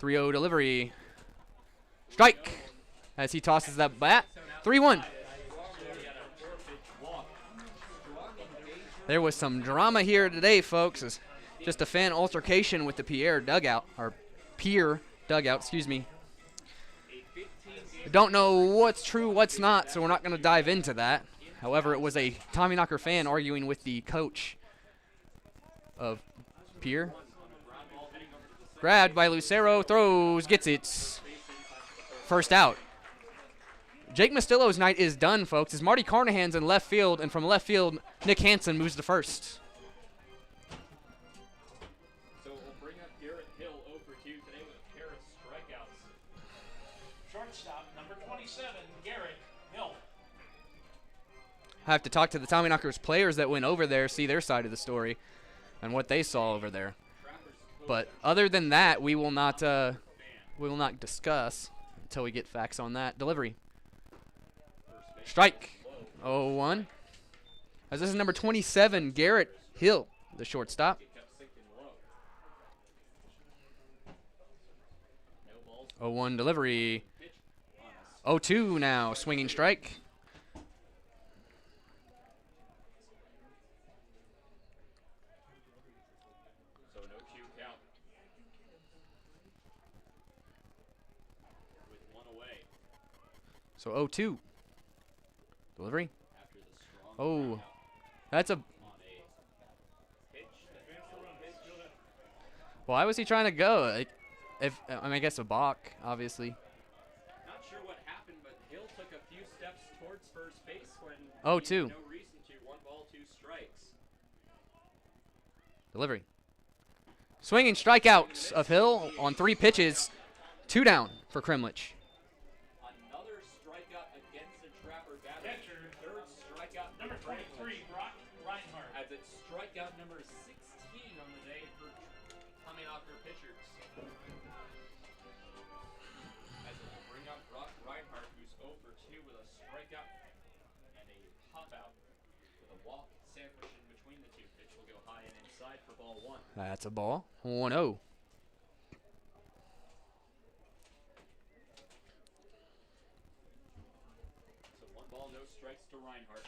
3-0 delivery. Strike as he tosses that bat. 3-1. There was some drama here today, folks. It's just a fan altercation with the Pierre dugout, or Pierre dugout, excuse me. I don't know what's true, what's not, so we're not going to dive into that. However, it was a Tommyknocker fan arguing with the coach of Pierre. Grabbed by Lucero, throws, gets it. First out. Jake Mastillo's night is done, folks, as Marty Carnahan's in left field, and from left field, Nick Hansen moves to first. So we'll bring up Garrett Hill over 2 today with a pair of strikeouts. Shortstop, number 27, Garrett Hill. I have to talk to the Tommyknockers players that went over there, see their side of the story, and what they saw over there. But other than that, we will not discuss until we get facts on that. Delivery. Strike. 0-1. As this is number 27, Garrett Hill, the shortstop. 0-1 delivery. 0-2 now, swinging strike. So no Q count. With 1 away. So 0-2. Delivery. After the strong Oh, that's a. on a pitch. Why was he trying to go? Like, I mean, I guess a balk, obviously. Not sure what happened, but Hill took a few steps towards first base when 0-2. no reason to. 1 ball, 2 strikes. Delivery. Swinging strikeouts of Hill on 3 pitches. 2 down for Krimlich. Another strikeout against the Trapper batter. Catcher, Third strikeout number 23, Brock Reinhardt. as it's strikeout number 16 on the day for Tommyknocker pitchers. As it will bring up Brock Reinhardt, who's 0 for 2 with a strikeout and a pop out with a walk sandwich in between the 2. Pitch will go high and inside for ball 1. That's a ball. 1-0. So 1 ball, no strikes to Reinhardt.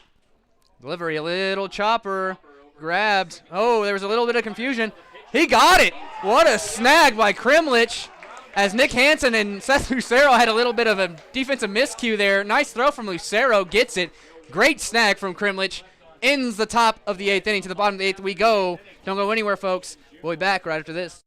Delivery, a little chopper. Grabbed. Oh, there was a little bit of confusion. He got it. What a snag by Krimlich. As Nick Hansen and Seth Lucero had a little bit of a defensive miscue there. Nice throw from Lucero. Gets it. Great snag from Krimlich. Ends the top of the 8th inning. To the bottom of the 8th we go. Don't go anywhere, folks. We'll be back right after this.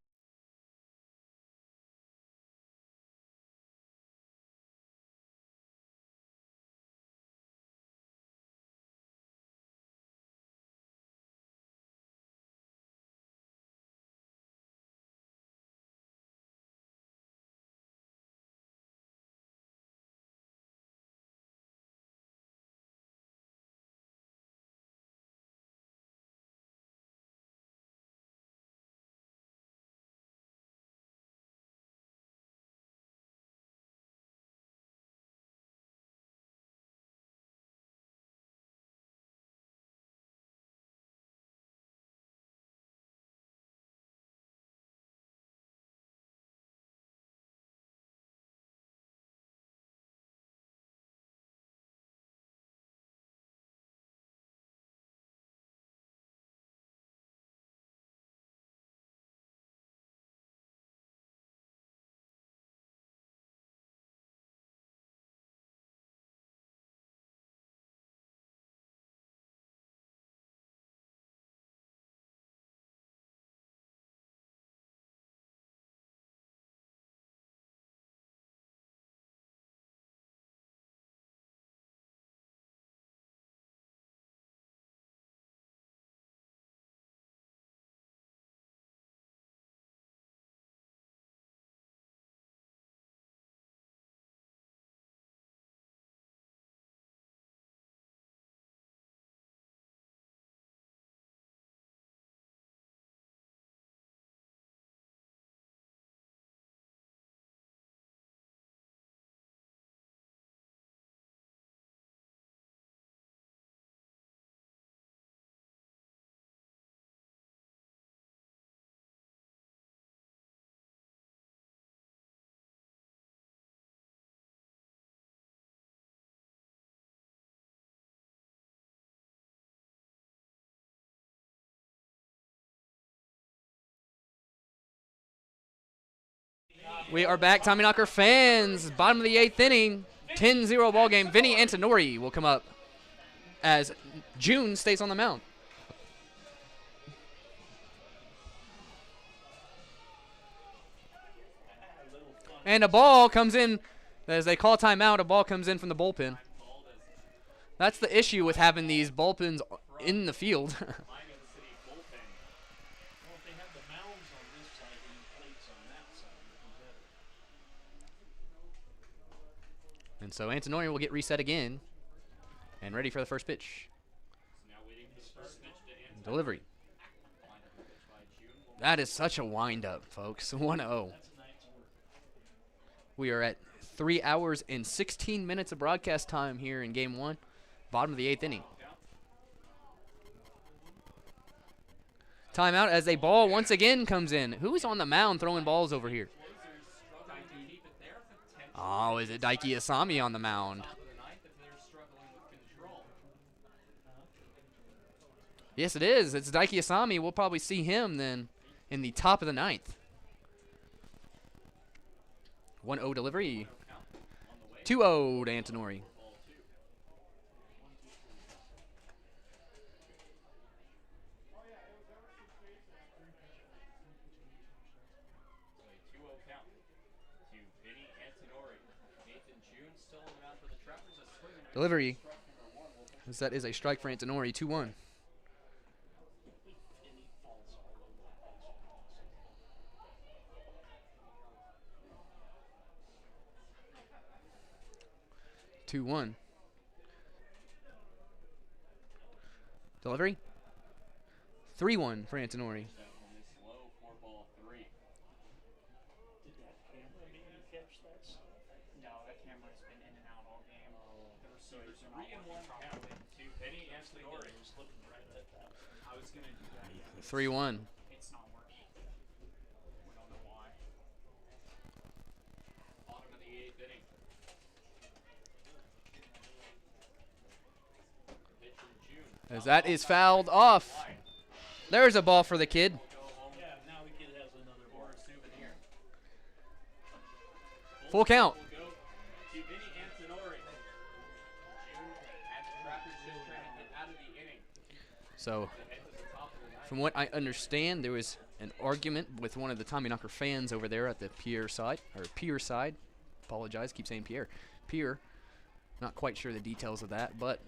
We are back, Tommyknocker fans. Bottom of the 8th inning, 10-0 ball game. Vinny Antonori will come up as June stays on the mound. And a ball comes in, as they call timeout, a ball comes in from the bullpen. That's the issue with having these bullpens in the field. Well, if they have the mounds on this side and the plates on that side, it'd be better. And so Antonori will get reset again and ready for the first pitch. Delivery. That is such a wind-up, folks. 1-0. We are at 3 hours and 16 minutes of broadcast time here in Game 1, bottom of the 8th inning. Timeout as a ball once again comes in. Who's on the mound throwing balls over here? Oh, is it Daiki Asami on the mound? Yes, it is. It's Daiki Asami. We'll probably see him then in the top of the 9th. 1-0 delivery. 2-0 to Antonori. Delivery. As that is a strike for Antonori. 2-1. Delivery. 3-1 for Antonori. No, that camera's been in and out all game. The receivers are not working properly. I was going to do that. 3-1. It's not working. We don't know why. Bottom of the 8th inning. Pitch from June. As that is fouled off. There's a ball for the kid. Yeah, now the kid has another ball. Souvenir. Full count. Will go to Vinny Antonori. June had the Trappers just trying to get out of the inning. So, Head to the top of the 9th. from what I understand, there was an argument with one of the Tommyknocker fans over there at the Pierre side. Apologize, keep saying Pierre. Pierre. Not quite sure the details of that, but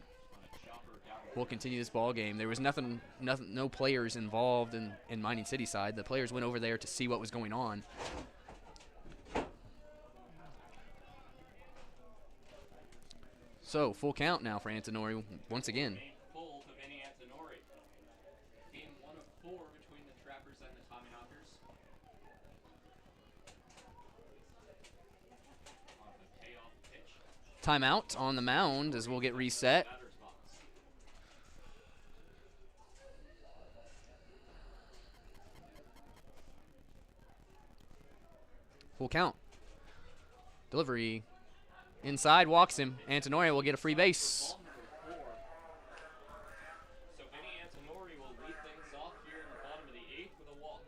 we'll continue this ball game. There was no players involved in Mining City side. The players went over there to see what was going on. So, full count now for Antonori once again. Game full to Vinny Antonori. Game 1 of 4 between the Trappers and the Tommyknockers. On the payoff pitch. Timeout on the mound as we'll get reset. Batter's box. Full count. Delivery. Inside, walks him. Antonori will get a free base. Ball number 4. So Vinny Antonori will lead things off here in the bottom of the 8th with a walk.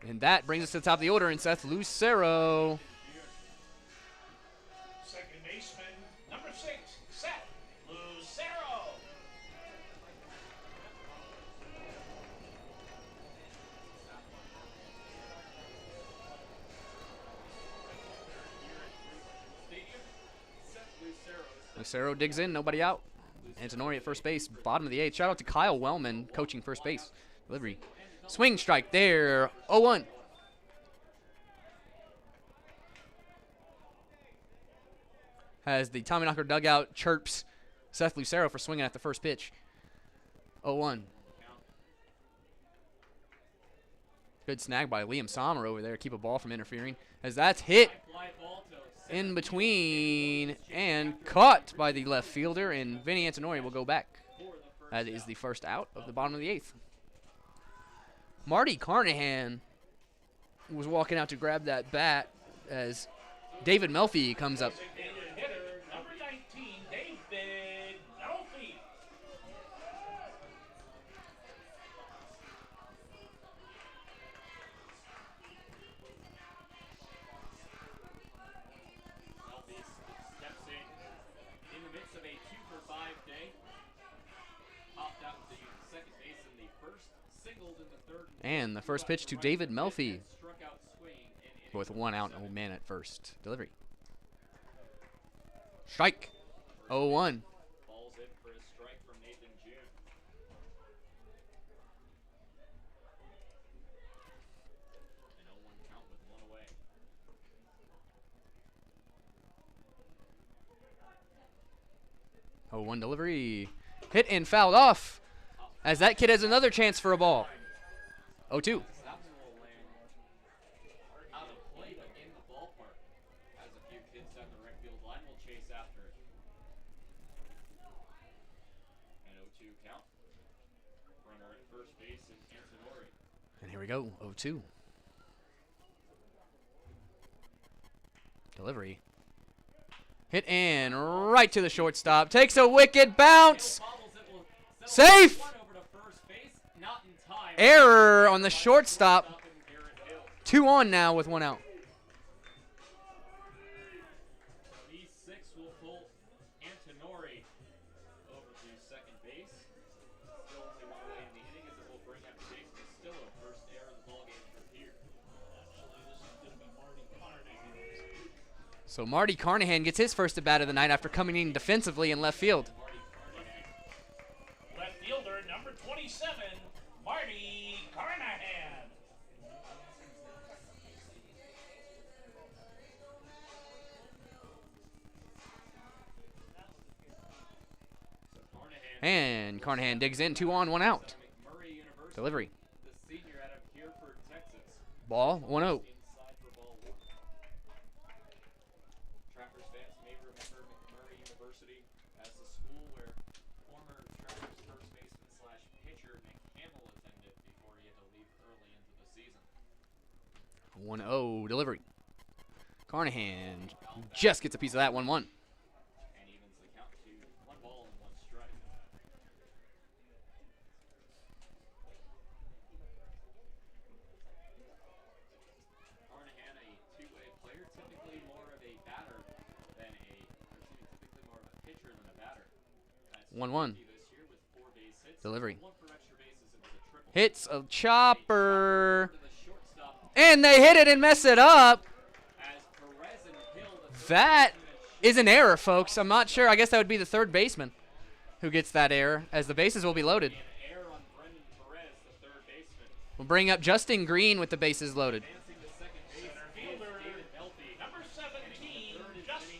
And that brings us to the top of the order, and Seth Lucero. Second baseman, number 6, Seth Lucero. Stadium. Seth Lucero. Lucero digs in, nobody out. Antonori at first base, bottom of the 8th. Shout out to Kyle Wellman, coaching first base. Delivery. Swing strike there. 0-1. As the Tommyknocker dugout chirps Seth Lucero for swinging at the first pitch. 0-1. Good snag by Liam Sommer over there. Keep a ball from interfering. As that's hit Fly ball to in between and caught by the left fielder. And Vinny Antonori will go back. That is the first out of the bottom of the 8th. Marty Carnahan was walking out to grab that bat as David Melfi comes up. Designated hitter, number 19, David Melfi. singled in the third. And the first pitch to David Melfi Struck out swinging in with 1 out and 1 man at first. Delivery. Strike. 0-1. Balls in for a strike from Nathan June. An 0-1 count with 1 away. 0-1 delivery. Hit and fouled off as that kid has another chance for a ball. 0-2. That one will land out of play, but in the ballpark. Has a few kids down the right field line. Will chase after it. An 0-2 count. Runner at first base is Antonori. And here we go. 0-2. Delivery. Hit and right to the shortstop. Takes a wicked bounce. Bobbles it will Safe. one over to first base. Not in time. Error on the shortstop. Up in Garrett Hill. 2 on now with 1 out. These 6 will pull Antonori over to second base. Still only 1 away in the inning as it will bring up Jake Castillo. First error of the ballgame for Pierre. Actually, this is going to be Marty Carnegie. So Marty Carnahan gets his first at bat of the night after coming in defensively in left field. Marty Carnahan. Left fielder, number 27, Marty Carnahan. So Carnahan. And Carnahan digs in. 2 on, 1 out. McMurray University. Delivery. The senior out of Hereford, Texas. Ball 1-0. Inside for ball 1. Trappers fans may remember McMurray University as the school where former Trappers first baseman slash pitcher Nick Hamill attended before he had to leave early into the season. 1-0 delivery. Carnahan just gets a piece of that. 1-1. And evens the count to 1 ball and 1 strike. Carnahan, a two-way player, typically more of a batter than typically more of a pitcher than a batter. That's 1-1. this year with 4 base hits. Delivery. 1 for extra bases. It was a triple. Hits a chopper. To the shortstop And they hit it and mess it up. as Perez and Hill, the third That baseman, is an error, folks. I'm not sure. I guess that would be the third baseman who gets that error, as the bases will be loaded. an error on Brendan Perez, the third baseman. We'll bring up Justin Green with the bases loaded. Advancing to second base Center is fielder, David Melfi. number 17, Justin.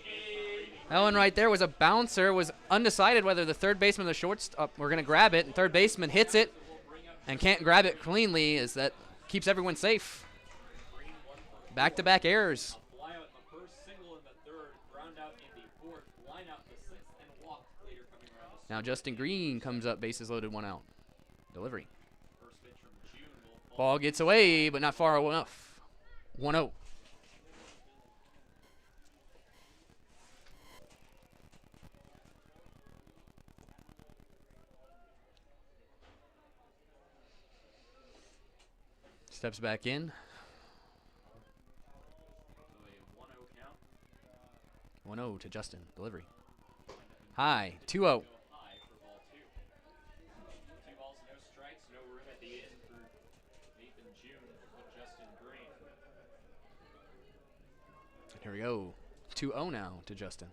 That one right there was a bouncer. Was undecided whether the third baseman or the shortstop were going to grab it. And third baseman hits it and can't grab it cleanly, as that keeps everyone safe. Back-to-back errors. Fly out the first, single in the third, ground out in the fourth, line out the sixth, and walk later coming around the Now Justin Green comes up, bases loaded, 1 out. Delivery. first pitch from June will fall. Ball gets away, but not far enough. 1-0. Steps back in. So a 1-0 count. 1-0 to Justin. Delivery. High. 2-0. Go high for ball 2. 2 balls, no strikes, no room at the end for Nathan June with Justin Green. Here we go. 2-0 now to Justin.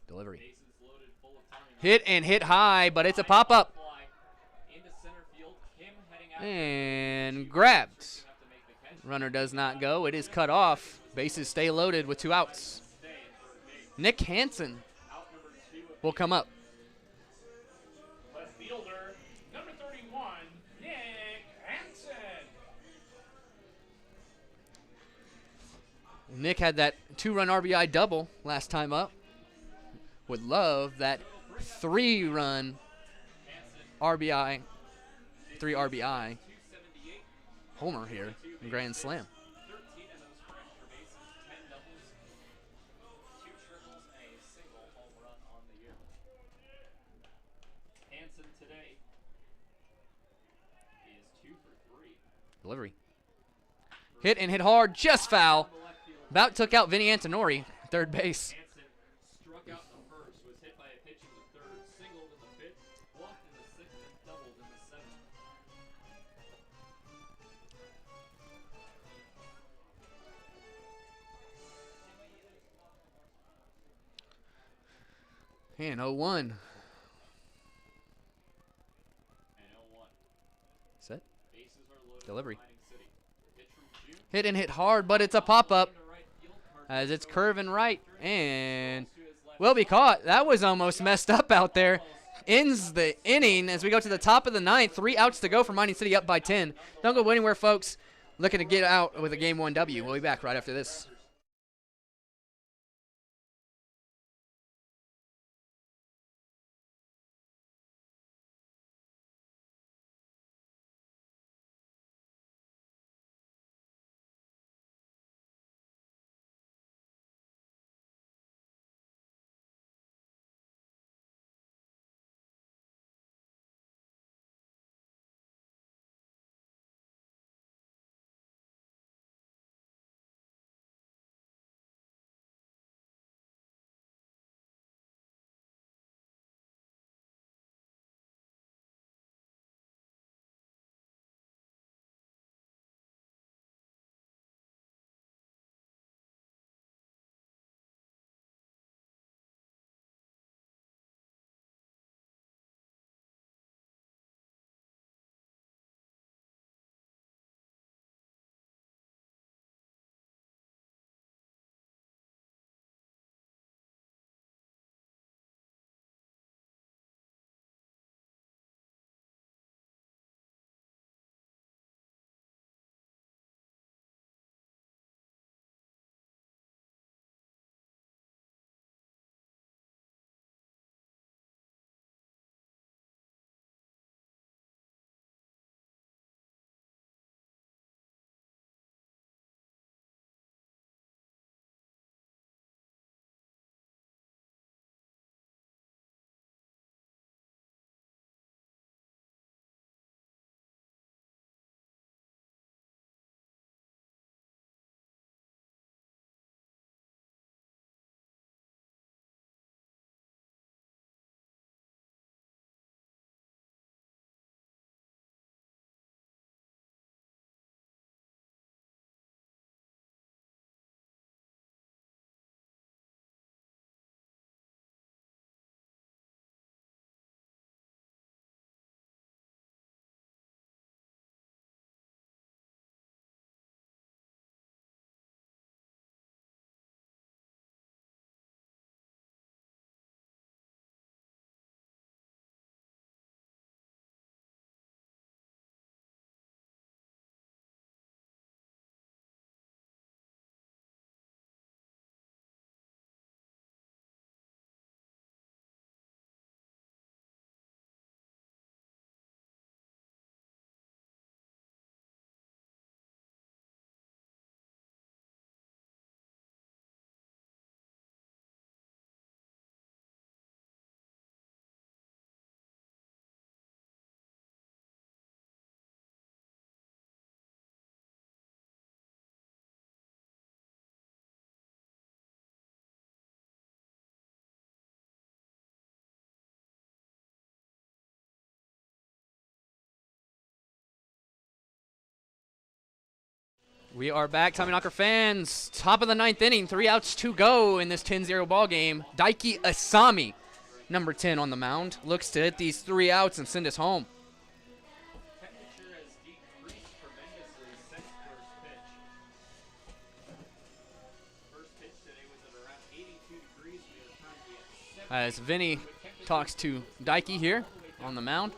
Delivery. Bases loaded, full of time. Hit and hit high, but it's a pop-up. Fly into center field. Him heading out. And grabbed. Enough to make the catch. Runner does not go. It is cut off. Bases stay loaded with 2 outs. Stay in third base. Nick Hansen Out number 2 of will come up. Left fielder, number 31, Nick Hansen. Nick had that 2-run RBI double last time up. Would love that 3-run RBI, 3 RBI 278. homer here in Grand Slam. 13 of those for extra bases, 10 doubles, 2 triples, and a single home run on the year. Hansen today is 2 for 3. Delivery. Hit and hit hard, just foul. On the left field, About took out Vinny Antonori, third base. Hansen struck out in the first, was hit by a pitch in the third, singled in the fifth, walked in the sixth, and doubled in the seventh. And 0-1. And 0-1. Set. Bases are loaded. Delivery. Mining City. Pitch from June. Hit and hit hard, but it's a pop-up To right field. as it's curving right and will be caught. That was almost messed up out there. Ends the inning as we go to the top of the ninth. 3 outs to go for Mining City, up by 10. Don't go anywhere, folks. Looking to get out with a Game 1 W. We'll be back right after this. We are back, Tommyknocker fans. Top of the ninth inning, 3 outs to go in this 10-0 ball game. Daiki Asami, number 10 on the mound, looks to hit these 3 outs and send us home. Temperature has decreased tremendously since first pitch. First pitch today was at around 82 degrees. We are currently at 70. As Vinny talks to Daiki here on the mound.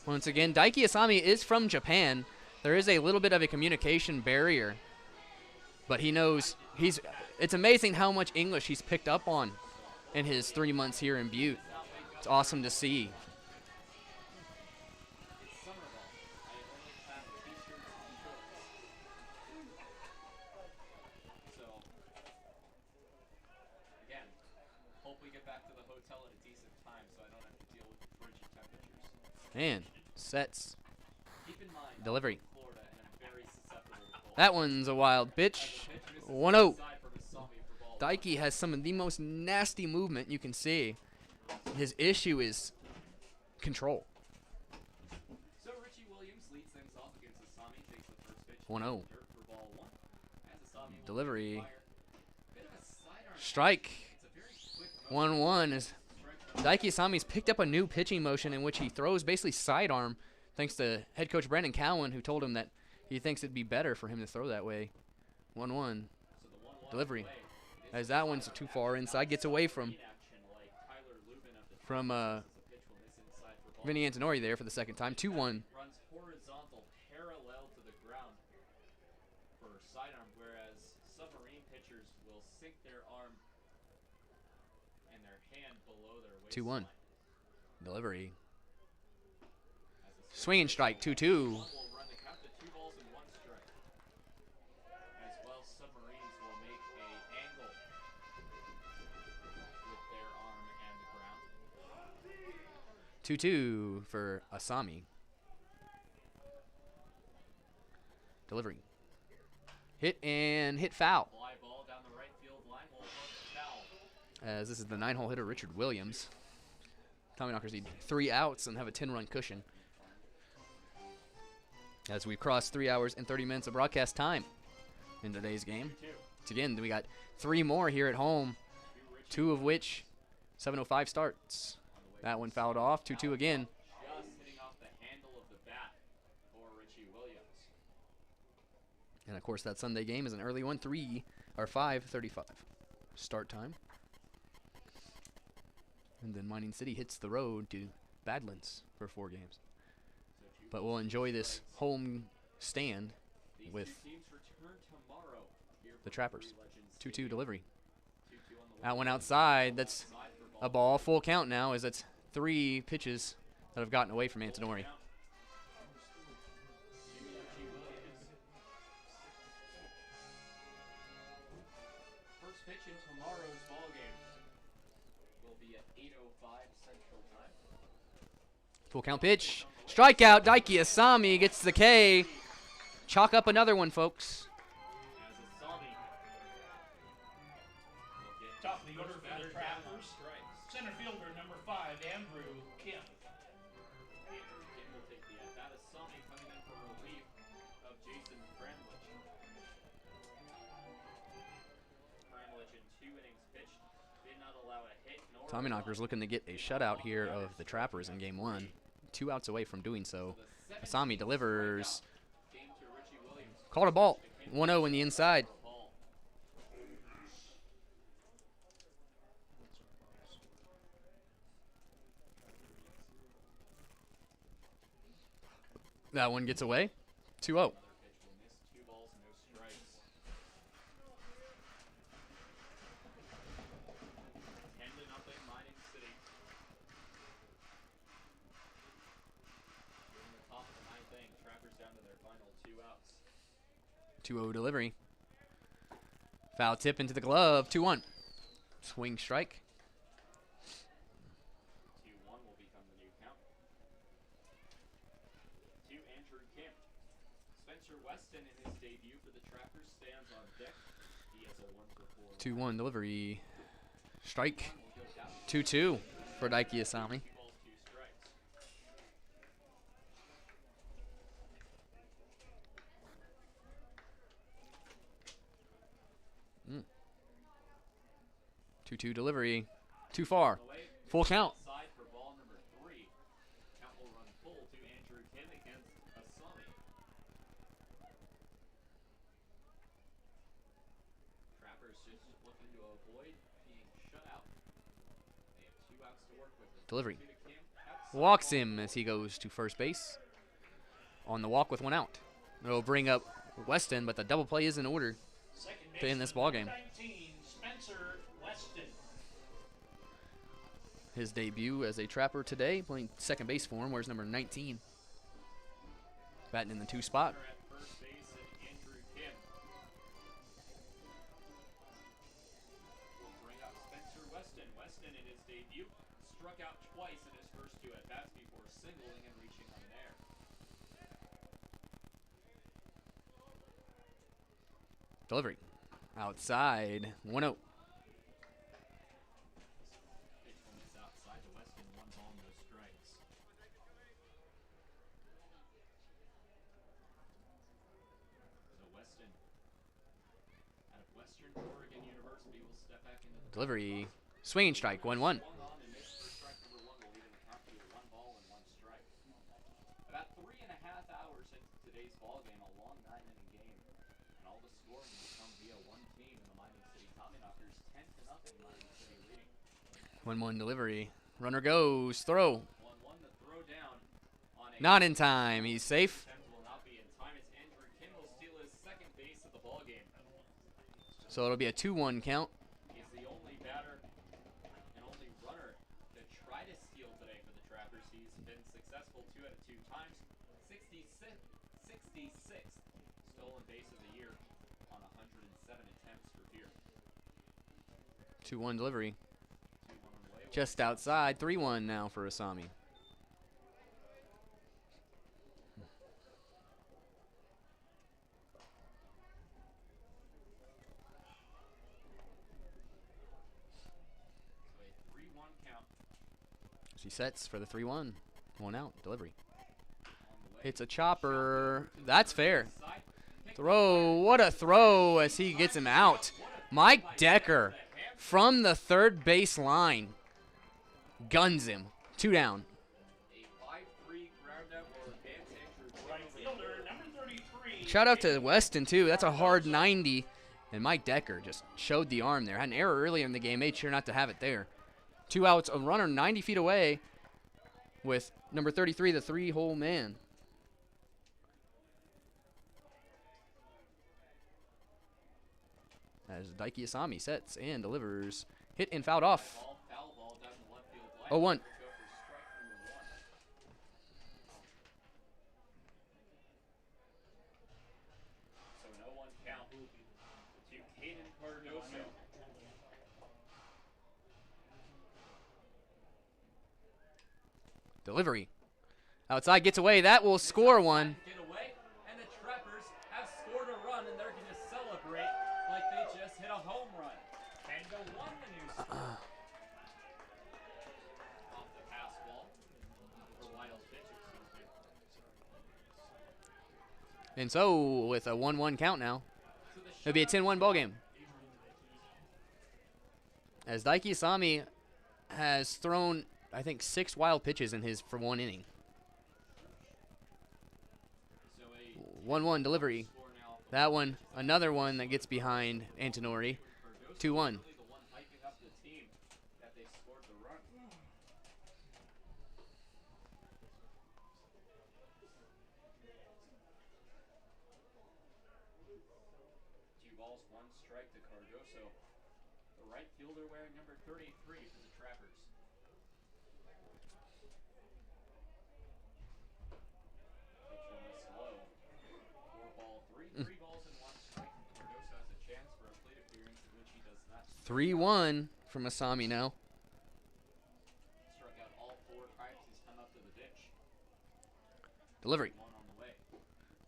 Once again, Daiki Asami is from Japan. There is a little bit of a communication barrier, but he knows it's amazing how much English he's picked up on in his 3 months here in Butte. It's awesome to see. It's summer ball. I only have t-shirts and shorts. So, again, hope we get back to the hotel at a decent time so I don't have to deal with the frigid temperatures. And sets. Keep in mind, Delivery. Florida and I'm very susceptible to cold. That one's a wild pitch. 1-0. Aside from Asami for ball. Daiki has some of the most nasty movement you can see. His issue is control. So Richie Williams leads things off against Asami, takes the first pitch. 1-0. Dirt for ball 1. As Asami will Delivery. fire. Bit of a sidearm. Strike. It's a very quick 1-1 as Daiki Asami's picked up a new pitching motion in which he throws basically sidearm, thanks to head coach Brandon Cowan, who told him that he thinks it'd be better for him to throw that way. 1-1 delivery. As that one's too far inside, gets away from Vinny Antonori there for the second time. 2-1. Runs horizontal parallel to the ground for sidearm, whereas submarine pitchers will sink their arm and their hand below their waistline. 2-1 delivery. Swing and strike. 2-2. Will run the count to 2 balls and 1 strike. As well, submarines will make a angle with their arm and the ground. 2-2 for Asami. Delivery. Hit and hit foul. Fly ball down the right field line will hook foul. As this is the 9-hole hitter Richard Williams. Tommyknockers need 3 outs and have a 10-run cushion. As we've crossed 3 hours and 30 minutes of broadcast time in today's game. Once again, we got 3 more here at home, 2 of which 7:05 starts. That one fouled off. 2-2 again. Just hitting off the handle of the bat for Richie Williams. And of course, that Sunday game is an early one, 5:35 start time. And then Mining City hits the road to Badlands for 4 games. But we'll enjoy this home stand with the Trappers. 2-2 delivery. That one outside. That's a ball. Full count now, as that's 3 pitches that have gotten away from Antonori. First pitch in tomorrow's ball game will be at 8:05 Central Time. Full count pitch. Strikeout. Daiki Asami gets the K. Chalk up another one, folks. As Asami will get Top of the order for the batter down on Trappers. strikes. Center fielder number 5, Andrew Kim. Andrew Kim will take the at-bat. Asami coming in for relief of Jason Kramlich. Kramlich in 2 innings pitched did not allow a hit nor Tommyknockers looking to get a shutout here of the Trappers in game 1. 2 outs away from doing so. Asami delivers. game to Richie Williams. Called a ball. 1-0 in the inside. Ball. That one gets away. 2-0. Pitch will miss. 2 balls, no strikes. 10-0 Mining City. In the top of the 9th inning, Trappers down to their final 2 outs. 2-0 delivery. Foul tip into the glove. 2-1. Swing strike. 2-1 will become the new count. To Andrew Kim. Spencer Weston in his debut for the Trappers stands on deck. He has a 1-for-4. 2-1 delivery. Strike. Will go down 2-2 for Daiki Asami. 2 balls, 2 strikes. 2-2 delivery. Too far. Full count. Side for ball number 3. Count will run full to Andrew Kim against Asami. Trappers just looking to avoid being shut out. They have 2 outs to work with. Delivery. 2 to Kim. Outside Walks ball. him as he goes to first base. On the walk with 1 out. It'll bring up Weston, but the double play is in order Second to end this baseman, ball game. number 19, Spencer Weston. His debut as a Trapper today, playing second base for him. Where's number 19? Batting in the 2 spot. At first base and Andrew Kim. Will bring up Spencer Weston. Weston in his debut struck out twice in his first 2 at-bats before singling and reaching on an air. Delivery. Outside. 1-0. Pitch will miss outside to Weston. 1 ball, no strikes. So Weston out of Western Oregon University will step back into the Delivery. Swinging strike, 1-1. Swung on and missed for strike number 1 to lead in the count to 1 ball and 1 strike. About 3.5 hours into today's ball game, a long 9-inning game, and all the scoring will come via one team in the Mining City Tommyknockers, 10-0 Mining City leading. 1-1 delivery. Runner goes. Throw. 1-1 the throw down on a Not in time. He's safe. attempt will not be in time. It's Andrew Kim will steal his second base of the ball game. So it'll be a 2-1 count. He's the only batter and only runner to try to steal today for the Trappers. He's been successful 2 out of 2 times. 66th stolen base of the year on 107 attempts for Pierre. 2-1 delivery. 2-1 on the way. Just outside. 3-1 now for Asami. So a 3-1 count She sets for the 3-1. 1 out. Delivery. on the way. Hits a chopper. That's fair. Side. Throw. What a throw as he gets him out. Mike Decker from the third base line guns him. 2 down. A 5-3 ground out or advance Right fielder, number 33. Shout out to Weston, too. That's a hard 90. And Mike Decker just showed the arm there. Had an error earlier in the game. Made sure not to have it there. 2 outs. A runner 90 feet away with number 33, the 3-hole man. As Daiki Asami sets and delivers. Hit and fouled off. foul ball down the left field line. 0-1. Go for strike number 1. So an 0-1 count to Caden Cardoso. Delivery. Outside gets away. That will score one. Get away, and the Trappers have scored a run, and they're going to celebrate like they just hit a home run. 10-1 the new score. Off the pass ball, or wild pitch, excuse me. And so with a 1-1 count now, So the it'll be a 10-1 ball game. As Daiki Asami has thrown, I think, 6 wild pitches in his for 1 inning. So a 1-1 delivery. score now. That one, another one that gets behind Antonori. 2-1. The one hyping up the team that they scored the run. 2 balls, 1 strike to Cardoso. The right fielder wearing number 33 for the Trappers. Pitch on the slow. 4 ball, 3 balls and 1 strike. Cardoso has a chance for a plate appearance in which he does not. 3-1 from Asami now. Struck out all 4 times he's come up to the ditch. Delivery. 1 on the way.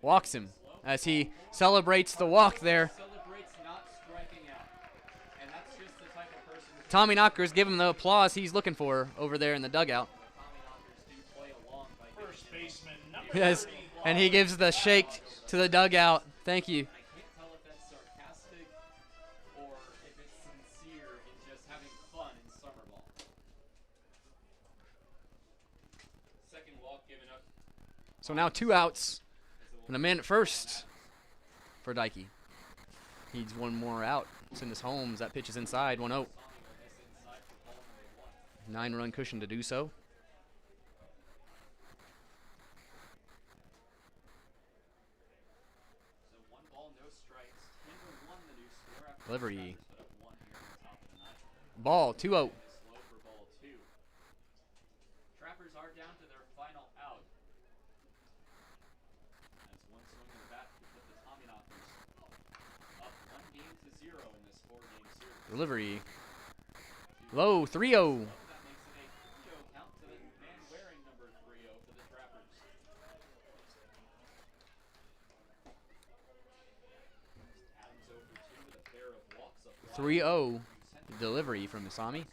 Walks him as he celebrates the walk there. Celebrates not striking out. And that's just the type of person who Tommyknockers give him the applause he's looking for over there in the dugout. Tommyknockers do play along by giving First him- baseman, number Yes, 30. and he gives the shake to the dugout. Thank you. I can't tell if that's sarcastic or if it's sincere in just having fun in summer ball. Second walk given up. So now 2 outs and a man at first for Daiki. Needs 1 more out. Send us Holmes. That pitch is inside. 1-0. Tommy will miss inside for ball number 1. 9-run cushion to do so. So 1 ball, no strikes. 10-1 the new score after Delivery. the Trappers put up 1 here in the top of the 9th. Ball 2-0. Slow for ball 2. Trappers are down to their final out. That's 1 swing of the bat to put the Tommyknockers up 1-0 in this 4-game series. Delivery. Low 3-0. That makes it a 3-0 count to the man wearing number 3-0 for the Trappers. Adams over 2 with a pair of walks up wide. 3-0 delivery from Asami.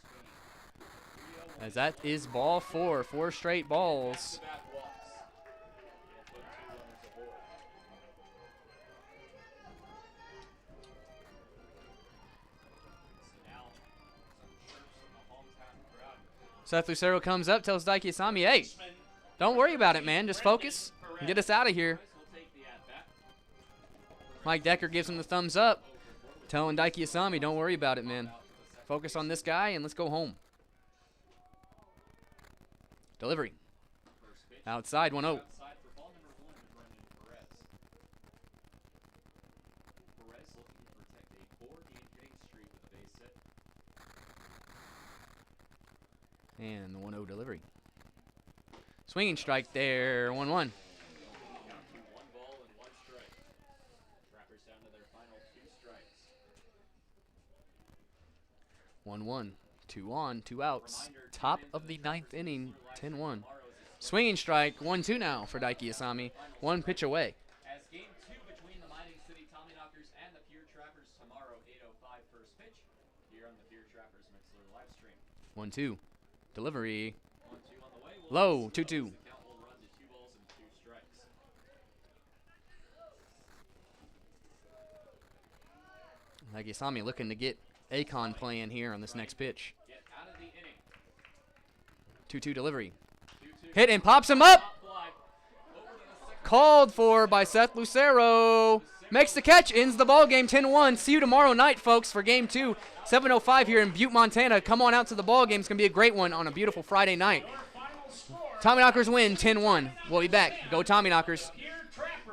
As that is ball 4. 4 straight balls. Back-to-back walks. He'll put 2 runners aboard. So now some chirps from the Seth Lucero comes up, tells Daiki Asami, hey, don't worry about it, man. Just focus and get us out of here. Mike Decker gives him the thumbs up, telling Daiki Asami, don't worry about it, man. Focus on this guy and let's go home. Delivery. Outside, 1-0. And the 1-0 delivery. Swinging strike there, 1-1. 1-1. 2 on, 2 outs. Top of the 9th inning, 10-1. Swinging strike, 1-2 now for Daiki Asami. 1 pitch away. As game 2 between the Mining City Tommyknockers and the Pierre Trappers tomorrow, 8:05 first pitch, here on the Pierre Trappers Mixlr live stream. 1-2. Delivery. 1-2 on the way. Low, 2-2. The count will run to 2 balls and 2 strikes. Daiki Asami looking to get Akon playing here on this next pitch. Get out of the inning. 2-2 delivery. 2-2. Hit and pops him up. Fly. Over to the second. Called for by Seth Lucero. Makes the catch, ends the ball game 10-1. See you tomorrow night, folks, for game 2, 7:05 here in Butte, Montana. Come on out to the ball game. It's going to be a great one on a beautiful Friday night. Tommyknockers win 10-1. We'll be back. Go Tommyknockers. Pierre Trappers.